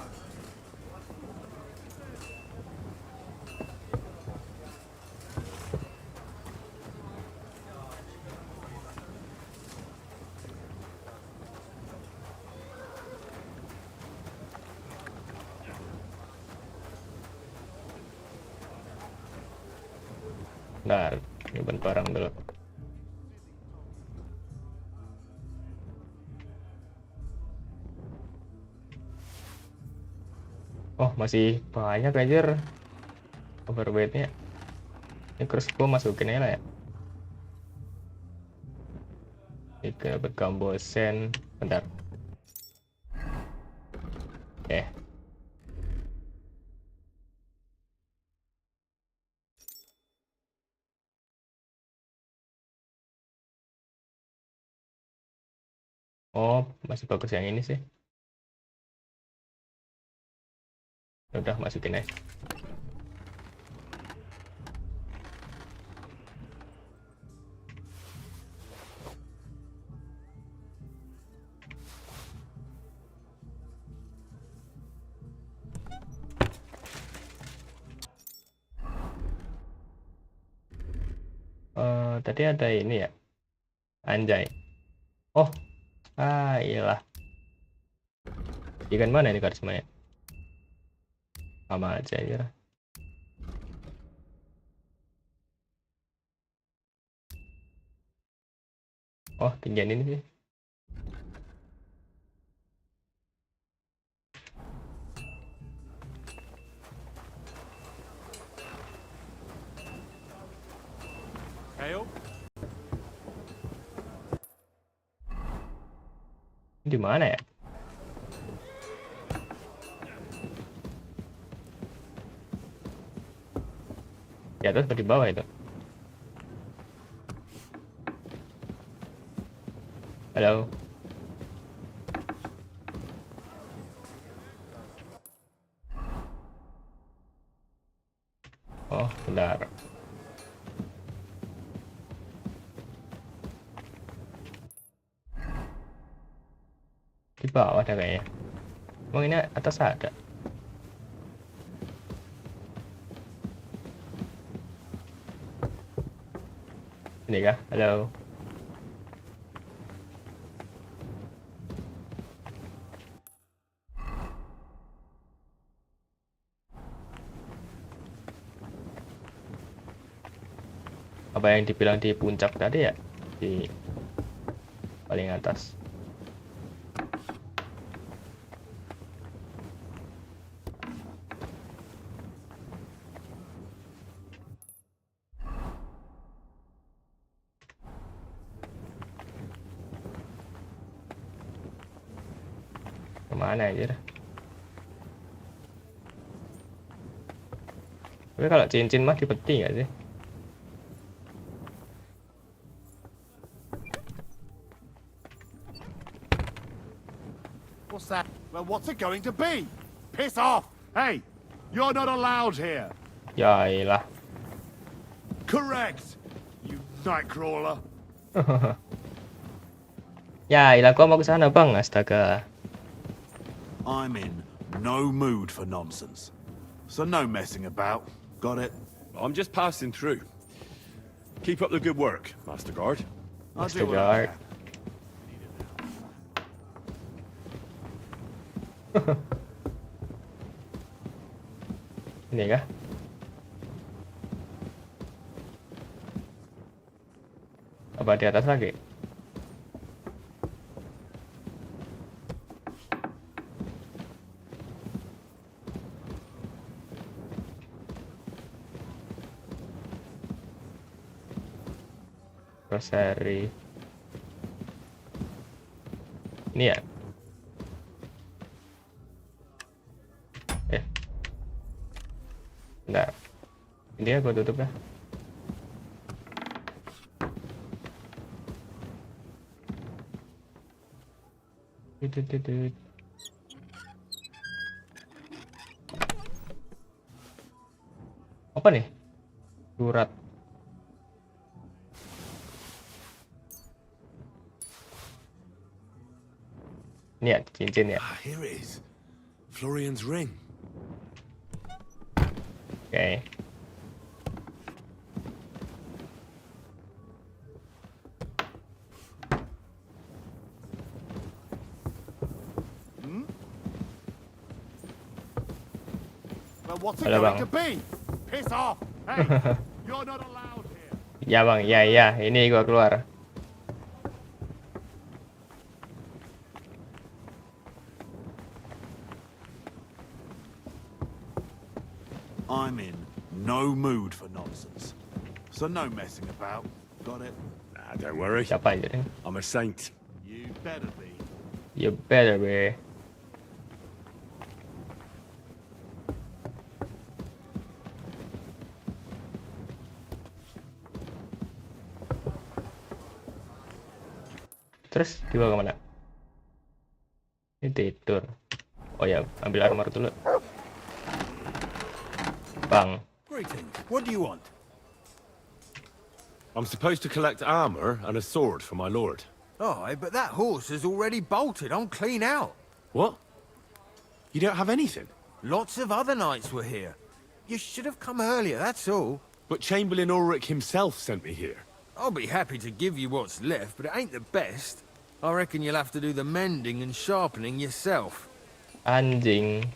Bentar, nyimpen barang dulu. Oh, masih banyak anjir overweightnya. Ini crossbow masukin aja lah ya. Ini dapat gambosen. Bentar. Oke. Oh, masih bagus yang ini sih. Udah masukin aja. Tadi ada ini ya. Anjay. Oh. Ah, iyalah. Ikan mana ini karismanya? Sama aja ya. Oh, tinggian ini sih. Hail? Di mana ya? Di atas atau di bawah itu? Halo. Oh, bentar. Di bawah ada kayaknya. Emang ini atas ada? Ini kah? Halo. Apa yang dibilang di puncak tadi ya? Di paling atas. Kemana aja dah. Tapi kalau cincin mah dipeti nggak sih? What's that? Well, what's it going to be? Piss off! Hey, you're not allowed here. Ya iyalah. Correct, you nightcrawler. Ya iyalah, gua mau ke sana bang, astaga. I'm in no mood for nonsense. So no messing about. Got it? I'm just passing through. Keep up the good work, Master Guard. Master Guard. Ini kah? Apa di atas lagi? Rosary. Ini ya? Bentar. Ini ya, gue tutup ya. Apa nih? Surat. Ini ya, cincin ya. Here it is. Florian's ring. Oke. Well, what's it Halo, going Bang. to be? Piss off! Hey, you're not allowed here. Ya bang, ya, ini gua keluar. I'm in no mood for nonsense. So no messing about. Got it? Nah, don't worry. Siapa aja nih? I'm a saint. You better be. You better be. Terus dibawa kemana? Ini tidur. Oh ya, ambil armor dulu. Bang. Greetings. What do you want? I'm supposed to collect armor and a sword for my lord. Oh, but that horse is already bolted. I'm clean out. What? You don't have anything? Lots of other knights were here. You should have come earlier, that's all. But Chamberlain Ulrich himself sent me here. I'll be happy to give you what's left, but it ain't the best. I reckon you'll have to do the mending and sharpening yourself. Anjing.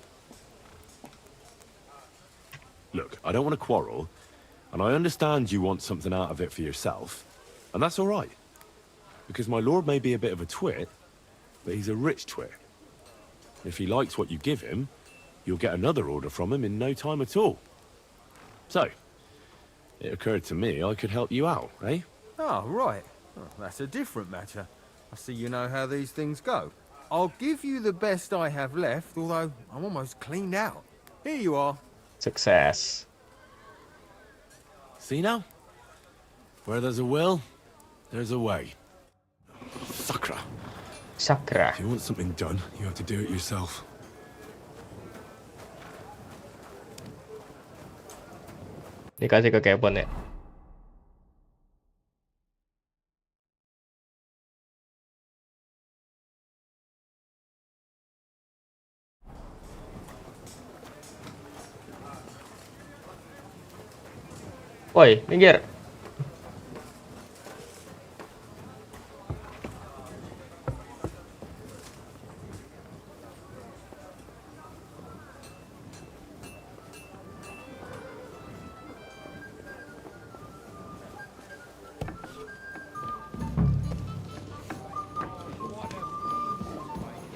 Look, I don't want to quarrel, and I understand you want something out of it for yourself, and that's all right. Because my lord may be a bit of a twit, but he's a rich twit. If he likes what you give him, you'll get another order from him in no time at all. So, it occurred to me I could help you out, eh? Oh, right. Oh, that's a different matter. I see you know how these things go. I'll give you the best I have left, although I'm almost cleaned out. Here you are. Sukses. See now? Where there's a will, there's a way. Sakra. Sakra. If you want something done, you have to do it yourself. Dikasih ke Kevin ya. Woi, minggir.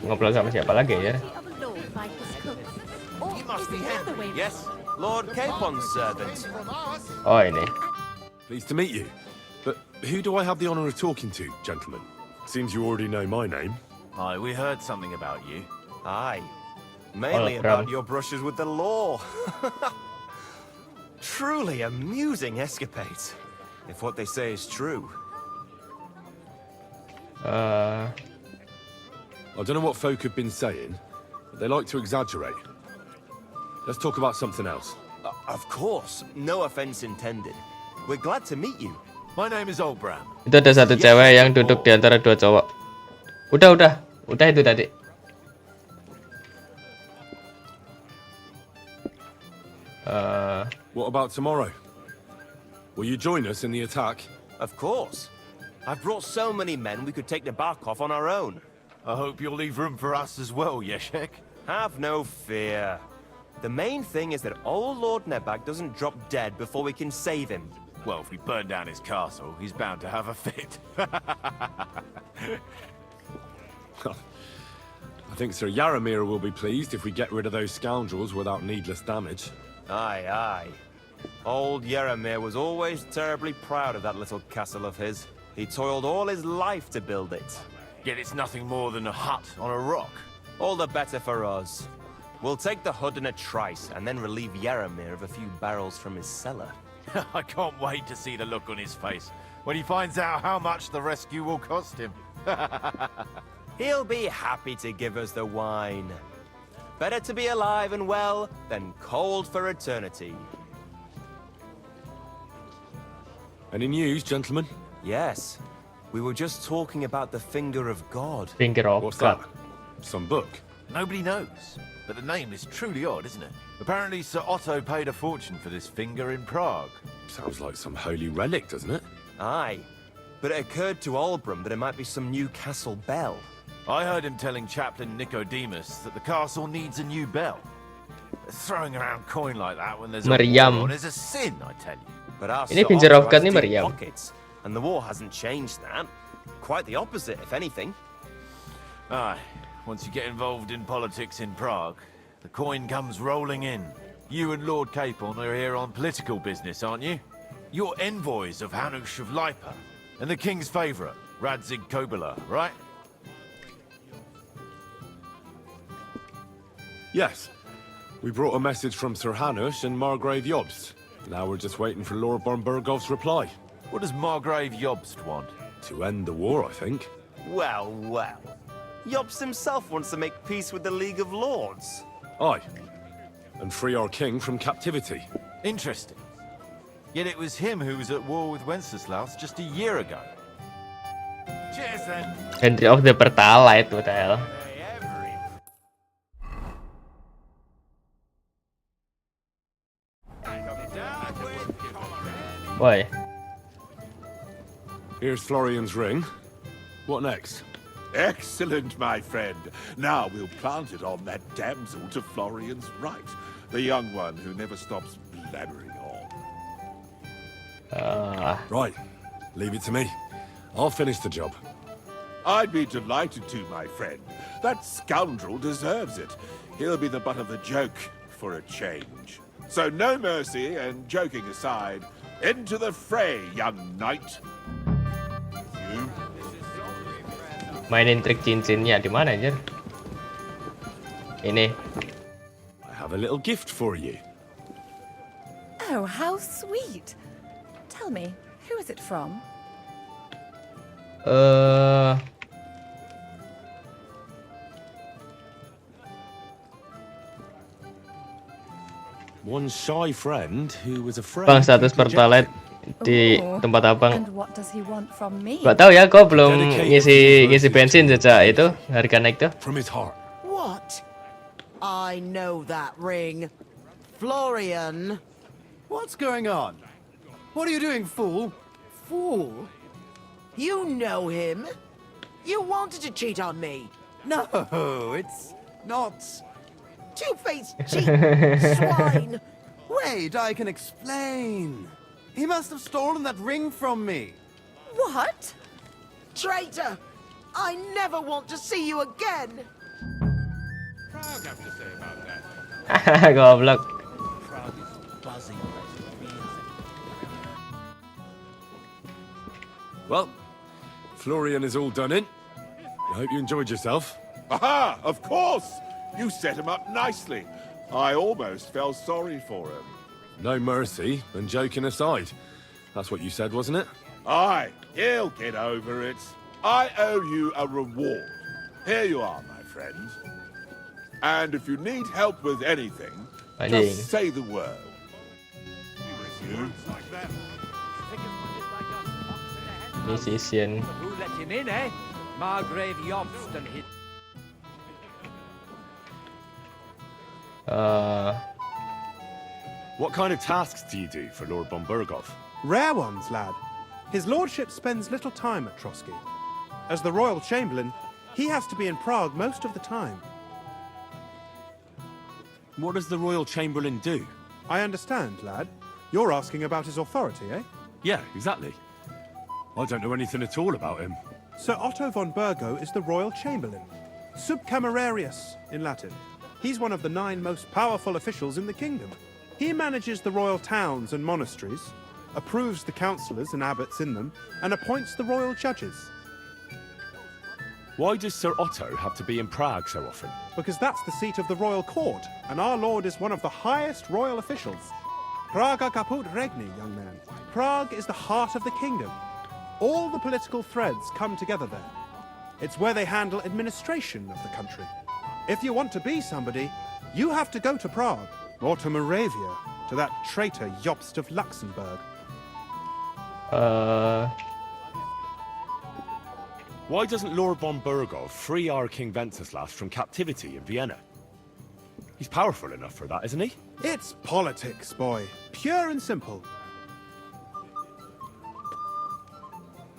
Ngobrol sama siapa lagi ya? You must be Henry, yes? Lord Capon's servant. Oh, ini. Pleased to meet you. But who do I have the honor of talking to, gentlemen? Seems you already know my name. Aye, we heard something about you. Aye. Mainly about your brushes with the law. Truly amusing escapades, if what they say is true. I don't know what folk have been saying, but they like to exaggerate. Let's talk about something else. Of course, no offense intended. We're glad to meet you. My name is Obram. Itu ada satu cewek yang duduk di antara dua cowok. Udah itu tadi. What about tomorrow? Will you join us in the attack? Of course. I've brought so many men we could take the bark off on our own. I hope you'll leave room for us as well, Yeshek. Have no fear. The main thing is that old Lord Nebak doesn't drop dead before we can save him. Well, if we burn down his castle, he's bound to have a fit. I think Sir Yaramir will be pleased if we get rid of those scoundrels without needless damage. Aye, aye. Old Yaramir was always terribly proud of that little castle of his. He toiled all his life to build it. Yet it's nothing more than a hut on a rock. All the better for us. We'll take the hood in a trice and then relieve Yaramir of a few barrels from his cellar. I can't wait to see the look on his face when he finds out how much the rescue will cost him. He'll be happy to give us the wine. Better to be alive and well than cold for eternity. Any news, gentlemen? Yes. We were just talking about the Finger of God. Finger of What's God. that? Some book? Nobody knows, but the name is truly odd, isn't it? Apparently Sir Otto paid a fortune for this finger in Prague. Sounds like some holy relic, doesn't it? Aye. But it occurred to Olbram that it might be some new castle bell. I heard him telling Chaplain Nicodemus that the castle needs a new bell. Throwing around coin like that when there's a Meriam. war on is a sin, I tell you. But our Ini Sir Finger of Otto God has ni deep Meriam. pockets, and the war hasn't changed that. Quite the opposite, if anything. Aye. Once you get involved in politics in Prague, the coin comes rolling in. You and Lord Capon are here on political business, aren't you? You're envoys of Hanush of Lipa, and the king's favourite, Radzig Kobyla, right? Yes. We brought a message from Sir Hanush and Margrave Jobst. Now we're just waiting for Lord Bornbergov's reply. What does Margrave Jobst want? To end the war, I think. Well, well. Jobst himself wants to make peace with the League of Lords. Aye. And free our king from captivity. Interesting. Yet it was him who was at war with Wenceslaus just a year ago. Cheers then. Henry of the Pertalite, what the hell? Why? Here's Florian's ring. What next? Excellent, my friend. Now we'll plant it on that damsel to Florian's right. The young one who never stops blabbering on. Right. Leave it to me. I'll finish the job. I'd be delighted to, my friend. That scoundrel deserves it. He'll be the butt of the joke for a change. So no mercy, and joking aside, into the fray, young knight. You? Mainin trik cincinnya di mana anjir? Ini. I have a little gift for you. Oh, how sweet. Tell me, who is it from? One shy friend who was afraid. Bang, status pertalite di tempat abang. And what does he want from me? Gak tahu ya, kok belum ngisi bensin sejak itu harga naik tuh. From his heart. What? I know that ring. Florian. What's going on? What are you doing, fool? Fool? You know him. You wanted to cheat on me. No, it's not. Two-faced cheat, swine. Wait, I can explain. He must have stolen that ring from me. What? Traitor! I never want to see you again. Prague have to say about that? Goblok. Prague is buzzing. Well, Florian is all done in. I hope you enjoyed yourself. Aha! Of course! You set him up nicely. I almost felt sorry for him. No mercy, and joking aside. That's what you said, wasn't it? Aye, he'll get over it. I owe you a reward. Here you are, my friend. And if you need help with anything, just say the word. Musician. Who let him in, eh? Margrave Jobst and his... What kind of tasks do you do for Lord Bombergov? Rare ones, lad. His lordship spends little time at Trotsky. As the royal chamberlain, he has to be in Prague most of the time. What does the royal chamberlain do? I understand, lad. You're asking about his authority, eh? Yeah, exactly. I don't know anything at all about him. Sir Otto von Burgo is the royal chamberlain. Subcamerarius, in Latin. He's one of the 9 most powerful officials in the kingdom. He manages the royal towns and monasteries, approves the councillors and abbots in them, and appoints the royal judges. Why does Sir Otto have to be in Prague so often? Because that's the seat of the royal court, and our lord is one of the highest royal officials. Praga caput regni, young man. Prague is the heart of the kingdom. All the political threads come together there. It's where they handle administration of the country. If you want to be somebody, you have to go to Prague, or to Moravia, to that traitor Jobst of Luxembourg. Why doesn't Lord Bombergov free our King Wenceslas from captivity in Vienna? He's powerful enough for that, isn't he? It's politics, boy. Pure and simple.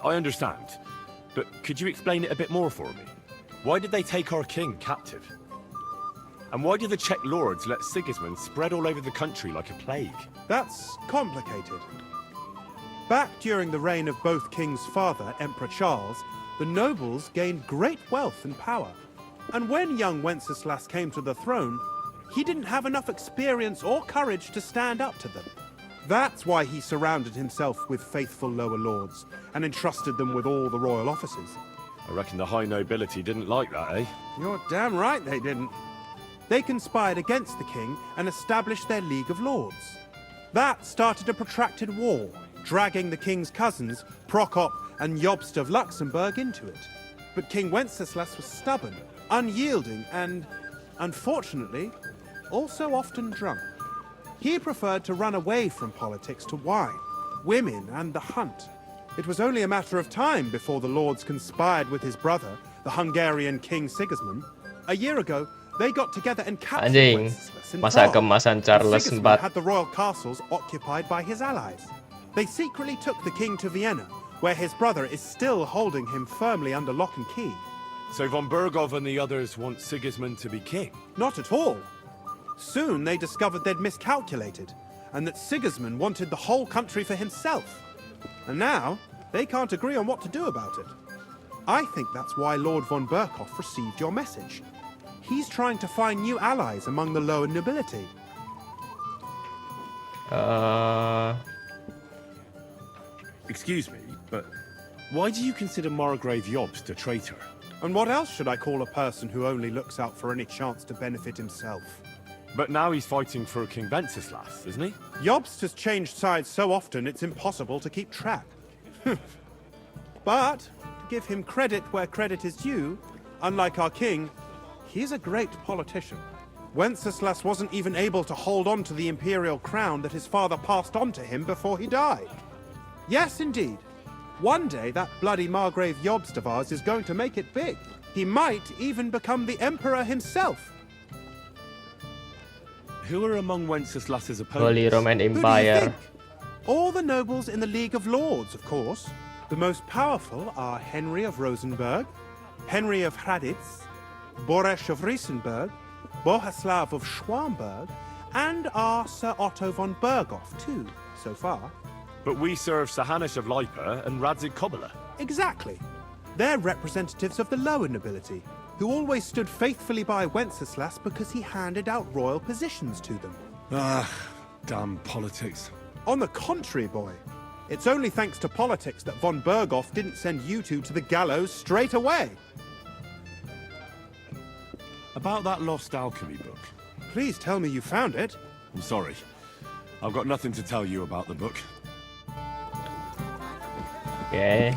I understand, but could you explain it a bit more for me? Why did they take our king captive? And why did the Czech lords let Sigismund spread all over the country like a plague? That's complicated. Back during the reign of both King's father, Emperor Charles, the nobles gained great wealth and power. And when young Wenceslas came to the throne, he didn't have enough experience or courage to stand up to them. That's why he surrounded himself with faithful lower lords and entrusted them with all the royal offices. I reckon the high nobility didn't like that, eh? You're damn right they didn't. They conspired against the king and established their League of Lords. That started a protracted war, dragging the king's cousins, Prokop and Jobst of Luxembourg, into it. But King Wenceslas was stubborn, unyielding, and, unfortunately, also often drunk. He preferred to run away from politics to wine, women, and the hunt. It was only a matter of time before the lords conspired with his brother, the Hungarian King Sigismund. A year ago, they got together and captured Wenceslas in masa Prague. keemasan Charles Sigismund IV. had the royal castles occupied by his allies. They secretly took the king to Vienna, where his brother is still holding him firmly under lock and key. So von Bergov and the others want Sigismund to be king? Not at all. Soon they discovered they'd miscalculated, and that Sigismund wanted the whole country for himself. And now, they can't agree on what to do about it. I think that's why Lord von Berkhoff received your message. He's trying to find new allies among the lower nobility. Excuse me, but why do you consider Margrave Jobst a traitor? And what else should I call a person who only looks out for any chance to benefit himself? But now he's fighting for King Wenceslas, isn't he? Jobst has changed sides so often it's impossible to keep track. But, to give him credit where credit is due, unlike our king, he's a great politician. Wenceslas wasn't even able to hold on to the imperial crown that his father passed on to him before he died. Yes, indeed. One day that bloody Margrave Jobst of ours is going to make it big. He might even become the emperor himself. Who are among Wenceslas's Holy opponents? Roman Who do you Empire. think? All the nobles in the League of Lords, of course. The most powerful are Henry of Rosenberg, Henry of Hraditz, Boresh of Riesenberg, Bohuslav of Schwamberg, and our Sir Otto von Berghoff, too, so far. But we serve Sahanish of Lipa and Radzig Kobyla. Exactly. They're representatives of the lower nobility, who always stood faithfully by Wenceslas because he handed out royal positions to them. Ah, damn politics. On the contrary, boy. It's only thanks to politics that von Berghoff didn't send you two to the gallows straight away. About that lost alchemy book. Please tell me you found it. I'm sorry. I've got nothing to tell you about the book. Oke.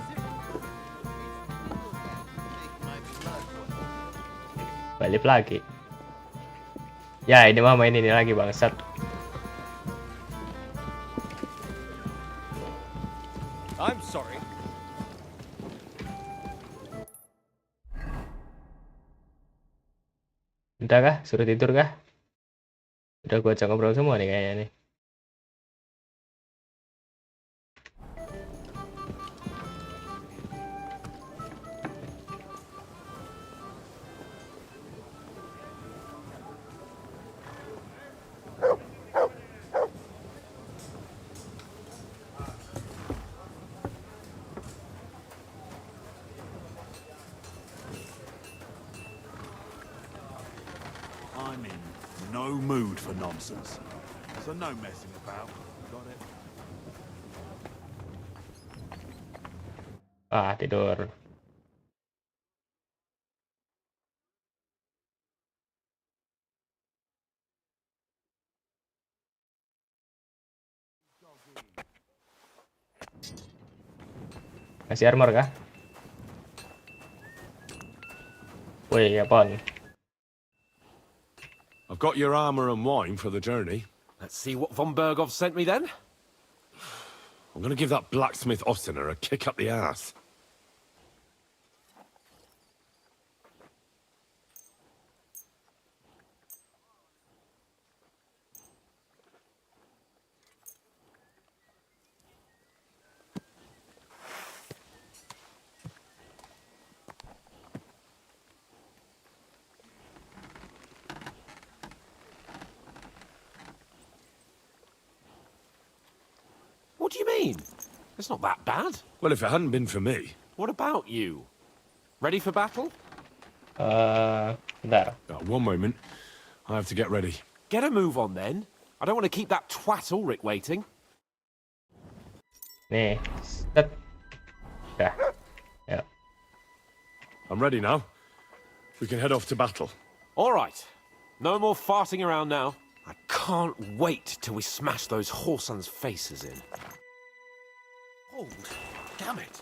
Balik lagi. Ya, ini mah main ini lagi bangsat. I'm sorry. Udah kah? Suruh tidur kah? Udah gua ajak ngobrol semua nih kayaknya nih. I'm in no mood for nonsense. So no messing about. Got it? Ah, tidur. Kasih armor kah? Wih, apaan? I've got your armor and wine for the journey. Let's see what von Berghoff sent me then. I'm gonna give that blacksmith Ostiner a kick up the ass. What do you mean? It's not that bad. Well, if it hadn't been for me. What about you? Ready for battle? Bentar. One moment. I have to get ready. Get a move on then. I don't want to keep that twat Ulrich waiting. Nih, set. Dah. Ya. I'm ready now. We can head off to battle. All right. No more farting around now. I can't wait till we smash those whoresons' faces in. Oh, damn it.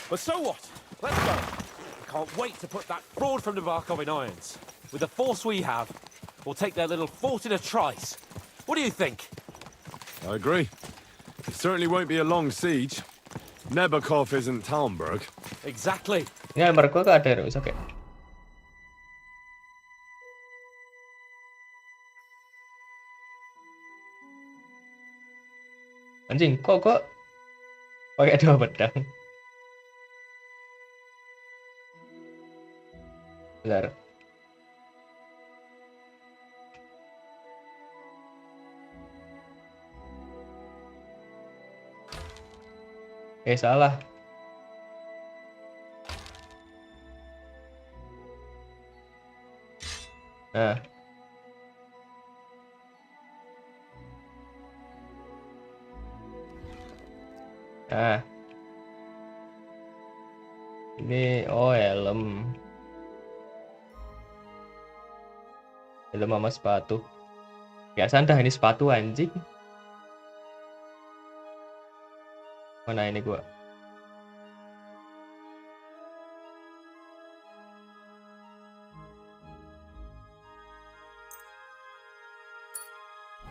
But so what? Let's go. I can't wait to put that fraud from Navarkov in irons. With the force we have, we'll take their little fort in a trice. What do you think? I agree. It certainly won't be a long siege. Nebakov isn't Talmberg. Exactly. Ya, armor gua gak ada, oke. Anjing, kok pakai 2 pedang? Bentar. Salah. Nah. Ah. Ini helm. Helm sama sepatu. Gak sandah ini sepatu anjing. Mana ini gua?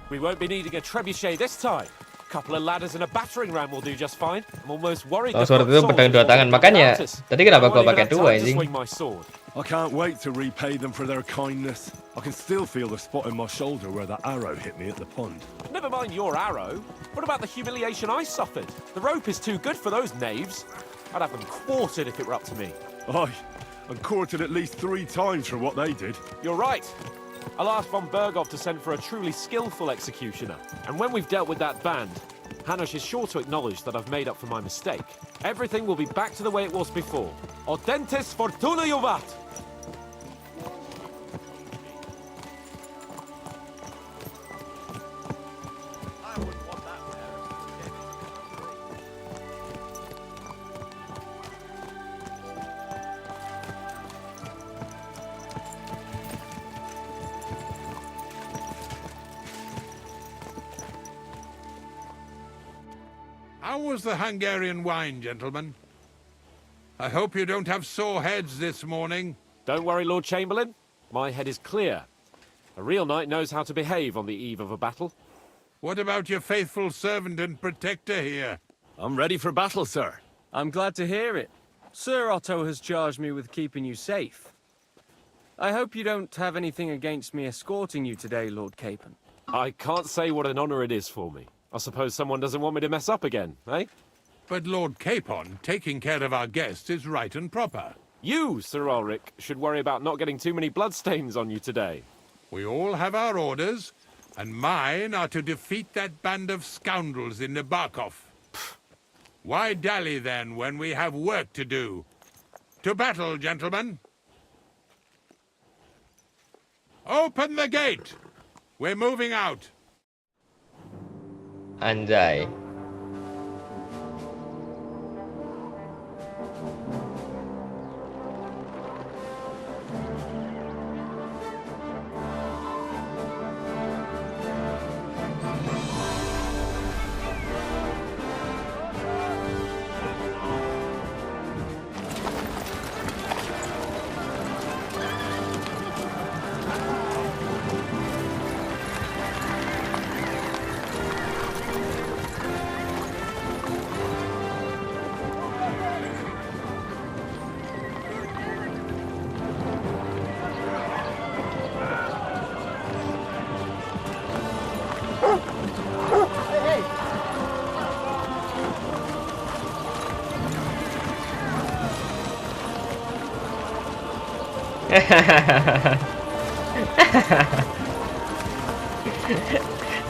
We won't be needing a trebuchet this time. A couple of ladders and a battering ram will do just fine. I'm almost worried. Oh, seperti itu pedang dua tangan. Makanya tadi kenapa gua pakai dua anjing? I can't wait to repay them for their kindness. I can still feel the spot in my shoulder where that arrow hit me at the pond. Never mind your arrow. What about the humiliation I suffered? The rope is too good for those knaves. I'd have them quartered if it were up to me. Aye, and quartered at least 3 times for what they did. You're right. I'll ask von Berghoff to send for a truly skillful executioner. And when we've dealt with that band, Hanush is sure to acknowledge that I've made up for my mistake. Everything will be back to the way it was before. Audentes fortuna juvat! How was the Hungarian wine, gentlemen? I hope you don't have sore heads this morning. Don't worry, Lord Chamberlain. My head is clear. A real knight knows how to behave on the eve of a battle. What about your faithful servant and protector here? I'm ready for battle, sir. I'm glad to hear it. Sir Otto has charged me with keeping you safe. I hope you don't have anything against me escorting you today, Lord Capon. I can't say what an honor it is for me. I suppose someone doesn't want me to mess up again, eh? But Lord Capon, taking care of our guests is right and proper. You, Sir Ulrich, should worry about not getting too many bloodstains on you today. We all have our orders, and mine are to defeat that band of scoundrels in Nabokov. Why dally then when we have work to do? To battle, gentlemen! Open the gate! We're moving out. Anjay.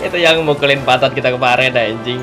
Itu yang mukulin pantat kita kemarin anjing.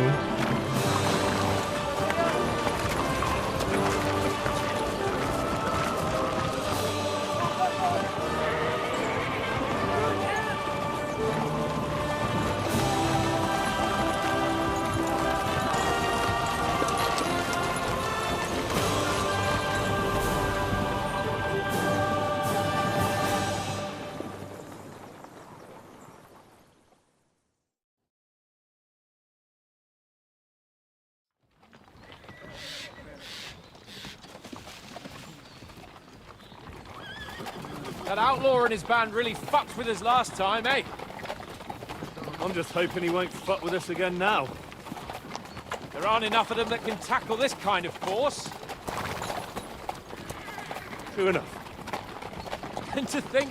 That outlaw and his band really fucked with us last time, eh? I'm just hoping he won't fuck with us again now. There aren't enough of them that can tackle this kind of force. True enough. And to think,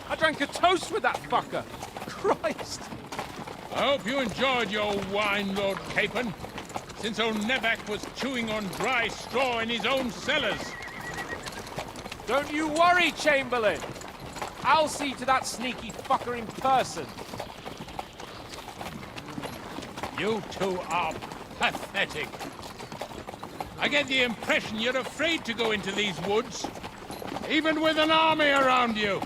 I drank a toast with that fucker. Christ. I hope you enjoyed your wine, Lord Capon, since old Nevac was chewing on dry straw in his own cellars. Don't you worry, Chamberlain. I'll see to that sneaky fucker in person. You two are pathetic. I get the impression you're afraid to go into these woods, even with an army around you.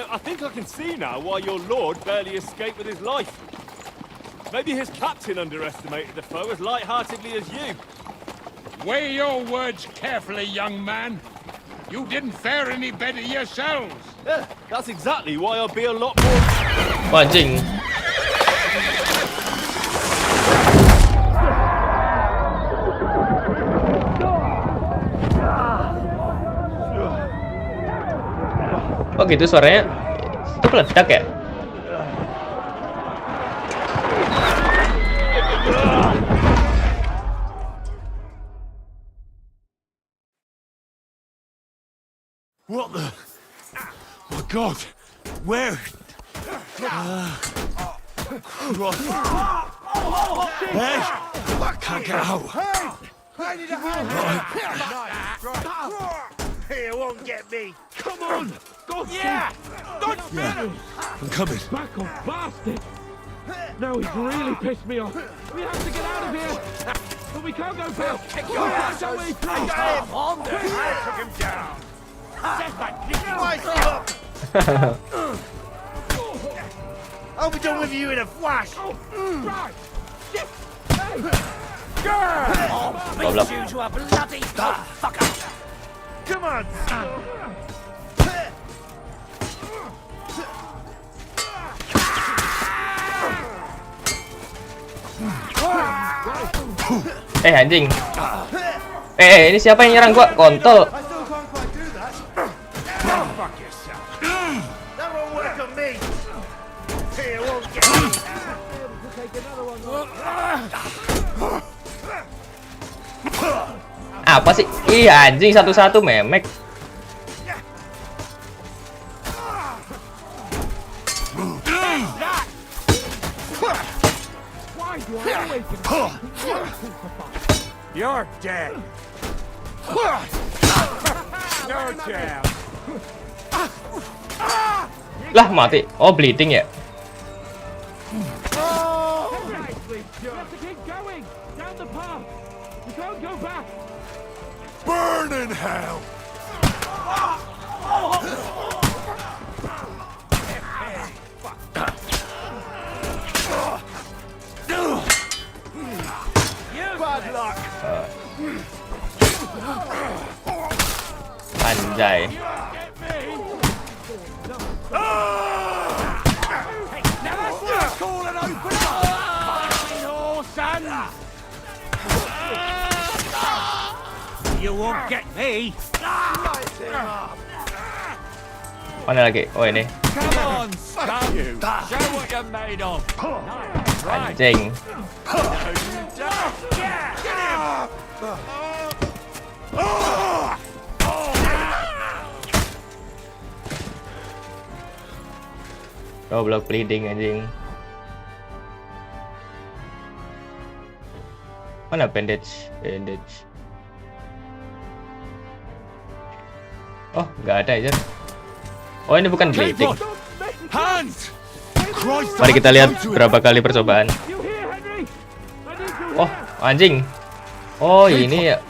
I think I can see now why your lord barely escaped with his life. Maybe his captain underestimated the foe as light-heartedly as you. Weigh your words carefully, young man. You didn't fare any better yourselves. Yeah, that's exactly why I'll be a lot more... Wah, anjing. Oh gitu suaranya. Itu meledak ya? What the? My God! Where? Hey! I can't get out. I need a hand. Here won't get me. Come on! Yeah! Don't Yeah, I'm coming. Back off, bastard! No, he's really pissed me off. We have to get out of here. But we can't go back. That's how we play. On there. I took him down. I'll be done with you in a flash. I'll beat you to a bloody fucker. Come on. Anjing. Ini siapa yang nyerang gua? Kontol. Fuck yourself. That won't work on me. Here won't get me. Apa sih? Ih, anjing satu-satu memek. You're dead. No chance. Lah mati. Oh, bleeding ya. Burn in hell! Bad luck. Anjay. You won't get me. Mana lagi? Oh, ini. Come on, scum. Show what you're made of. Anjing. Goblok bleeding anjing. Mana bandage? Bandage. Oh, nggak ada aja. Oh, ini bukan bleeding. Mari kita lihat berapa kali percobaan. Oh, anjing. Oh, ini ya.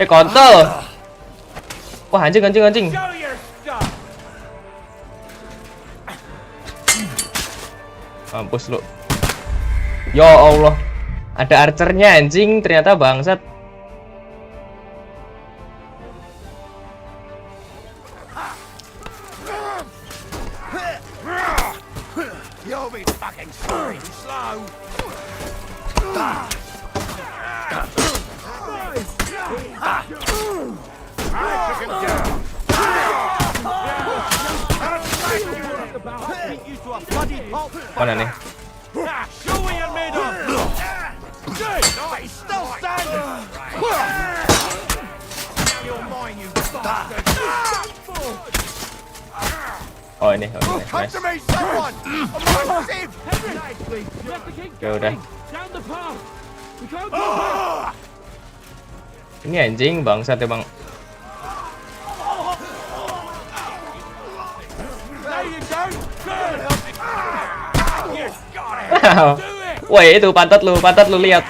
Kontol. Wah, anjing. Mampus lu. Ya Allah. Ada archernya anjing, ternyata bangsat. You'll be fucking sorry. Slow. Mana nih? Show what you're made of. Good. He's still standing. Now you're mine, you bastard. Oh, ini. Oke, Come nice. to me, someone. I'm massive. Ya udah. Ini anjing bangsat emang. There you go. Good. Woi, itu pantat lu lihat.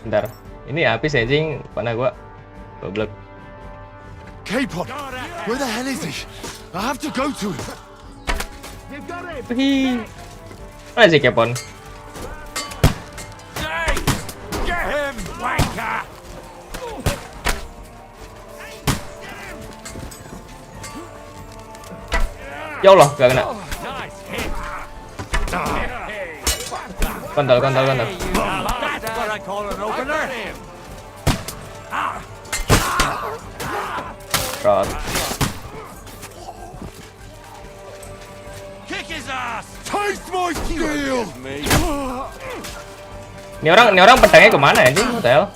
Bentar. Ini habis anjing, mana gua? Goblok. K-Pod, where the hell is he? I have to go to him. You got him. Wih. Mana sih Kepon? Hey, get him, wanker! Ya Allah, gak kena. Nice hit. Kontol. That's what I call an opener. Rot. Kick his ass. Taste my steel. Ini orang pedangnya kemana ya sih, hotel?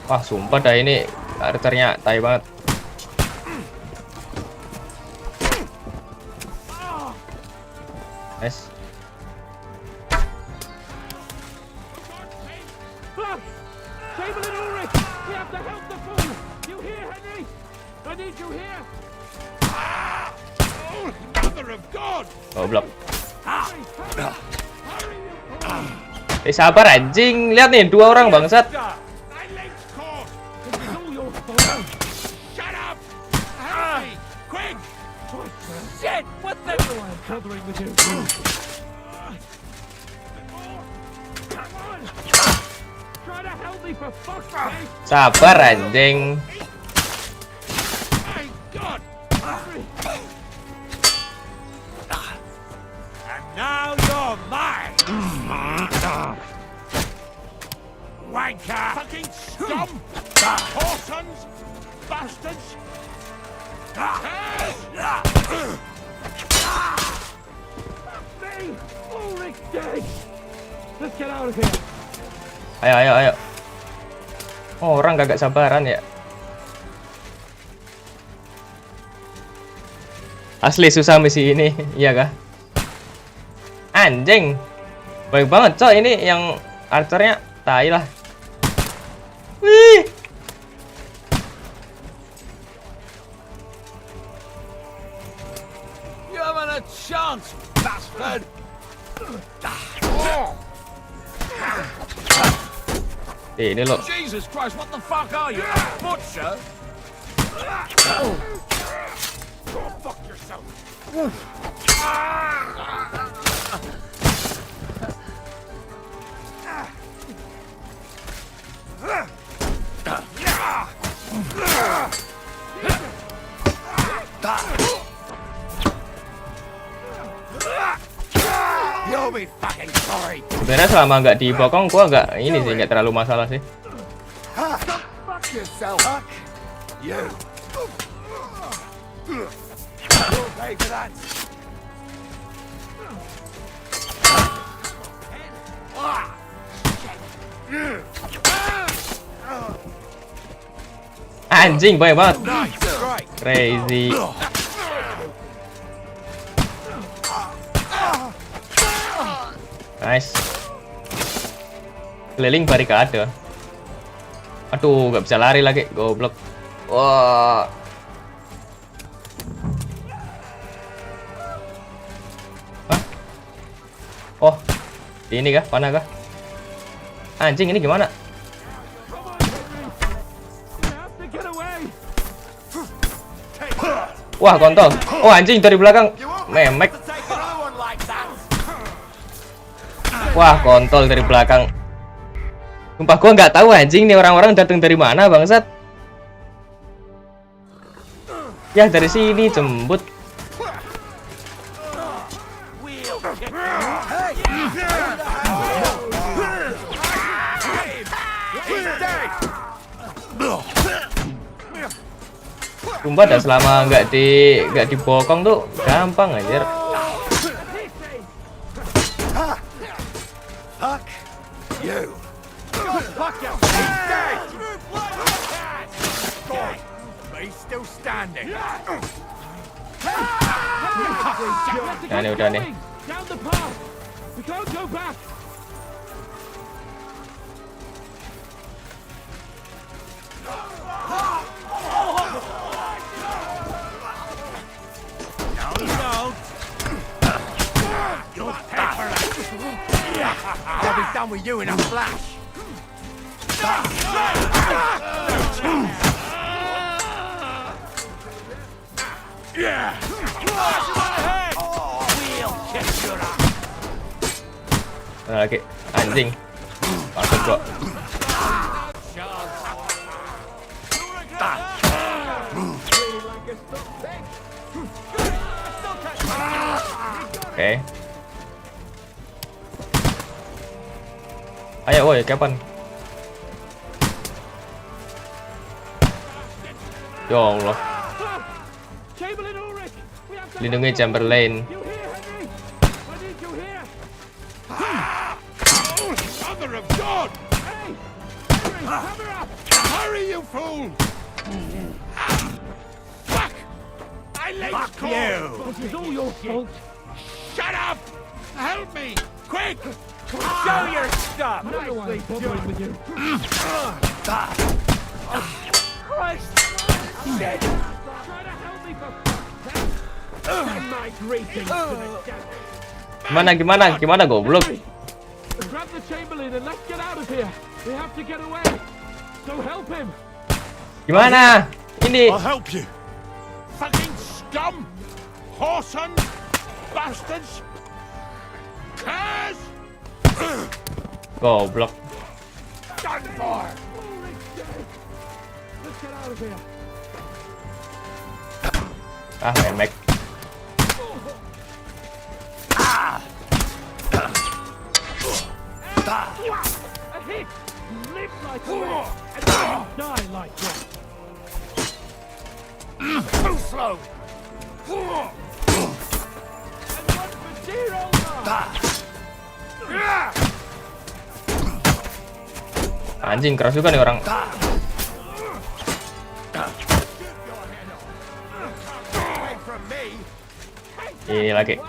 Wah, sumpah dah ini archernya tai banget. Nice. Chamberlain Ulrich, we have to help the fool. You hear, Henry? I need you here. Oh, mother of God! Goblok. Sabar anjing. Lihat nih, 2 orang bangsat. Shut up! Help me! Quick! Shit! What the? I'm covering with you. Try to help me for fuck's sake. Sabar anjing. My God! And now you're mine. Wanker! Fucking scum! Whoresons! Bastards! Me! Ulrich's dead! Let's get out of here. Ayo. Oh, orang kagak sabaran ya. Asli susah misi ini, iya kah? Anjing. Baik banget, coy. Ini yang archernya tai lah. Wih. You haven't a chance, bastard. Ini loh. Jesus Christ, what the fuck are you? A butcher? Go fuck yourself! You'll be fucking sorry. Sebenarnya selama nggak dibokong, gua nggak nggak terlalu masalah sih. Fuck yourself, Huck. You. You'll pay for that. Anjing, banyak banget. Nice strike. Crazy. Nice. Keliling barikade. Aduh, nggak bisa lari lagi, goblok. Wah. Hah? Oh, ini kah? Panah kah? Anjing, ini gimana? Wah, kontol. Oh, anjing dari belakang. Memek. Wah, kontol dari belakang. Sumpah gua nggak tahu anjing nih orang-orang datang dari mana bangsat. Ya dari sini jembut. Sumpah dah selama nggak dibokong tuh gampang anjir. Huck, you. Fuck you. God, he's still standing. Nah, ini udah nih. Down the path. We can't go back. You'll pay for that. I'll be done with you in a flash. Mana lagi? Anjing. Masuk bro. Oke. Ayo woi, kapan? Ya Allah. Lindungi Chamberlain. Mother of God! Hurry, you fool! Fuck! I laid you! This is all your fault. Shut up! Help me! Quick! Show your stuff! Nicely bothering with you. Christ! Shit! Send my greetings to the devil. Gimana goblok? Grab the Chamberlain and let's get out of here. We have to get away. So help him. Gimana? Ini. I'll help you. Fucking scum! Whoreson! Bastards! Curse! Goblok. Done for! Let's get out of here. Ah, memek. A hit! Live like one and die like one. Too slow! And one for zero Anjing keras juga nih orang. Ini lagi.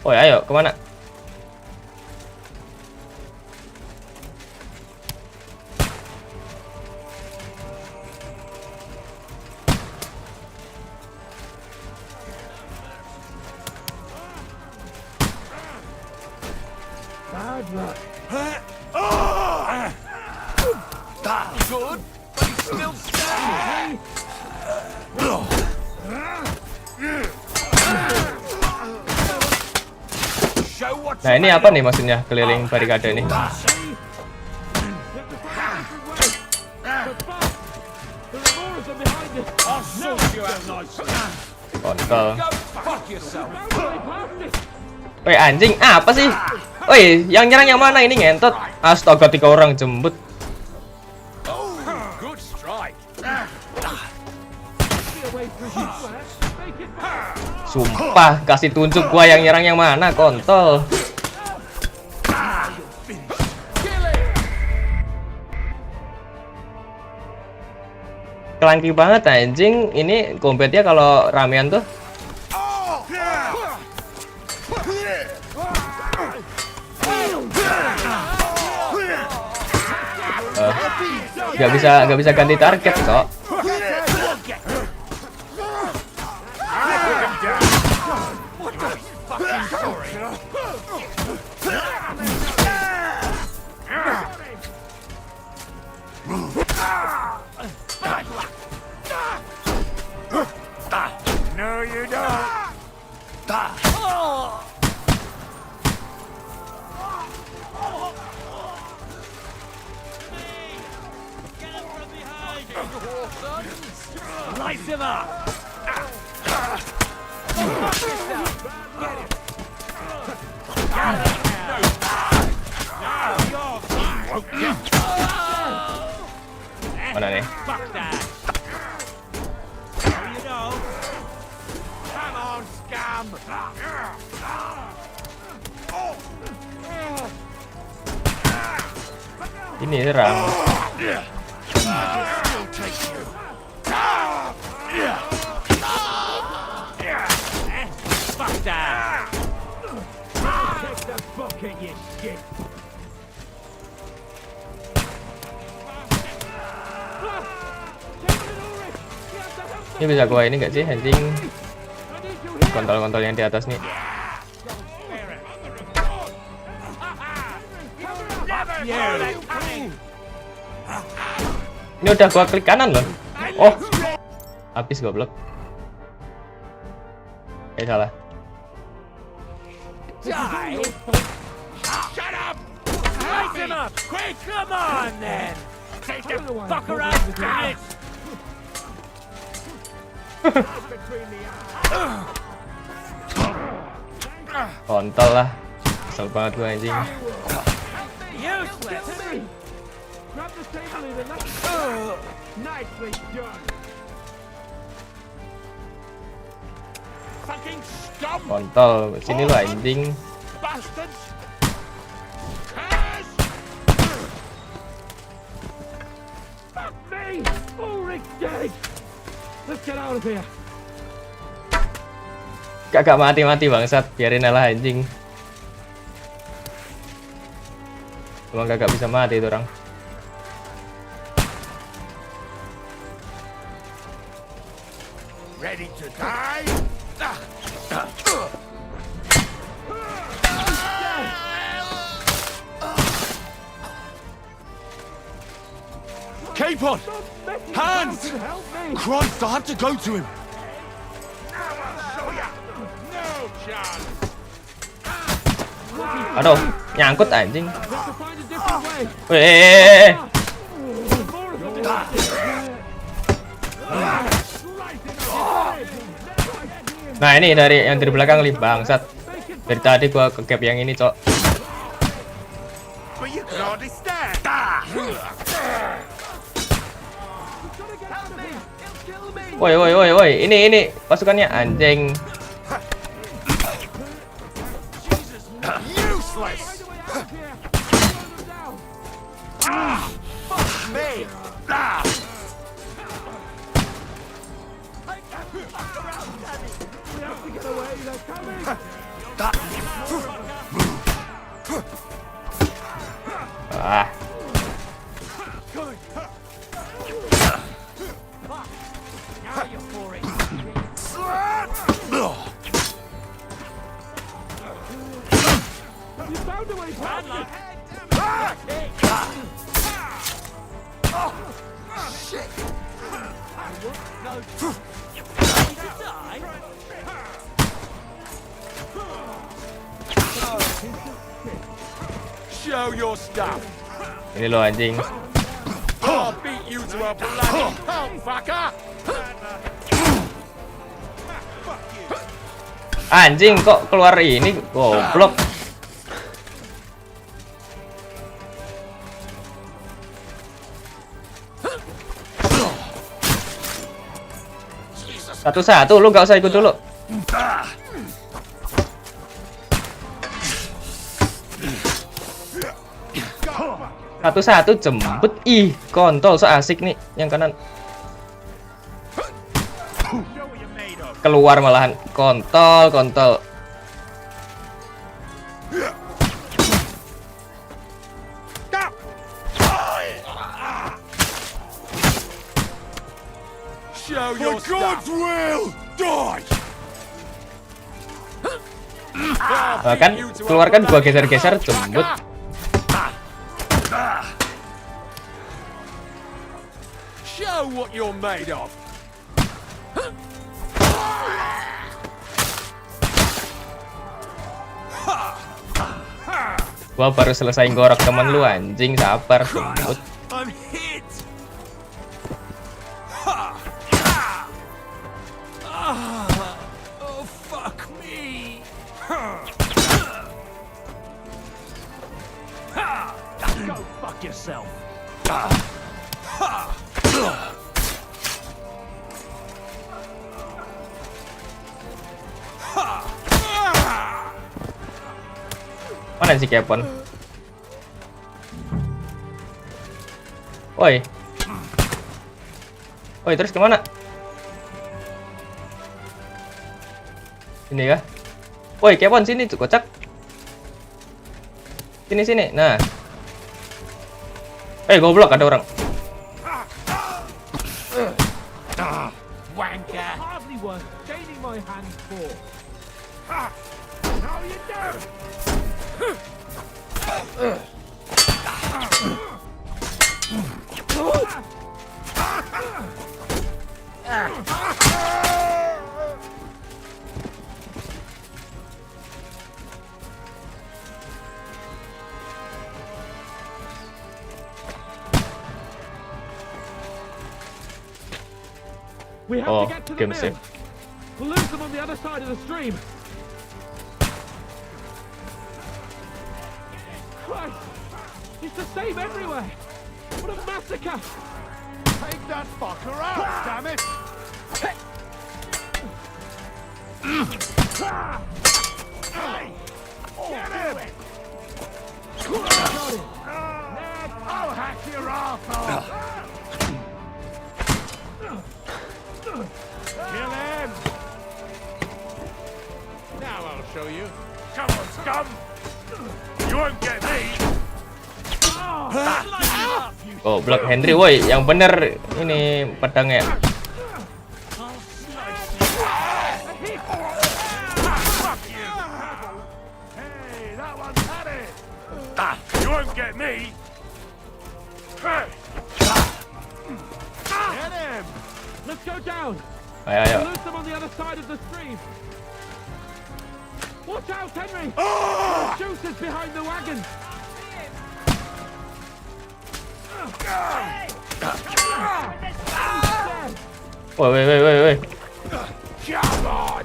Oh ayo kemana? Bad luck. Good, but he's still standing. Nah ini apa nih maksudnya keliling barikade ini? Kontol. Woi anjing, apa sih? Woi, yang nyerang yang mana ini ngentot? Astaga, 3 orang jembut. Sumpah, kasih tunjuk gua yang nyerang yang mana, kontol. Kelangki banget anjing, ini combatnya kalau ramean tuh. Gak bisa ganti target kok. No, you don't. Light him up! Mana nih? Ini serang. Ini bisa gua ini nggak sih anjing? Kontol-kontol yang di atas nih. Ini udah gua klik kanan loh. Oh, habis goblok. Salah. Die! Shut up! Light him up! Quick, come on then! Take the fucker out! Damn it! Kontol lah. Kesel banget gue anjing. Useless! Grab the table in the left. Nicely done! Fucking scum! Kontol, sini lu anjing. Bastards! Fuck me! Ulrich's dead! Let's get out of here! Kagak mati-mati bangsat, biarin lah anjing. Emang kagak bisa mati itu orang. Ready to die? Capon! Hands! Christ, I have to go to him! Aduh, nyangkut anjing. Weh. Nah ini dari yang dari belakang nih bangsat. Dari tadi gua ke cap yang ini cok. Woi woi woi woi, ini pasukannya anjing. Ah. Show your stuff. Ini lo anjing. I'll beat you to a bloody pulp, fucker. Anjing kok keluar ini goblok. Satu-satu lu gak usah ikut dulu. Satu-satu jembut. Ih, kontol so asik nih yang kanan. Keluar malahan. Kontol. Show your God's will, die. Bahkan keluarkan gua geser-geser jembut. Show what you're made of. Gua baru selesai gorok temen lu anjing, sabar jembut. I'm hit. Oh fuck me. Go fuck yourself. Mana si Kepon? Woi. Woi, terus kemana? Sini kah? Woi, Kepon sini tuh kocak. Sini. Nah. Goblok ada orang. Wanker. Hardly worth gaining my hand for. How you doing? We have Oh, to get to the game mill. save. We'll lose them on the other side of the stream. Christ! It's the same everywhere! What a massacre! Take that fucker out, damn it! Hey! Get him! I'll hack your ass off! Kill him! Now I'll show you. Come on, scum! You won't get me! Oh, Black Henry, woi, yang bener ini pedangnya. You won't get me! Get him! Let's go down! Ayo, ayo. We'll lose them on the other side of the stream. Watch out, Henry! Oh! Shooters behind the wagon! Woi. Come on!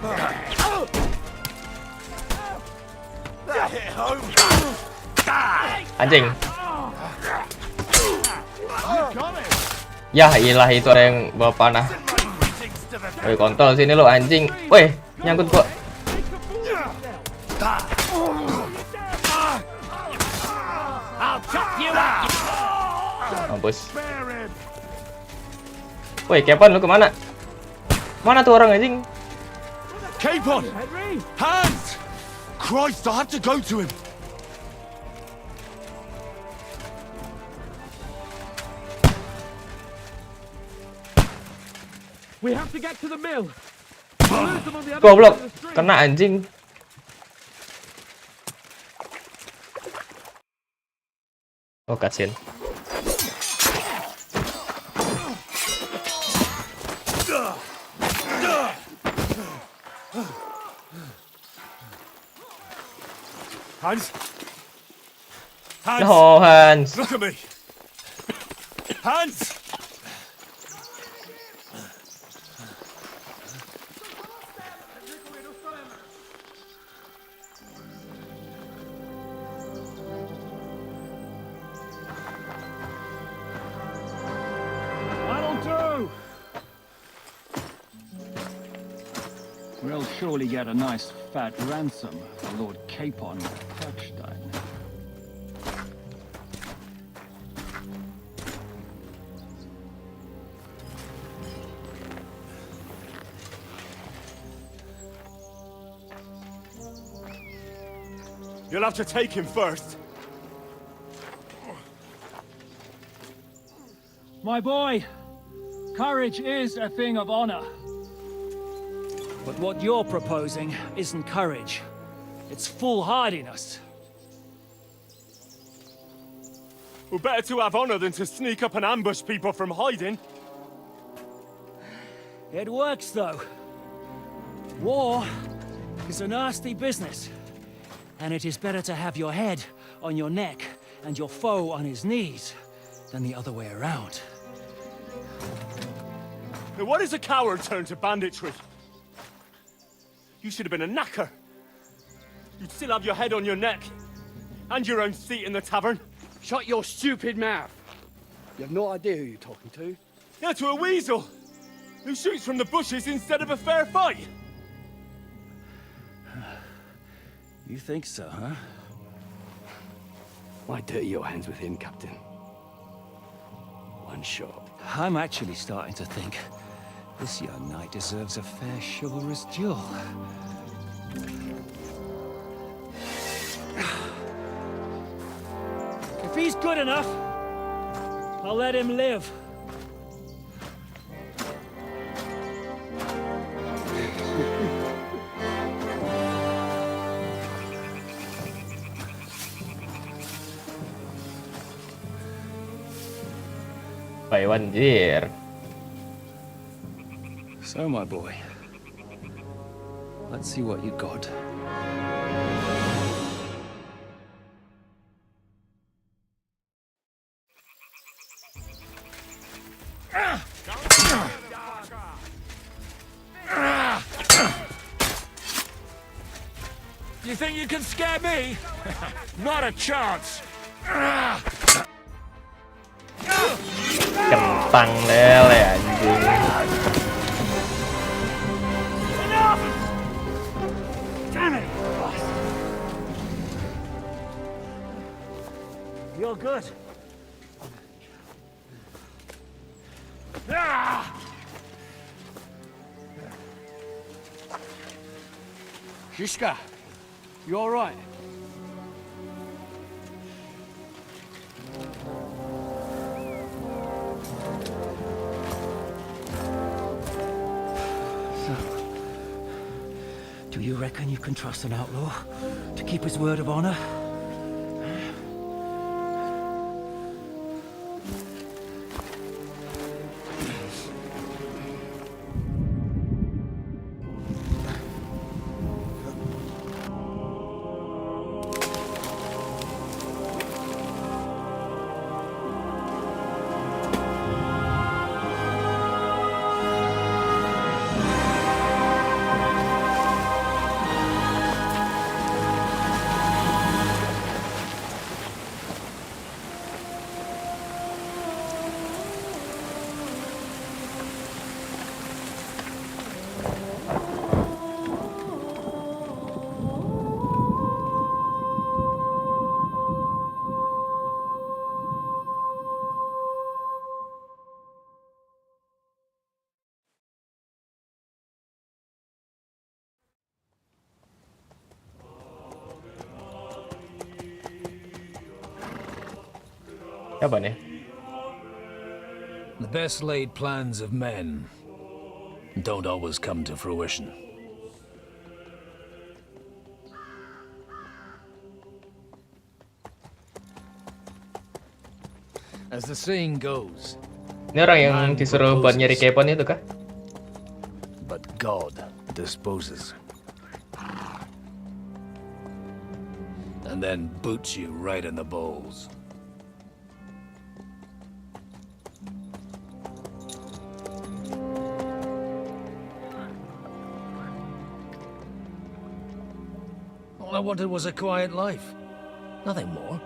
Anjing. You got it! Ya ilah, itu ada yang bawa panah. Woi, kontol sini lo anjing. Woi, nyangkut gua. I'll chop you up! Mampus. Woi, Kepon lu kemana? Mana tuh orang anjing? Capon! Hands! Christ, I have to go to him. We have to get to the mill. We'll lose them on the other Goblok, side of the stream. kena anjing. Oh, cutscene. Hans? Oh, Hans. Look at me! Hans! That'll do! We'll surely get a nice fat ransom for Lord Capon of Kirkstein. You'll have to take him first. My boy, courage is a thing of honor. But what you're proposing isn't courage. It's foolhardiness. Well, better to have honor than to sneak up and ambush people from hiding. It works, though. War is a nasty business. And it is better to have your head on your neck and your foe on his knees than the other way around. Now, what is a coward turned to banditry? You should have been a knacker. You'd still have your head on your neck. And your own seat in the tavern. Shut your stupid mouth. You have no idea who you're talking to. Yeah, to a weasel. Who shoots from the bushes instead of a fair fight. You think so, huh? Why dirty your hands with him, Captain? One shot. I'm actually starting to think this young knight deserves a fair chivalrous duel. If he's good enough, I'll let him live. Wait, anjir. So, my boy, let's see what you got. You think you can scare me? Not a chance. Kentang lele anjing. Enough! Damn it! You're good. Shishka, you all right? Do you reckon you can trust an outlaw to keep his word of honor? Apa nih? The best laid plans of men don't always come to fruition. As the saying goes, Ini orang yang disuruh buat nyari kepon itu kah? but God disposes. And then boots you right in the balls. All I wanted was a quiet life. Nothing more.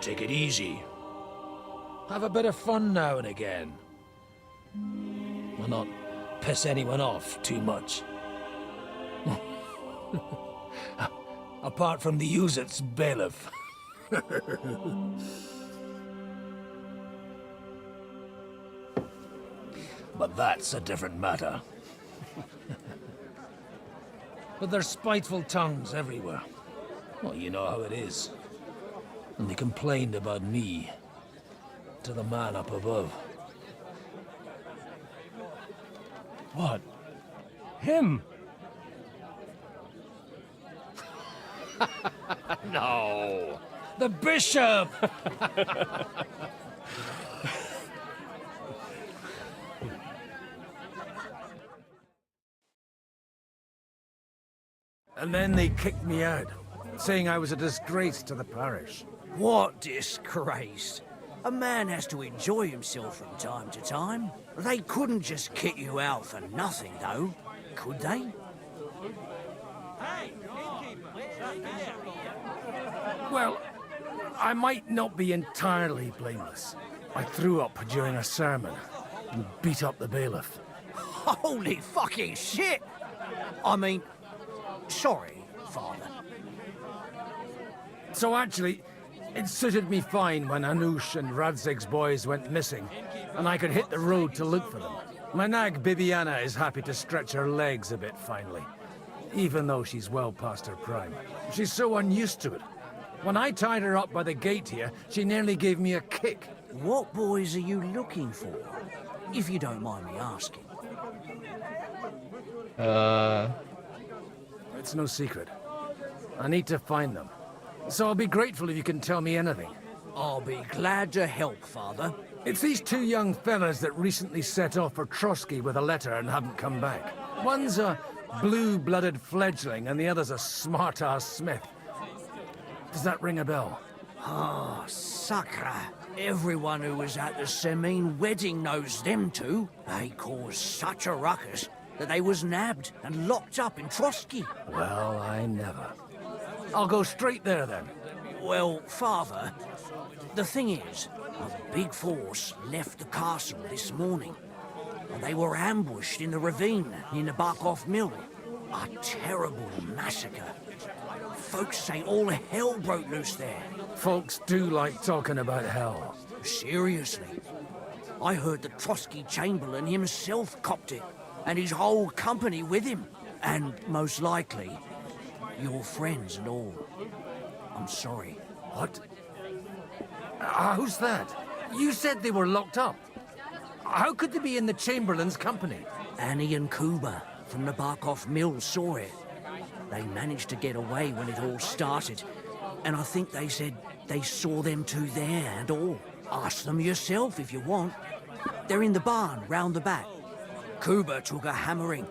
Take it easy. Have a bit of fun now and again. And not piss anyone off too much. Apart from the Uzit's bailiff. But that's a different matter. But there's spiteful tongues everywhere. Well, you know how it is. And they complained about me to the man up above. What? Him? No. The bishop! And then they kicked me out, saying I was a disgrace to the parish. What disgrace? A man has to enjoy himself from time to time. They couldn't just kick you out for nothing, though, could they? Well, I might not be entirely blameless. I threw up during a sermon and beat up the bailiff. Holy fucking shit! I mean, sorry, Father. So actually, it suited me fine when Anush and Radzig's boys went missing, and I could hit the road to look for them. My nag Bibiana is happy to stretch her legs a bit finally, even though she's well past her prime. She's so unused to it. When I tied her up by the gate here, she nearly gave me a kick. What boys are you looking for, if you don't mind me asking? It's no secret. I need to find them. So I'll be grateful if you can tell me anything. I'll be glad to help, Father. It's these two young fellas that recently set off for Trotsky with a letter and haven't come back. One's a blue-blooded fledgling and the other's a smart-ass smith. Does that ring a bell? Ah, Sakra. Everyone who was at the Semine wedding knows them two. They caused such a ruckus that they was nabbed and locked up in Trotsky. Well, I never. I'll go straight there then. Well, Father, the thing is, a big force left the castle this morning. And they were ambushed in the ravine in the Barkoff Mill. A terrible massacre. Folks say all hell broke loose there. Folks do like talking about hell. Seriously. I heard the Trotsky Chamberlain himself copped it, and his whole company with him. And most likely, your friends and all. I'm sorry. What? Who's that? You said they were locked up. How could they be in the Chamberlain's company? Annie and Kuba from the Barkoff Mill saw it. They managed to get away when it all started, and I think they said they saw them two there and all. Ask them yourself if you want. They're in the barn round the back. Kuba took a hammering,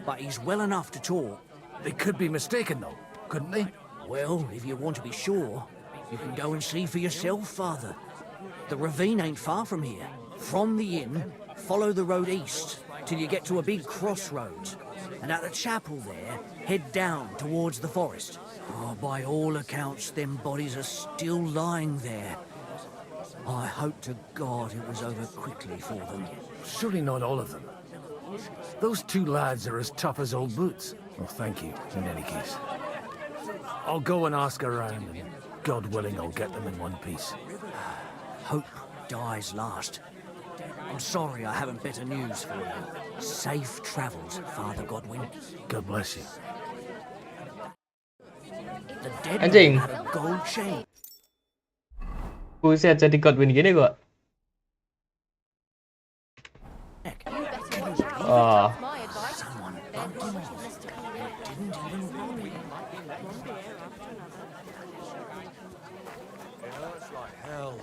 but he's well enough to talk. They could be mistaken though, couldn't they? Well, if you want to be sure, you can go and see for yourself, Father. The ravine ain't far from here. From the inn, follow the road east till you get to a big crossroads. And at the chapel there, head down towards the forest. Oh, by all accounts, them bodies are still lying there. I hope to God it was over quickly for them. Surely not all of them. Those two lads are as tough as old boots. Well, thank you, in any case. I'll go and ask around, and God willing, I'll get them in one piece. Hope dies last. I'm sorry I haven't better news for you. Safe travels, Father Godwin. God bless you. The dead Anjing. man had a gold chain. Buset, jadi Godwin gini kok. Oh. Someone bumped him off. Didn't even rob him. It hurts like hell.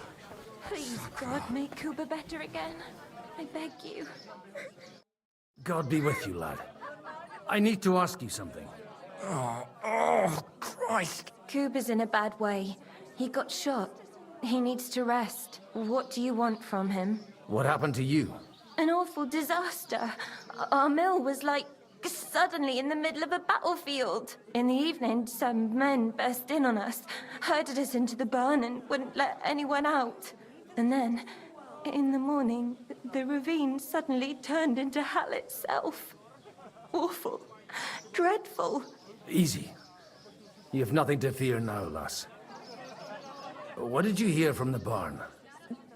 Please, God, make Kuba better again. I beg you. God be with you, lad. I need to ask you something. Oh, Christ. Kuba's in a bad way. He got shot. He needs to rest. What do you want from him? What happened to you? An awful disaster. Our mill was like suddenly in the middle of a battlefield. In the evening, some men burst in on us, herded us into the barn and wouldn't let anyone out. And then, in the morning, the ravine suddenly turned into hell itself. Awful. Dreadful. Easy. You have nothing to fear now, lass. What did you hear from the barn?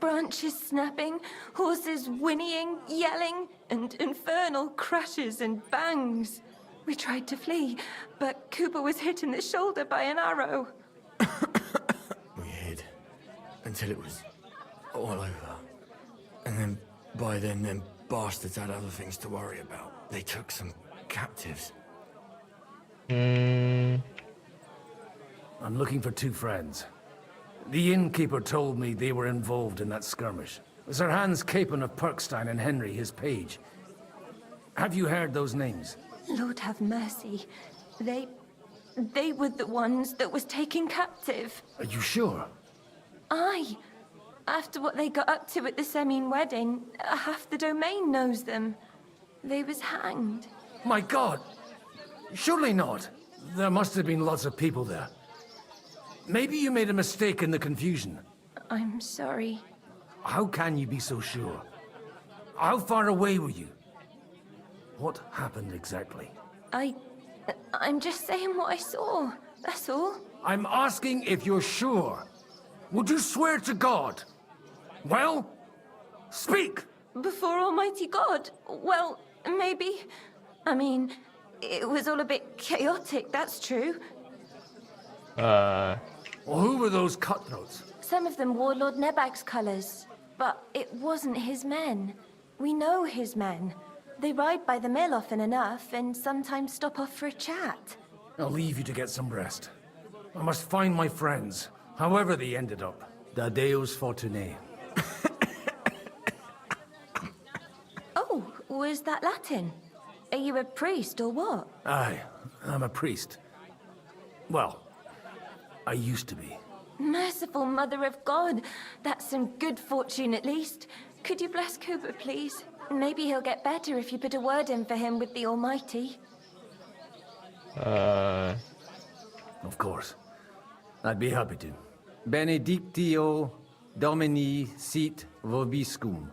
Branches snapping, horses whinnying, yelling, and infernal crashes and bangs. We tried to flee, but Cooper was hit in the shoulder by an arrow. We hid until it was all over. And then, by then, them bastards had other things to worry about. They took some captives. I'm looking for two friends. The innkeeper told me they were involved in that skirmish. Sir Hans Capon of Perkstein and Henry, his page. Have you heard those names? Lord have mercy. They were the ones that was taken captive. Are you sure? Aye. After what they got up to at the Semine wedding, half the domain knows them. They was hanged. My God! Surely not. There must have been lots of people there. Maybe you made a mistake in the confusion. I'm sorry. How can you be so sure? How far away were you? What happened exactly? I'm just saying what I saw. That's all. I'm asking if you're sure. Would you swear to God? Well, speak! Before Almighty God? Well, maybe. I mean, it was all a bit chaotic, that's true. Well, who were those cutthroats? Some of them wore Lord Nebag's colours, but it wasn't his men. We know his men. They ride by the mill often enough, and sometimes stop off for a chat. I'll leave you to get some rest. I must find my friends, however they ended up. Da Deus Fortunae. Was that Latin? Are you a priest or what? Aye, I'm a priest. Well, I used to be. Merciful Mother of God. That's some good fortune at least. Could you bless Cooper, please? Maybe he'll get better if you put a word in for him with the Almighty. Of course. I'd be happy to. Benedictio Domini sit vobiscum.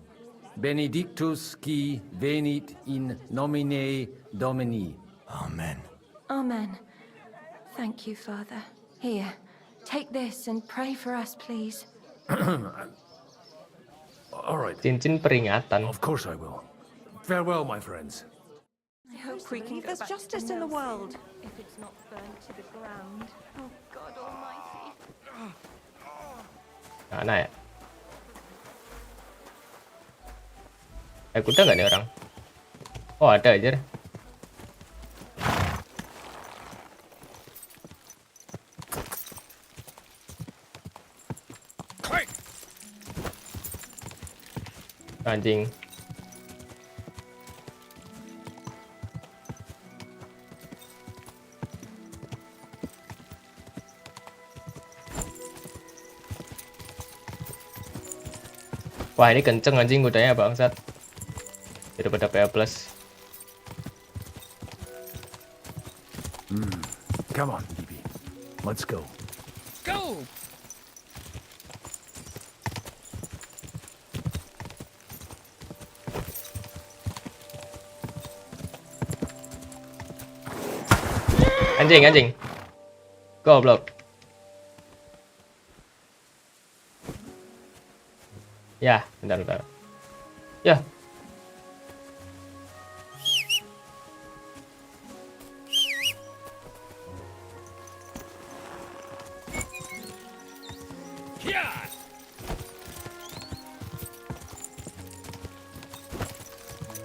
Benedictus qui venit in nomine Domini. Amen. Amen. Thank you, Father. Here, take this and pray for us, please. All right. Cincin peringatan. Of course I will. Farewell, my friends. I hope we can There's justice in the world. If it's not burned to the ground. Oh, God Almighty. Mana ya? Kuda nggak nih orang? Oh ada aja. Anjing. Wah ini kenceng anjing kudanya bangsat. Daripada PA plus. Come on, Bibi. Let's go. Go! Anjing. Goblok. Ya, bentar. Ya.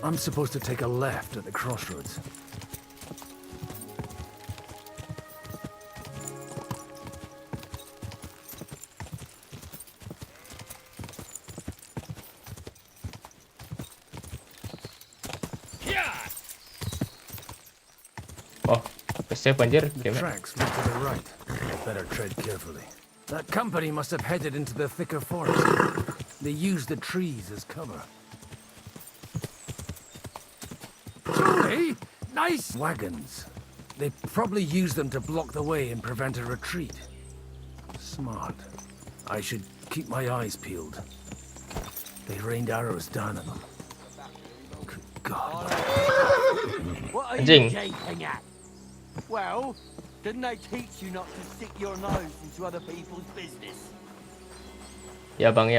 I'm supposed to take a left at the crossroads. Oh, save anjir. The tracks lead to the right. Better tread carefully. That company must have headed into the thicker forest. They used the trees as cover. Truly, nice wagons. They probably used them to block the way and prevent a retreat. Smart. I should keep my eyes peeled. They rained arrows down on them. Good God. What are Anjing. you gaping at? Well, didn't they teach you not to stick your nose into other people's business? Ya bang.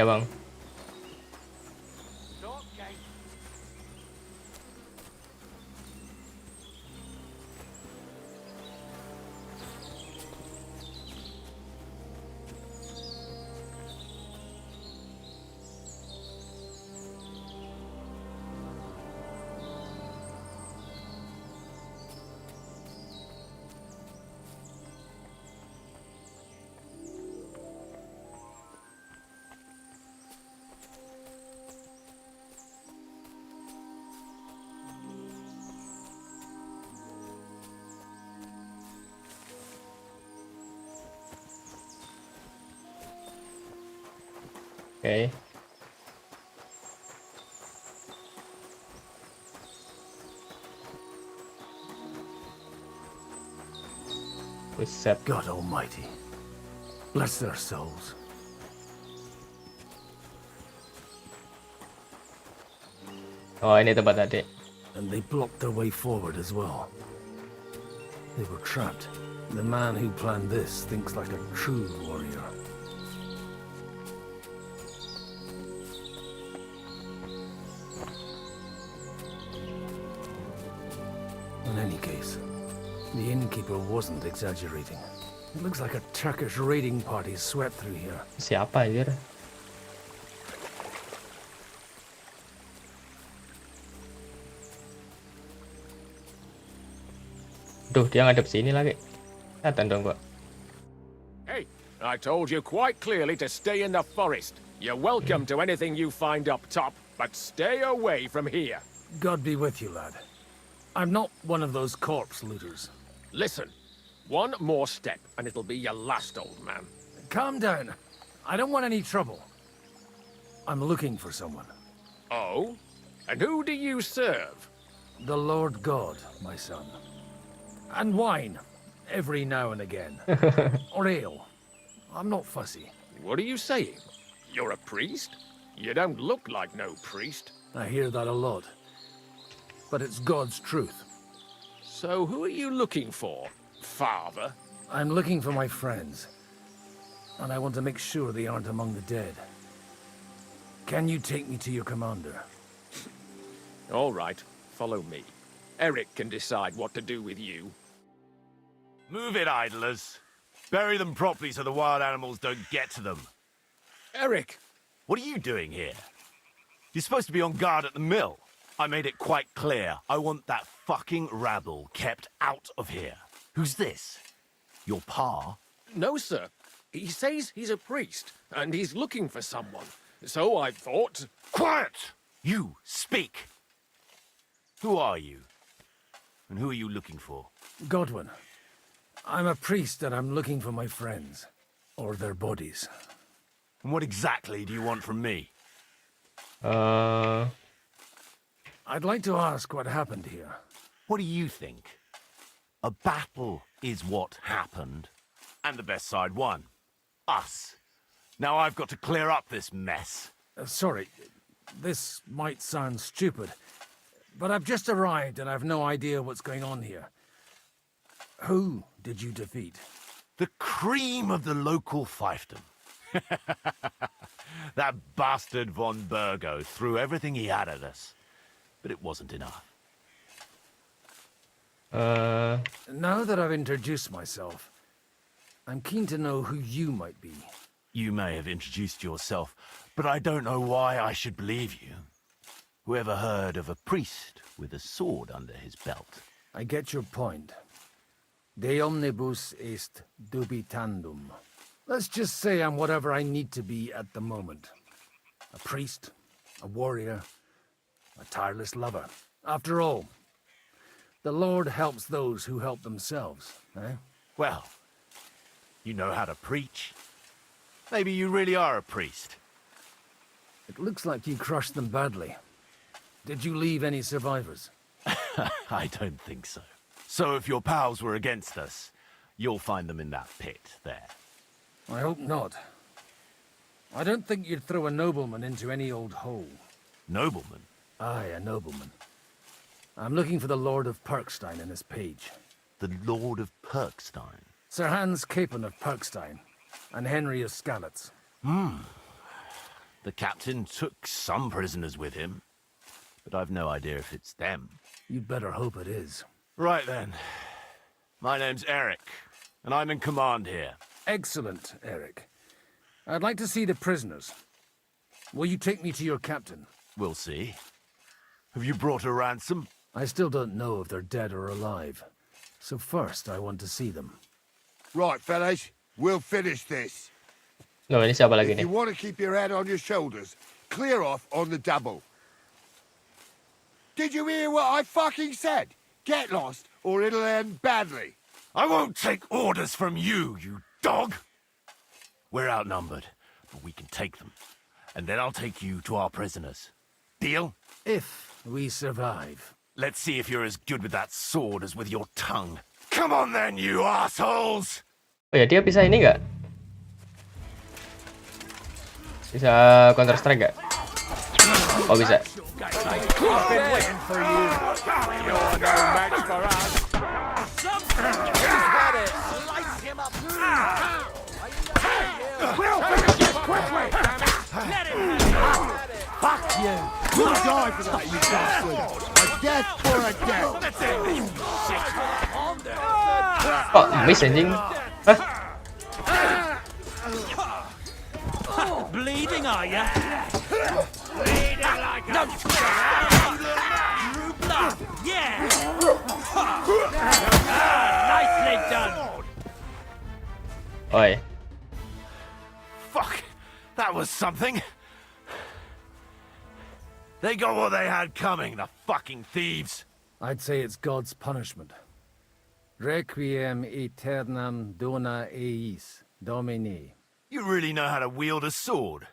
Okay. Buset. God Almighty. Bless their souls. Oh, ini tempat tadi. And they blocked their way forward as well. They were trapped. The man who planned this thinks like a true warrior. In any case, the innkeeper wasn't exaggerating. It looks like a Turkish raiding party swept through here. Siapa anjir? Duh, dia ngadep sini lagi. Kelihatan dong gua. Hey, I told you quite clearly to stay in the forest. You're welcome to anything you find up top. but stay away from here. God be with you, lad. I'm not one of those corpse looters. Listen, one more step and it'll be your last, old man. Calm down. I don't want any trouble. I'm looking for someone. Oh? And who do you serve? The Lord God, my son. And wine, every now and again. Or ale. I'm not fussy. What are you saying? You're a priest? You don't look like no priest. I hear that a lot. But it's God's truth. So who are you looking for, Father? I'm looking for my friends. And I want to make sure they aren't among the dead. Can you take me to your commander? All right, follow me. Eric can decide what to do with you. Move it, idlers. Bury them properly so the wild animals don't get to them. Eric! What are you doing here? You're supposed to be on guard at the mill. I made it quite clear. I want that fucking rabble kept out of here. Who's this? Your pa? No, sir. He says he's a priest, and he's looking for someone. So I thought... Quiet! You, speak! Who are you? And who are you looking for? Godwin. I'm a priest and I'm looking for my friends. Or their bodies. And what exactly do you want from me? I'd like to ask what happened here. What do you think? A battle is what happened. And the best side won. Us. Now I've got to clear up this mess. Sorry, this might sound stupid, but I've just arrived and I've no idea what's going on here. Who did you defeat? The cream of the local fiefdom. That bastard von Burgo threw everything he had at us, but it wasn't enough. Now that I've introduced myself, I'm keen to know who you might be. You may have introduced yourself, but I don't know why I should believe you. Whoever heard of a priest with a sword under his belt? I get your point. De omnibus est dubitandum. Let's just say I'm whatever I need to be at the moment. A priest, a warrior, a tireless lover. After all, the Lord helps those who help themselves, eh? Well, you know how to preach. Maybe you really are a priest. It looks like you crushed them badly. Did you leave any survivors? I don't think so. So if your pals were against us, you'll find them in that pit there. I hope not. I don't think you'd throw a nobleman into any old hole. Nobleman? Aye, a nobleman. I'm looking for the Lord of Perkstein and his page. The Lord of Perkstein? Sir Hans Capon of Perkstein, and Henry of Skalitz. The captain took some prisoners with him, but I've no idea if it's them. You'd better hope it is. Right then. My name's Eric, and I'm in command here. Excellent, Eric. I'd like to see the prisoners. Will you take me to your captain? We'll see. Have you brought a ransom? I still don't know if they're dead or alive. So first, I want to see them. Right, fellas, we'll finish this. No, ini siapa lagi If nih? you want to keep your head on your shoulders, clear off on the double. Did you hear what I fucking said? Get lost, or it'll end badly. I won't take orders from you, you dog! We're outnumbered, but we can take them. And then I'll take you to our prisoners. Deal? If we survive. Let's see if you're as good with that sword as with your tongue. Come on then, you assholes! Oh ya, dia bisa ini nggak? Bisa counter strike nggak? Oh bisa. I've been waiting for you. You're no match for us. Who's had it? Light him up. We'll finish this quickly! Let him have it. Fuck you! You'll die for that, you bastard! A death for a death! That's it, you shit! Kok miss anjing? Hah? Bleeding, are ya? Bleeding like a... Drew blood, yeah! Nicely done! Oi. Fuck! That was something! They got what they had coming, the fucking thieves. I'd say it's God's punishment. Requiem aeternam dona eis, Domini. You really know how to wield a sword.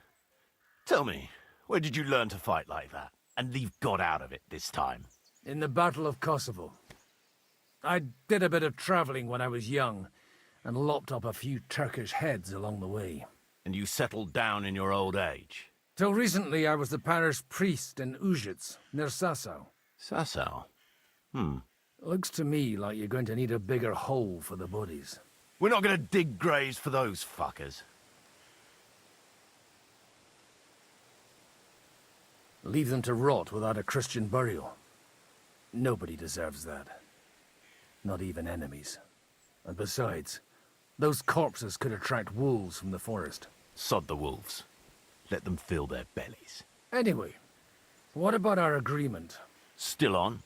Tell me, where did you learn to fight like that? And leave God out of it this time? In the Battle of Kosovo. I did a bit of traveling when I was young, and lopped up a few Turkish heads along the way. And you settled down in your old age? Till recently, I was the parish priest in Užice, near Sasau. Sasau? Looks to me like you're going to need a bigger hole for the bodies. We're not going to dig graves for those fuckers. Leave them to rot without a Christian burial. Nobody deserves that. Not even enemies. And besides, those corpses could attract wolves from the forest. Sod the wolves. Let them fill their bellies. Anyway, what about our agreement? Still on?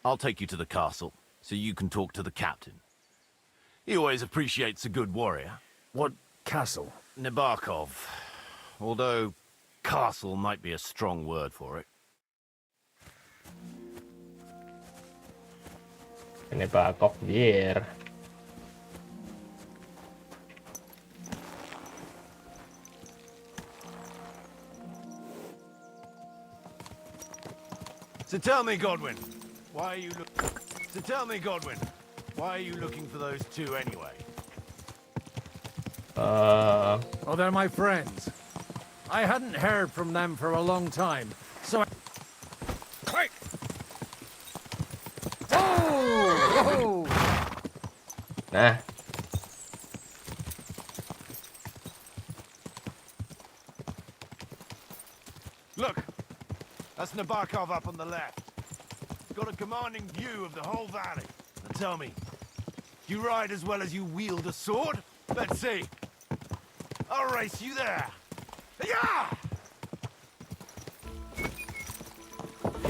I'll take you to the castle, so you can talk to the captain. He always appreciates a good warrior. What castle? Nabokov. Although, castle might be a strong word for it. Nabokov, yeah. So tell me, Godwin, why are you looking for those two anyway? Oh, they're my friends. I hadn't heard from them for a long time, so I... Click! Oh! Nah. Look, that's Nabokov up on the left. Got a commanding view of the whole valley. Now tell me, do you ride as well as you wield a sword? Let's see. I'll race you there. Yeah!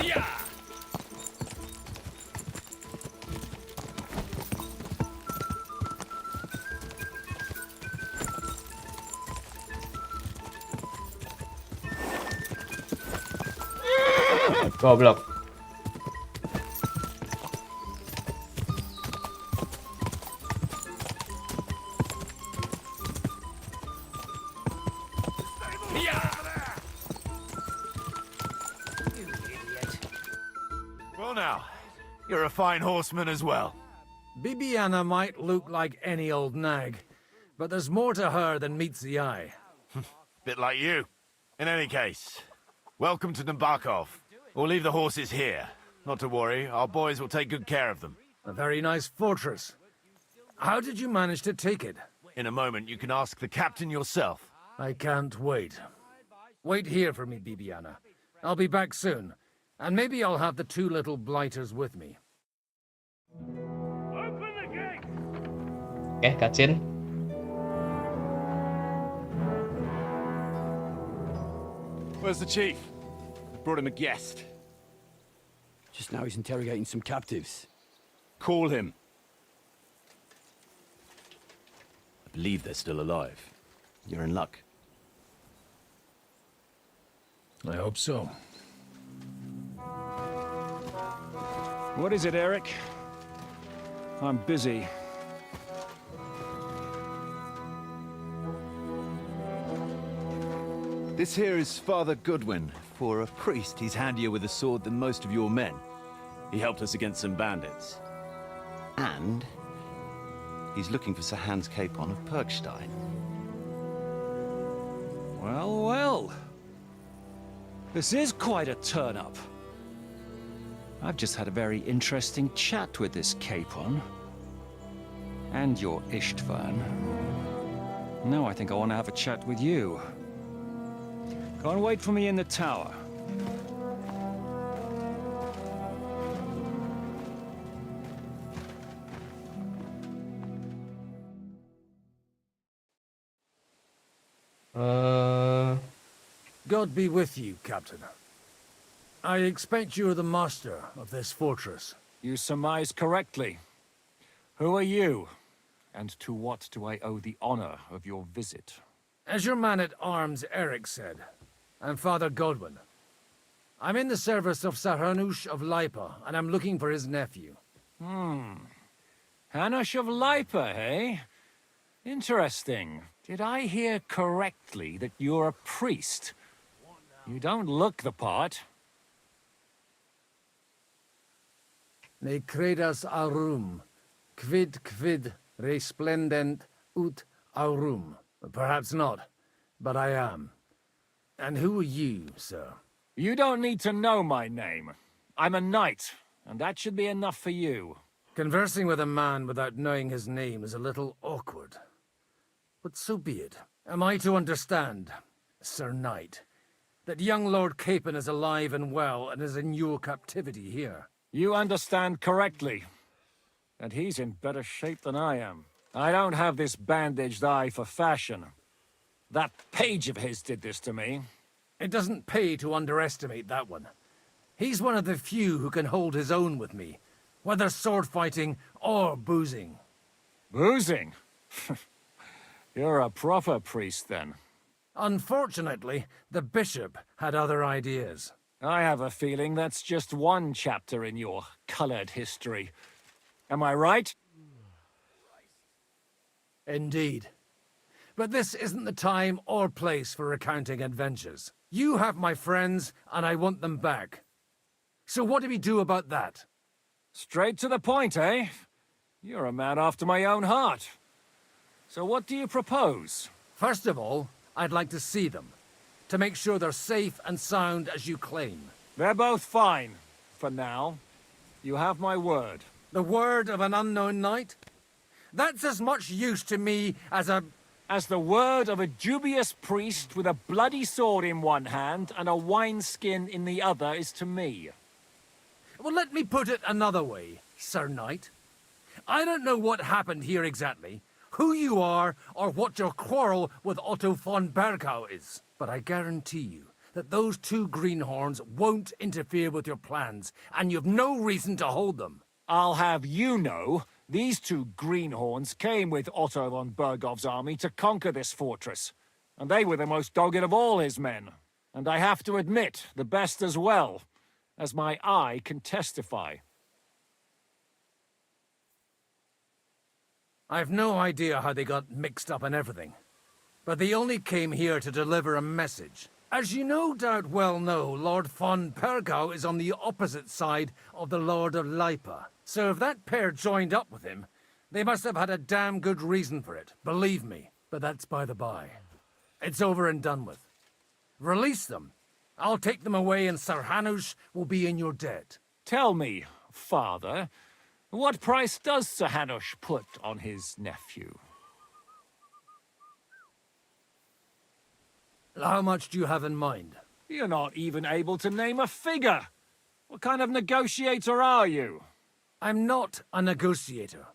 Yeah! Goblok. Well now, you're a fine horseman as well. Bibiana might look like any old nag, but there's more to her than meets the eye. Bit like you. In any case, welcome to Nabokov. We'll leave the horses here. Not to worry, our boys will take good care of them. A very nice fortress. How did you manage to take it? In a moment, you can ask the captain yourself. I can't wait. Wait here for me, Bibiana. I'll be back soon. And maybe I'll have the two little blighters with me. Oke, cutscene. Where's the chief? I brought him a guest. Just now he's interrogating some captives. Call him. I believe they're still alive. You're in luck. I hope so. What is it, Eric? I'm busy. This here is Father Goodwin. For a priest, he's handier with a sword than most of your men. He helped us against some bandits. And he's looking for Sir Hans Capon of Perkstein. Well, well. This is quite a turn-up. I've just had a very interesting chat with this Capon. And your Istvan. Now I think I want to have a chat with you. Go and wait for me in the tower. God be with you, Captain. I expect you're the master of this fortress. You surmise correctly. Who are you? And to what do I owe the honor of your visit? As your man-at-arms Eric said, I'm Father Godwin. I'm in the service of Hanush of Lipa, and I'm looking for his nephew. Hanush of Lipa, eh? Interesting. Did I hear correctly that you're a priest? You don't look the part. Ne credas aurum, quid resplendent ut aurum. Perhaps not, but I am. And who are you, sir? You don't need to know my name. I'm a knight, and that should be enough for you. Conversing with a man without knowing his name is a little awkward. But so be it. Am I to understand, Sir Knight, that young Lord Capon is alive and well and is in your captivity here? You understand correctly. And he's in better shape than I am. I don't have this bandaged eye for fashion. That page of his did this to me. It doesn't pay to underestimate that one. He's one of the few who can hold his own with me, whether sword fighting or boozing. Boozing? You're a proper priest, then. Unfortunately, the bishop had other ideas. I have a feeling that's just one chapter in your colored history. Am I right? Indeed. But this isn't the time or place for recounting adventures. You have my friends, and I want them back. So what do we do about that? Straight to the point, eh? You're a man after my own heart. So what do you propose? First of all, I'd like to see them, to make sure they're safe and sound as you claim. They're both fine, for now. You have my word. The word of an unknown knight? That's as much use to me as the word of a dubious priest with a bloody sword in one hand and a wineskin in the other is to me. Well, let me put it another way, Sir Knight. I don't know what happened here exactly, who you are, or what your quarrel with Otto von Bergau is. But I guarantee you that those two greenhorns won't interfere with your plans, and you've no reason to hold them. I'll have you know, these two greenhorns came with Otto von Bergov's army to conquer this fortress, and they were the most dogged of all his men. And I have to admit, the best as well, as my eye can testify. I've no idea how they got mixed up in everything, but they only came here to deliver a message. As you no doubt well know, Lord von Bergau is on the opposite side of the Lord of Lipa. So if that pair joined up with him, they must have had a damn good reason for it, believe me. But that's by the by. It's over and done with. Release them. I'll take them away and Sir Hanush will be in your debt. Tell me, father, what price does Sir Hanush put on his nephew? How much do you have in mind? You're not even able to name a figure. What kind of negotiator are you? I'm not a negotiator.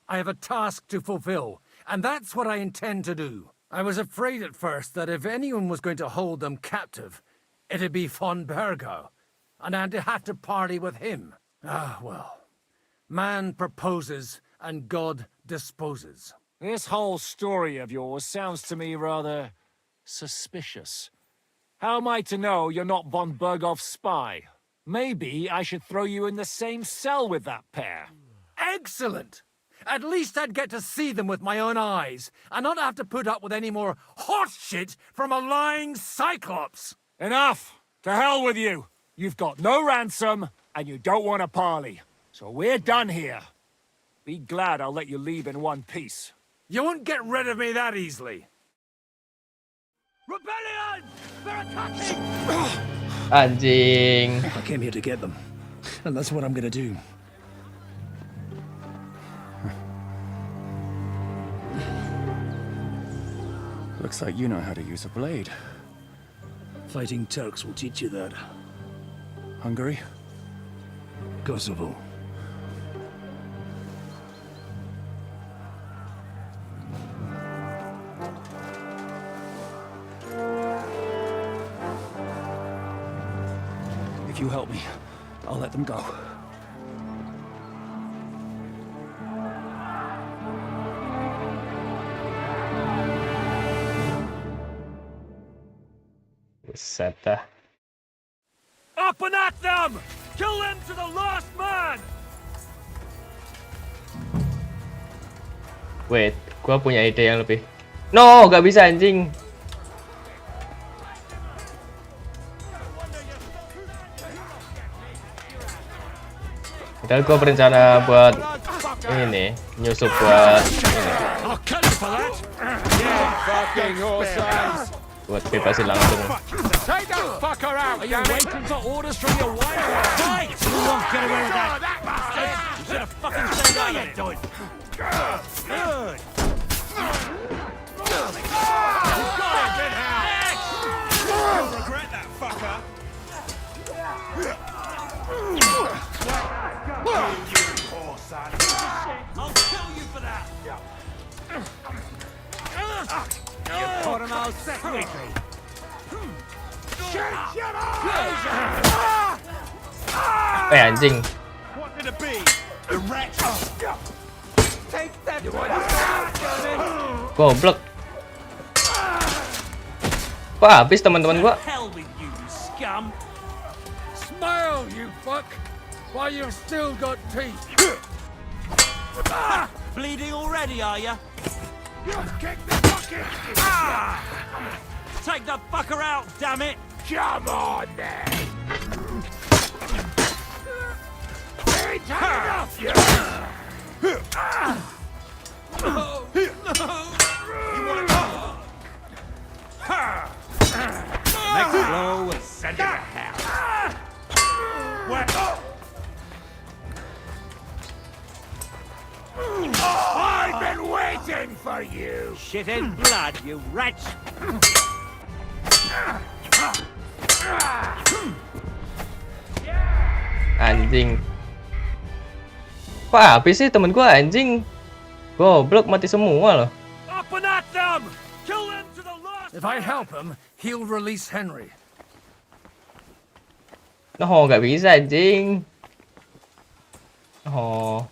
I have a task to fulfill, and that's what I intend to do. I was afraid at first that if anyone was going to hold them captive, it'd be von Bergau, and I'd have to parley with him. Ah, well. Man proposes, and God disposes. This whole story of yours sounds to me rather suspicious. How am I to know you're not von Bergov's spy? Maybe I should throw you in the same cell with that pair. Excellent! At least I'd get to see them with my own eyes, and not have to put up with any more horse shit from a lying cyclops! Enough! To hell with you! You've got no ransom, and you don't want to parley. So we're done here. Be glad I'll let you leave in one piece. You won't get rid of me that easily. Rebellion! They're attacking! Anjing. I came here to get them, and that's what I'm gonna do. Looks like you know how to use a blade. Fighting Turks will teach you that. Hungary? Kosovo. If you help me, I'll let them go. Buset dah. Up and at them! Kill them to the last man! Wait, gua punya ide yang lebih. No, gak bisa anjing. Padahal gua berencana buat ini nyusup buat ini. Buat bebasin langsung. Take that fucker out, Are you waiting for orders from your wife? Fight! You won't get away with that. You should have fucking stayed out of it. Good. You'll regret that, fucker. I'll kill you for that. You caught him out secretly. Anjing. What did it be? A rat? Take that. Goblok. Wah, habis teman-teman gua. Hell with you, scum. Smile, you fuck, while you've still got teeth. Bleeding already, are ya? Kick the bucket! Take the fucker out, damn it! Come on, then! Ain't had enough, you! You want to go? Next blow will send you to hell. I've been waiting for you! Shit in blood, you wretch! Anjing. Wah, habis sih temen gua anjing. Goblok mati semua loh. Up and at them! Kill them to the last! If I help him, he'll release Henry. No, gak bisa anjing. Oh.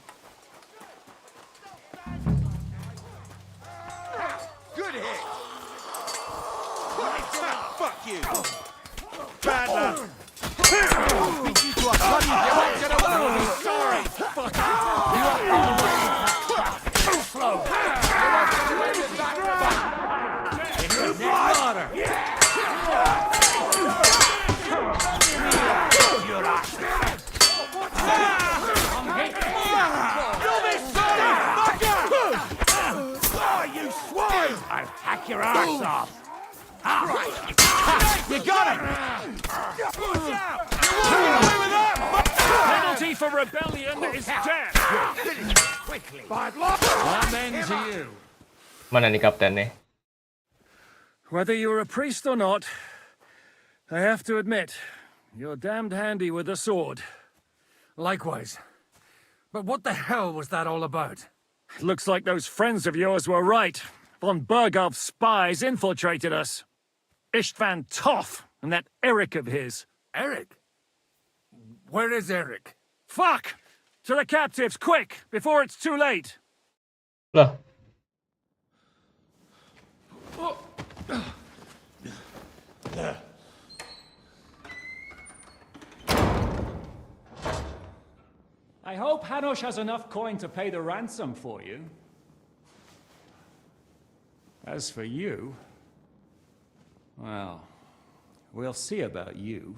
Good hit! Fuck you! Bad luck! Beat you to a bloody joint, get away with me! Sorry! Fuck you! Slow! I'll hack your ass off! You got it! Penalty for rebellion is death! Bad luck! Amen to you. Mana nih kaptennya? Whether you're a priest or not, I have to admit, you're damned handy with a sword. Likewise. But what the hell was that all about? It looks like those friends of yours were right. Von Bergov's spies infiltrated us. Istvan Toth and that Eric of his. Eric? Where is Eric? Fuck! To the captives, quick, before it's too late. Loh. I hope Hanush has enough coin to pay the ransom for you. As for you, well, we'll see about you.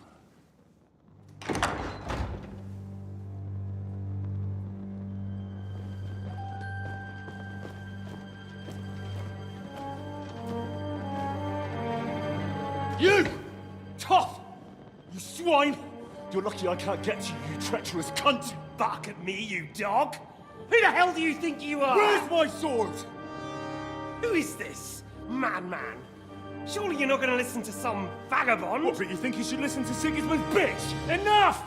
You! Tough! You swine! You're lucky I can't get to you, you treacherous cunt! Back at me, you dog! Who the hell do you think you are? Where's my sword? Who is this? Madman! Surely you're not going to listen to some vagabond? What, but you think you should listen to Sigismund's bitch? Enough!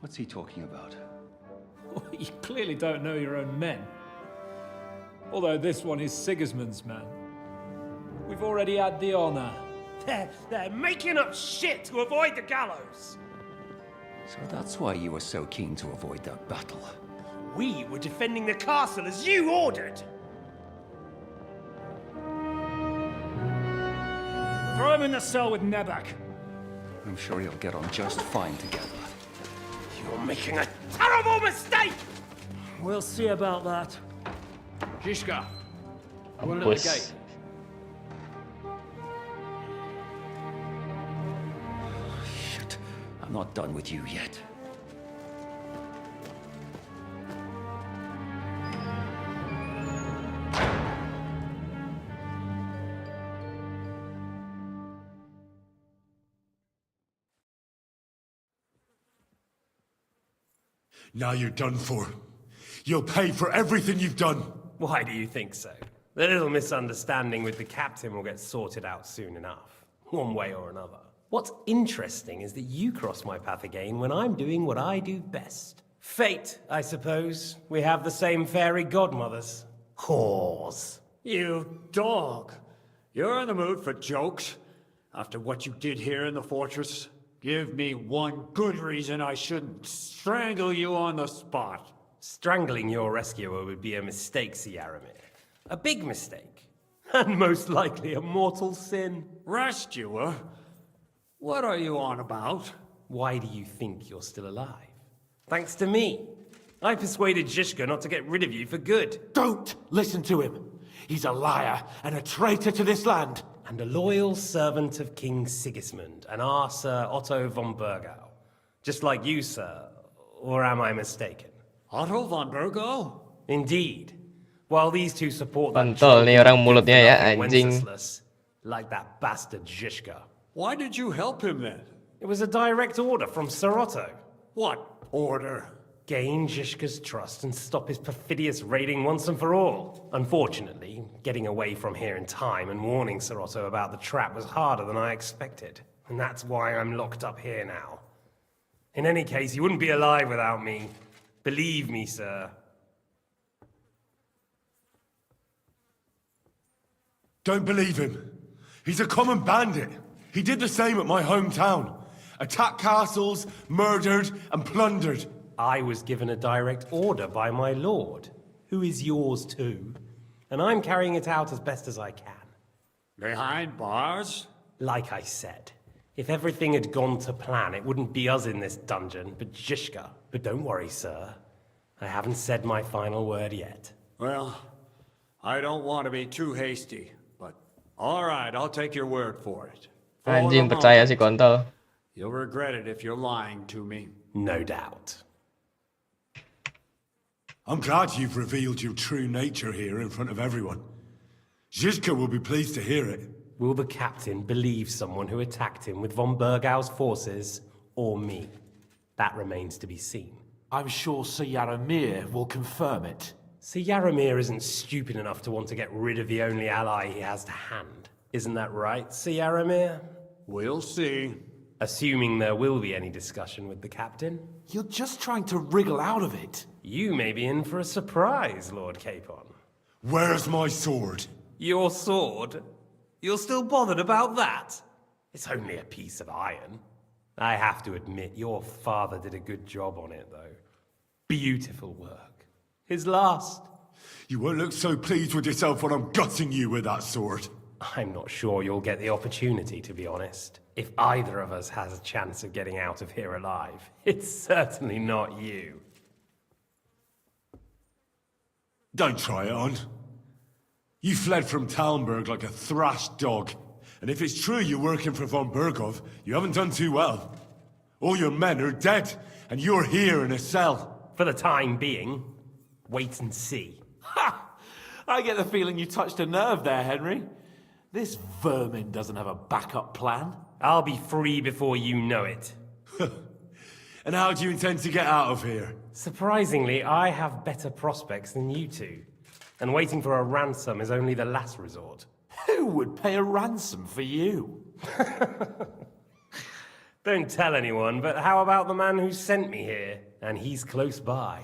What's he talking about? You clearly don't know your own men. Although this one is Sigismund's man. We've already had the honor. They're making up shit to avoid the gallows! So that's why you were so keen to avoid that battle. We were defending the castle as you ordered! Throw him in the cell with Nebak. I'm sure you'll get on just fine together. You're making a terrible mistake! We'll see about that. Zizka, one at the gate. Shit, I'm not done with you yet. Now you're done for. You'll pay for everything you've done. Why do you think so? The little misunderstanding with the captain will get sorted out soon enough, one way or another. What's interesting is that you cross my path again when I'm doing what I do best. Fate, I suppose. We have the same fairy godmothers. Whores. You dog. You're in the mood for jokes? After what you did here in the fortress? Give me one good reason I shouldn't strangle you on the spot. Strangling your rescuer would be a mistake, Yaramir. A big mistake. And most likely a mortal sin. Rescuer? What are you on about? Why do you think you're still alive? Thanks to me. I persuaded Zizka not to get rid of you for good. Don't listen to him. He's a liar and a traitor to this land. And a loyal servant of King Sigismund and our Sir Otto von Burgau. Just like you, sir. Or am I mistaken? Otto von Burgau? Indeed. While these two support that Kontol nih orang mulutnya ya, anjing. Like that bastard Zizka. Why did you help him then? It was a direct order from Sir Otto. What order? Gain Zizka's trust and stop his perfidious raiding once and for all. Unfortunately, getting away from here in time and warning Sir Otto about the trap was harder than I expected. And that's why I'm locked up here now. In any case, you wouldn't be alive without me. Believe me, sir. Don't believe him. He's a common bandit. He did the same at my hometown. Attacked castles, murdered and plundered. I was given a direct order by my lord, who is yours too, and I'm carrying it out as best as I can. Behind bars? Like I said, if everything had gone to plan, it wouldn't be us in this dungeon, but Zizka. But don't worry, sir. I haven't said my final word yet. Well, I don't want to be too hasty, but all right, I'll take your word for it. Anjing percaya si kontol. You'll regret it if you're lying to me. No doubt. I'm glad you've revealed your true nature here in front of everyone. Zizka will be pleased to hear it. Will the captain believe someone who attacked him with von Burgau's forces, or me? That remains to be seen. I'm sure Sir Yaramir will confirm it. Sir Yaramir isn't stupid enough to want to get rid of the only ally he has to hand. Isn't that right, Sir Yaramir? We'll see. Assuming there will be any discussion with the captain. You're just trying to wriggle out of it. You may be in for a surprise, Lord Capon. Where's my sword? Your sword? You're still bothered about that? It's only a piece of iron. I have to admit, your father did a good job on it, though. Beautiful work. His last. You won't look so pleased with yourself when I'm gutting you with that sword. I'm not sure you'll get the opportunity, to be honest. If either of us has a chance of getting out of here alive, it's certainly not you. Don't try it on. You fled from Talmberg like a thrashed dog. And if it's true you're working for von Burgov, you haven't done too well. All your men are dead, and you're here in a cell. For the time being, wait and see. Ha! I get the feeling you touched a nerve there, Henry. This vermin doesn't have a backup plan. I'll be free before you know it. And how do you intend to get out of here? Surprisingly, I have better prospects than you two. And waiting for a ransom is only the last resort. Who would pay a ransom for you? Don't tell anyone, but how about the man who sent me here? And he's close by.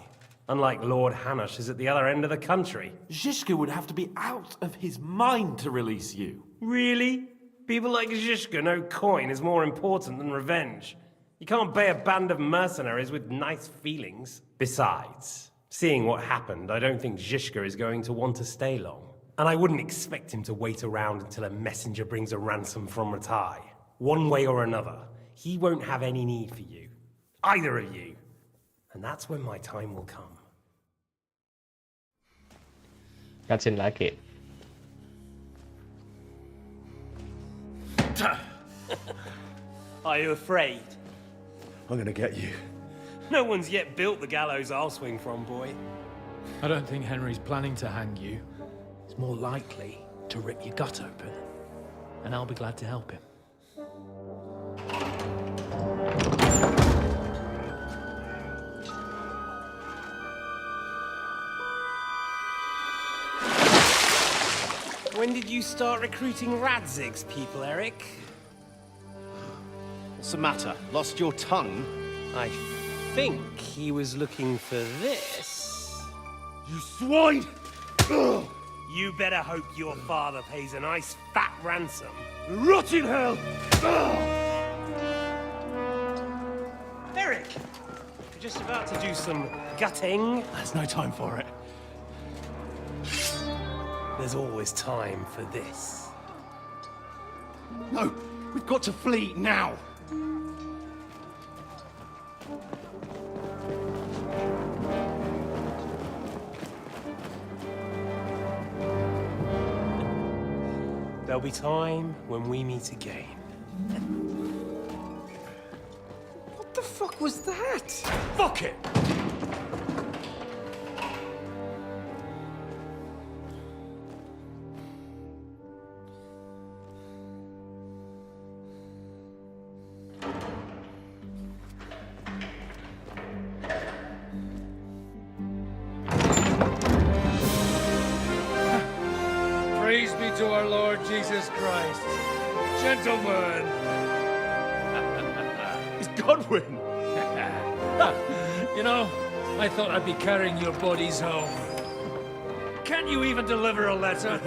Unlike Lord Hanush is at the other end of the country. Zizka would have to be out of his mind to release you. Really? People like Zizka know coin is more important than revenge. You can't pay a band of mercenaries with nice feelings. Besides, seeing what happened, I don't think Zizka is going to want to stay long. And I wouldn't expect him to wait around until a messenger brings a ransom from Ratai. One way or another, he won't have any need for you. Either of you. And that's when my time will come. Cutscene lagi. Are you afraid? I'm gonna get you. No one's yet built the gallows I'll swing from, boy. I don't think Henry's planning to hang you. He's more likely to rip your gut open. And I'll be glad to help him. When did you start recruiting Radzig's people, Eric? What's the matter? Lost your tongue? I think he was looking for this. You swine! Ugh. You better hope your father pays a nice fat ransom. Rot in hell! Ugh. Eric! You're just about to do some gutting. There's no time for it. There's always time for this. No, we've got to flee now. There'll be time when we meet again. What the fuck was that? Fuck it! Praise be to our Lord Jesus Christ. Gentlemen! It's Godwin! You know, I thought I'd be carrying your bodies home. Can't you even deliver a letter?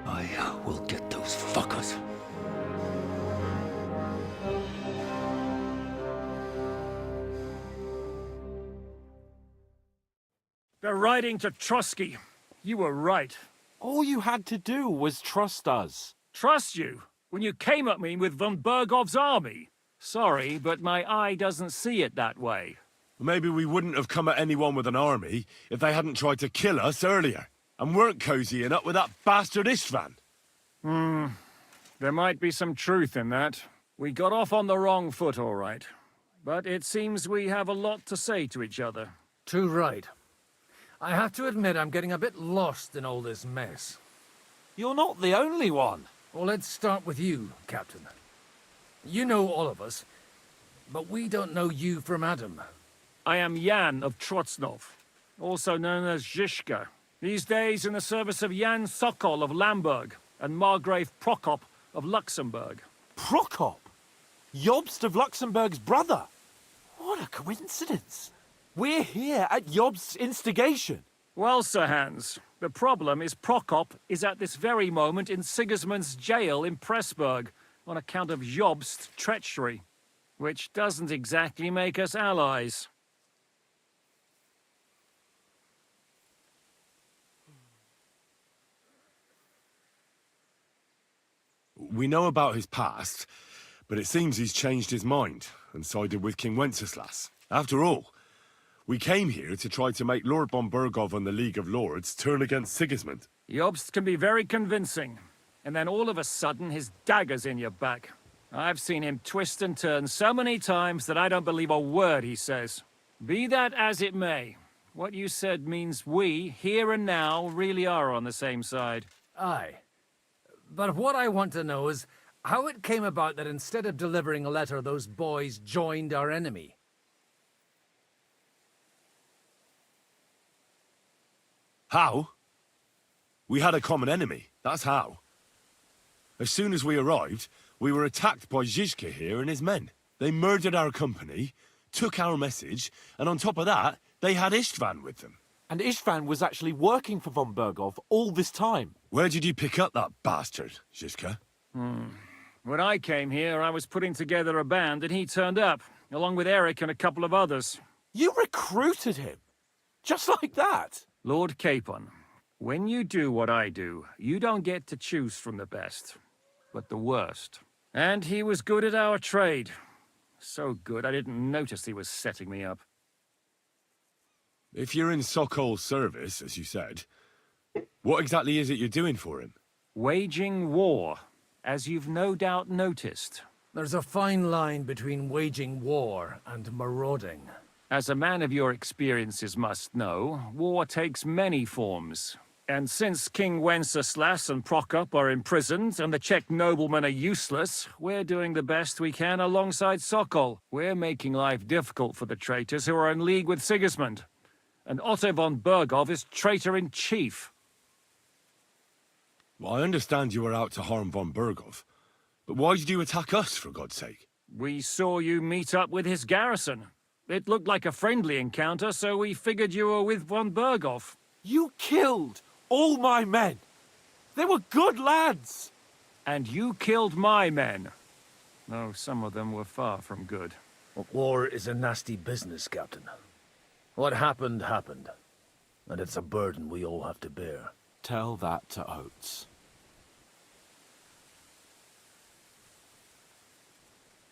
I will get those fuckers. They're riding to Trusky. You were right. All you had to do was trust us. Trust you? When you came at me with von Bergov's army? Sorry, but my eye doesn't see it that way. Maybe we wouldn't have come at anyone with an army if they hadn't tried to kill us earlier. And weren't cozying up with that bastard Istvan. There might be some truth in that. We got off on the wrong foot, all right. But it seems we have a lot to say to each other. Too right. I have to admit I'm getting a bit lost in all this mess. You're not the only one. Well, let's start with you, Captain. You know all of us, but we don't know you from Adam. I am Jan of Trotsnov, also known as Zhishka. These days in the service of Jan Sokol of Lamberg and Margrave Prokop of Luxembourg. Prokop? Jobst of Luxembourg's brother? What a coincidence. We're here at Jobst's instigation. Well, Sir Hans, the problem is Prokop is at this very moment in Sigismund's jail in Pressburg on account of Jobst's treachery, which doesn't exactly make us allies. We know about his past, but it seems he's changed his mind and sided with King Wenceslas. After all, we came here to try to make Lord von Bergov and the League of Lords turn against Sigismund. Jobst can be very convincing, and then all of a sudden his dagger's in your back. I've seen him twist and turn so many times that I don't believe a word he says. Be that as it may, what you said means we, here and now, really are on the same side. Aye. But what I want to know is how it came about that instead of delivering a letter, those boys joined our enemy. How? We had a common enemy, that's how. As soon as we arrived, we were attacked by Zhizka here and his men. They murdered our company, took our message, and on top of that, they had Istvan with them. And Istvan was actually working for von Bergov all this time. Where did you pick up that bastard, Žižka? When I came here, I was putting together a band, and he turned up, along with Eric and a couple of others. You recruited him? Just like that? Lord Capon, when you do what I do, you don't get to choose from the best, but the worst. And he was good at our trade. So good, I didn't notice he was setting me up. If you're in Sokol's service, as you said, what exactly is it you're doing for him? Waging war, as you've no doubt noticed. There's a fine line between waging war and marauding. As a man of your experiences must know, war takes many forms. And since King Wenceslas and Prokop are imprisoned and the Czech noblemen are useless, we're doing the best we can alongside Sokol. We're making life difficult for the traitors who are in league with Sigismund. And Otto von Bergov is traitor-in-chief. Well, I understand you were out to harm von Bergov, but why did you attack us, for God's sake? We saw you meet up with his garrison. It looked like a friendly encounter, so we figured you were with von Bergov. You killed all my men. They were good lads. And you killed my men. Though some of them were far from good. War is a nasty business, Captain. What happened, happened. And it's a burden we all have to bear. Tell that to Oates.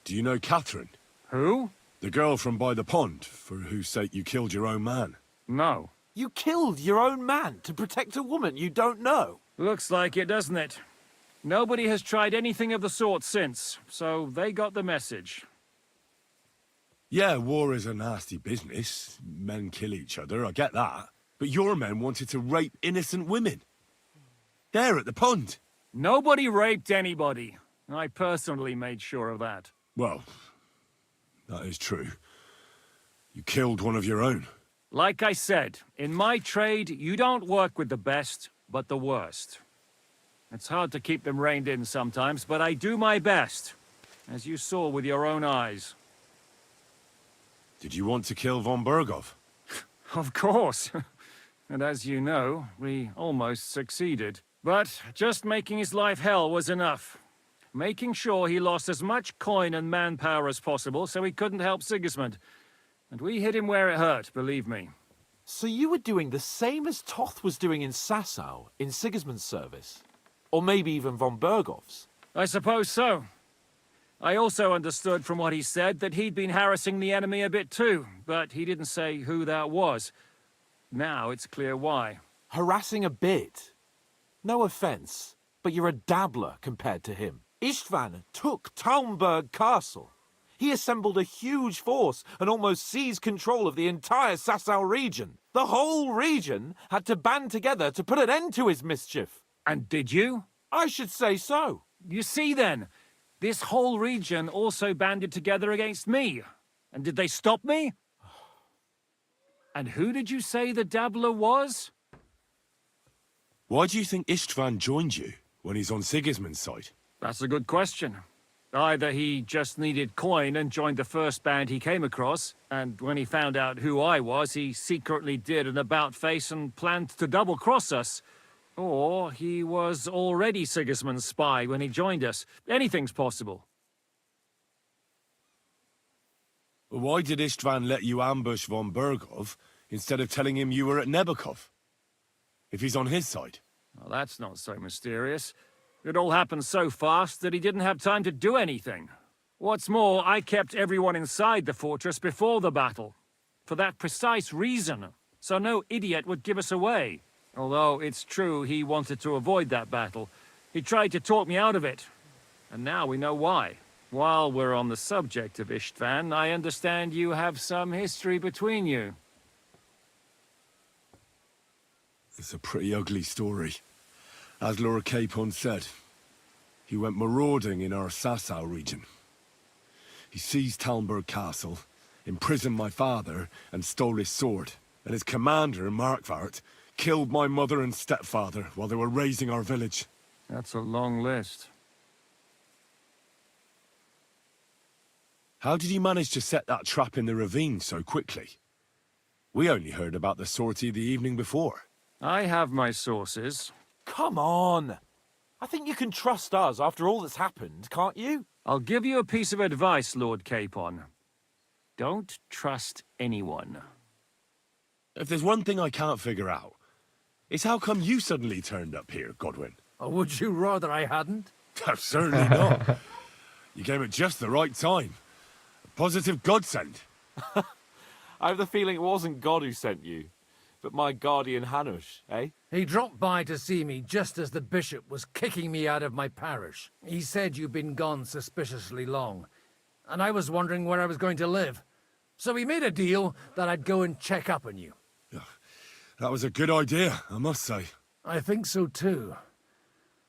Do you know Catherine? Who? The girl from by the pond, for whose sake you killed your own man. No. You killed your own man to protect a woman you don't know. Looks like it, doesn't it? Nobody has tried anything of the sort since, so they got the message. Yeah, war is a nasty business. Men kill each other, I get that. But your men wanted to rape innocent women. There at the pond. Nobody raped anybody. I personally made sure of that. Well, that is true. You killed one of your own. Like I said, in my trade, you don't work with the best, but the worst. It's hard to keep them reined in sometimes, but I do my best, as you saw with your own eyes. Did you want to kill von Bergov? Of course. And as you know, we almost succeeded. But just making his life hell was enough. Making sure he lost as much coin and manpower as possible so he couldn't help Sigismund. And we hit him where it hurt, believe me. So you were doing the same as Toth was doing in Sasau, in Sigismund's service? Or maybe even von Bergov's? I suppose so. I also understood from what he said that he'd been harassing the enemy a bit too, but he didn't say who that was. Now it's clear why. Harassing a bit? No offense, but you're a dabbler compared to him. Istvan took Talmberg Castle. He assembled a huge force and almost seized control of the entire Sasau region. The whole region had to band together to put an end to his mischief. And did you? I should say so. You see then, this whole region also banded together against me. And did they stop me? And who did you say the dabbler was? Why do you think Istvan joined you when he's on Sigismund's side? That's a good question. Either he just needed coin and joined the first band he came across, and when he found out who I was, he secretly did an about-face and planned to double-cross us. Or he was already Sigismund's spy when he joined us. Anything's possible. Why did Istvan let you ambush von Bergov instead of telling him you were at Nebakov? If he's on his side. Well, that's not so mysterious. It all happened so fast that he didn't have time to do anything. What's more, I kept everyone inside the fortress before the battle. For that precise reason, so no idiot would give us away. Although it's true he wanted to avoid that battle. He tried to talk me out of it. And now we know why. While we're on the subject of Istvan, I understand you have some history between you. It's a pretty ugly story. As Lord Capon said, he went marauding in our Sasau region. He seized Talmberg Castle, imprisoned my father, and stole his sword. And his commander, Markvart, killed my mother and stepfather while they were raising our village. That's a long list. How did you manage to set that trap in the ravine so quickly? We only heard about the sortie the evening before. I have my sources. Come on! I think you can trust us after all that's happened, can't you? I'll give you a piece of advice, Lord Capon. Don't trust anyone. If there's one thing I can't figure out, it's how come you suddenly turned up here, Godwin? Or would you rather I hadn't? Certainly not. You came at just the right time. A positive godsend. I have the feeling it wasn't God who sent you, but my guardian Hanush, eh? He dropped by to see me just as the bishop was kicking me out of my parish. He said you'd been gone suspiciously long, and I was wondering where I was going to live. So we made a deal that I'd go and check up on you. That was a good idea, I must say. I think so too.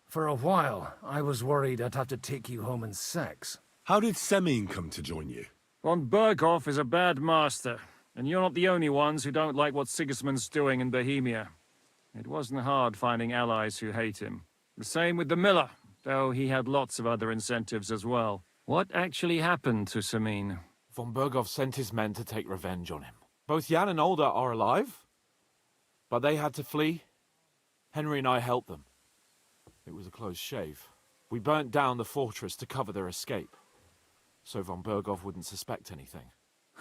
For a while, I was worried I'd have to take you home in sex. How did Semine come to join you? Von Berghoff is a bad master, and you're not the only ones who don't like what Sigismund's doing in Bohemia. It wasn't hard finding allies who hate him. The same with the miller, though he had lots of other incentives as well. What actually happened to Semine? Von Berghoff sent his men to take revenge on him. Both Jan and Olda are alive, but they had to flee. Henry and I helped them. It was a close shave. We burnt down the fortress to cover their escape, so Von Berghoff wouldn't suspect anything.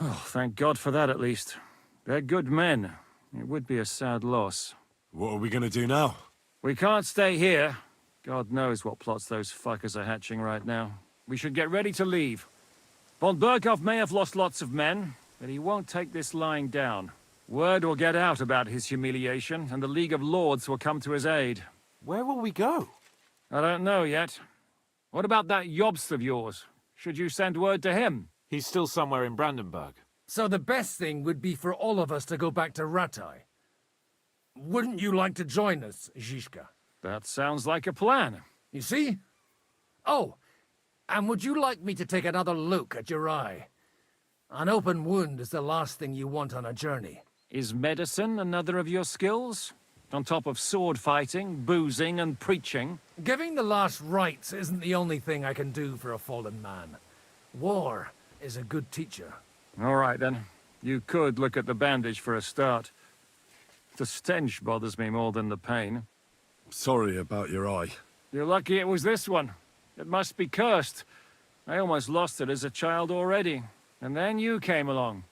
Oh, thank God for that at least. They're good men. It would be a sad loss. What are we gonna do now? We can't stay here. God knows what plots those fuckers are hatching right now. We should get ready to leave. Von Berghoff may have lost lots of men, but he won't take this lying down. Word will get out about his humiliation, and the League of Lords will come to his aid. Where will we go? I don't know yet. What about that Jobst of yours? Should you send word to him? He's still somewhere in Brandenburg. So the best thing would be for all of us to go back to Ratai. Wouldn't you like to join us, Zizka? That sounds like a plan. You see? Oh, and would you like me to take another look at your eye? An open wound is the last thing you want on a journey. Is medicine another of your skills? On top of sword fighting, boozing, and preaching? Giving the last rites isn't the only thing I can do for a fallen man. War is a good teacher. All right, then. You could look at the bandage for a start. The stench bothers me more than the pain. Sorry about your eye. You're lucky it was this one. It must be cursed. I almost lost it as a child already. And then you came along.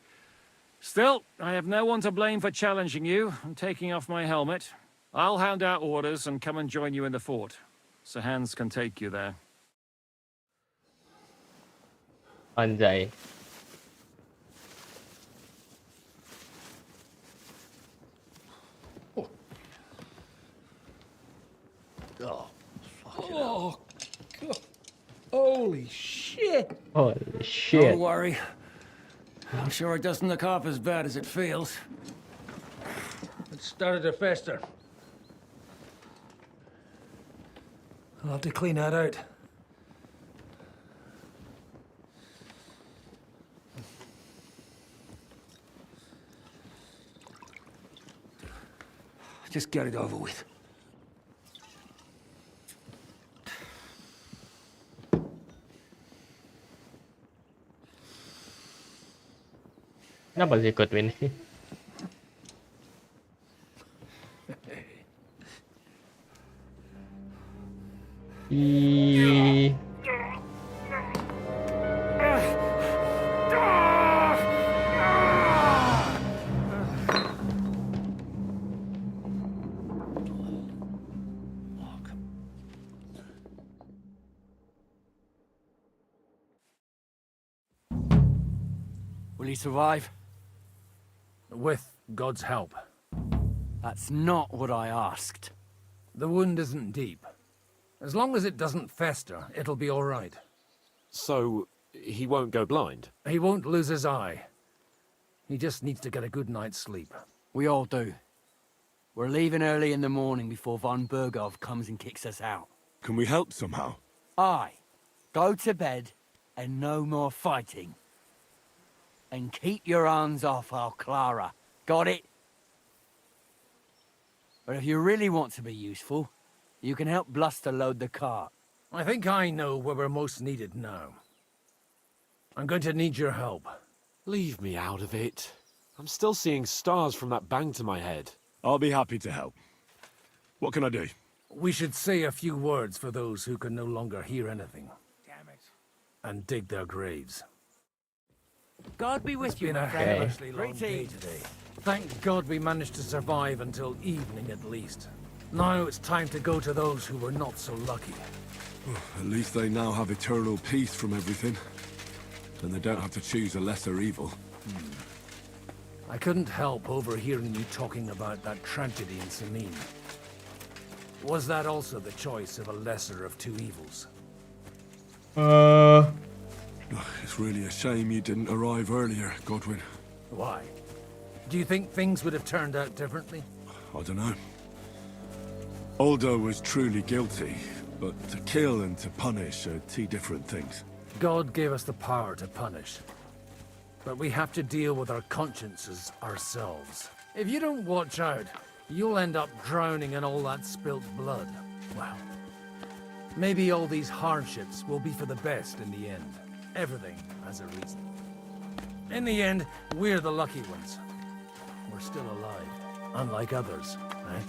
Still, I have no one to blame for challenging you and taking off my helmet. I'll hand out orders and come and join you in the fort. Sir Hans can take you there. Anjay. Oh, oh, God. Holy shit! Holy shit. Don't worry. I'm sure it doesn't look half as bad as it feels. It started to fester. I'll have to clean that out. Just get it over with. Kenapa sih Godwin? Ih. Will he survive? With God's help. That's not what I asked. The wound isn't deep. As long as it doesn't fester, it'll be all right. So, he won't go blind? He won't lose his eye. He just needs to get a good night's sleep. We all do. We're leaving early in the morning before Von Berghoff comes and kicks us out. Can we help somehow? Aye. Go to bed and no more fighting. And keep your hands off our Clara. Got it? But if you really want to be useful, you can help Bluster load the cart. I think I know where we're most needed now. I'm going to need your help. Leave me out of it. I'm still seeing stars from that bang to my head. I'll be happy to help. What can I do? We should say a few words for those who can no longer hear anything. Damn it. And dig their graves. God be with It's you, been a my friend. helplessly long day today. Thank God we managed to survive until evening at least. Now it's time to go to those who were not so lucky. At least they now have eternal peace from everything. And they don't have to choose a lesser evil. I couldn't help overhearing you talking about that tragedy in Samin. Was that also the choice of a lesser of two evils? It's really a shame you didn't arrive earlier, Godwin. Why? Do you think things would have turned out differently? I don't know. Aldo was truly guilty, but to kill and to punish are two different things. God gave us the power to punish. But we have to deal with our consciences ourselves. If you don't watch out, you'll end up drowning in all that spilt blood. Well, maybe all these hardships will be for the best in the end. Everything has a reason. In the end, we're the lucky ones. We're still alive, unlike others, right?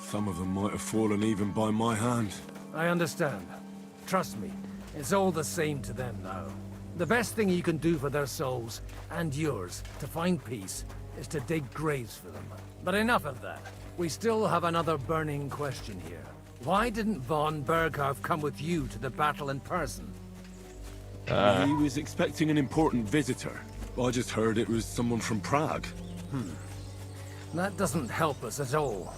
Some of them might have fallen even by my hand. I understand. Trust me, it's all the same to them now. The best thing you can do for their souls, and yours, to find peace, is to dig graves for them. But enough of that. We still have another burning question here. Why didn't von Berghoff come with you to the battle in person? He was expecting an important visitor. I just heard it was someone from Prague. That doesn't help us at all.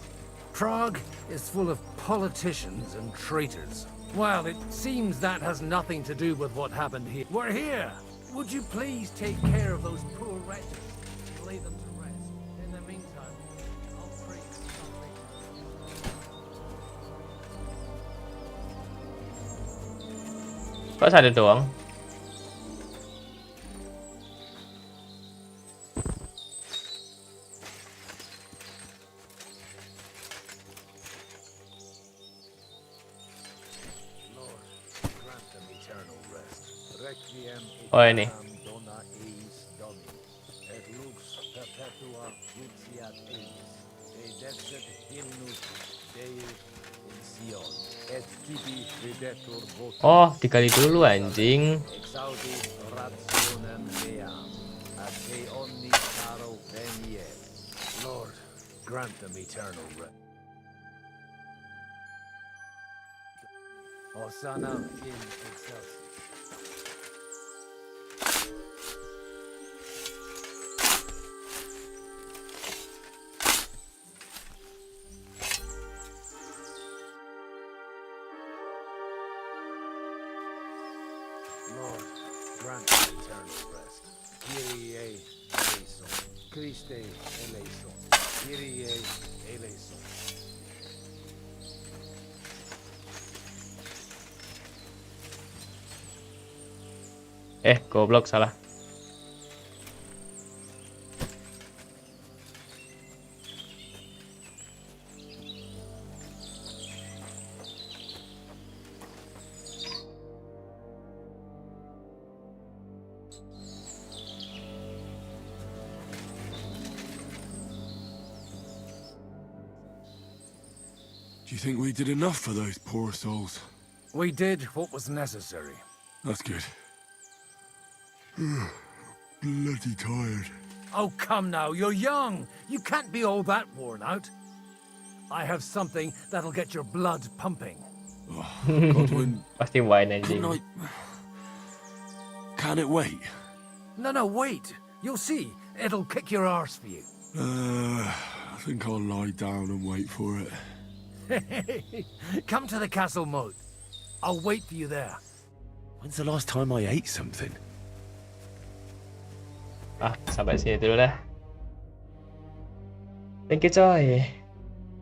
Prague is full of politicians and traitors. Well, it seems that has nothing to do with what happened here. We're here! Would you please take care of those poor wretches and lay them to rest? In the meantime, I'll pray for something. Kok satu doang? Oh ini. Oh, dikali dulu anjing. Lord, grant them eternal rest. Hosanna in excelsis. Lord, grant them eternal rest. Kyrie eleison. Christe eleison. Kyrie eleison. Goblok salah. Do you think we did enough for those poor souls? We did what was necessary. That's good. Bloody tired. Oh, come now, you're young. You can't be all that worn out. I have something that'll get your blood pumping. Godwin, Pasti wine anjing. Can it wait? No, wait. You'll see. It'll kick your arse for you. I think I'll lie down and wait for it. Come to the castle moat. I'll wait for you there. When's the last time I ate something? Sampai sini dulu dah. Thank you coy.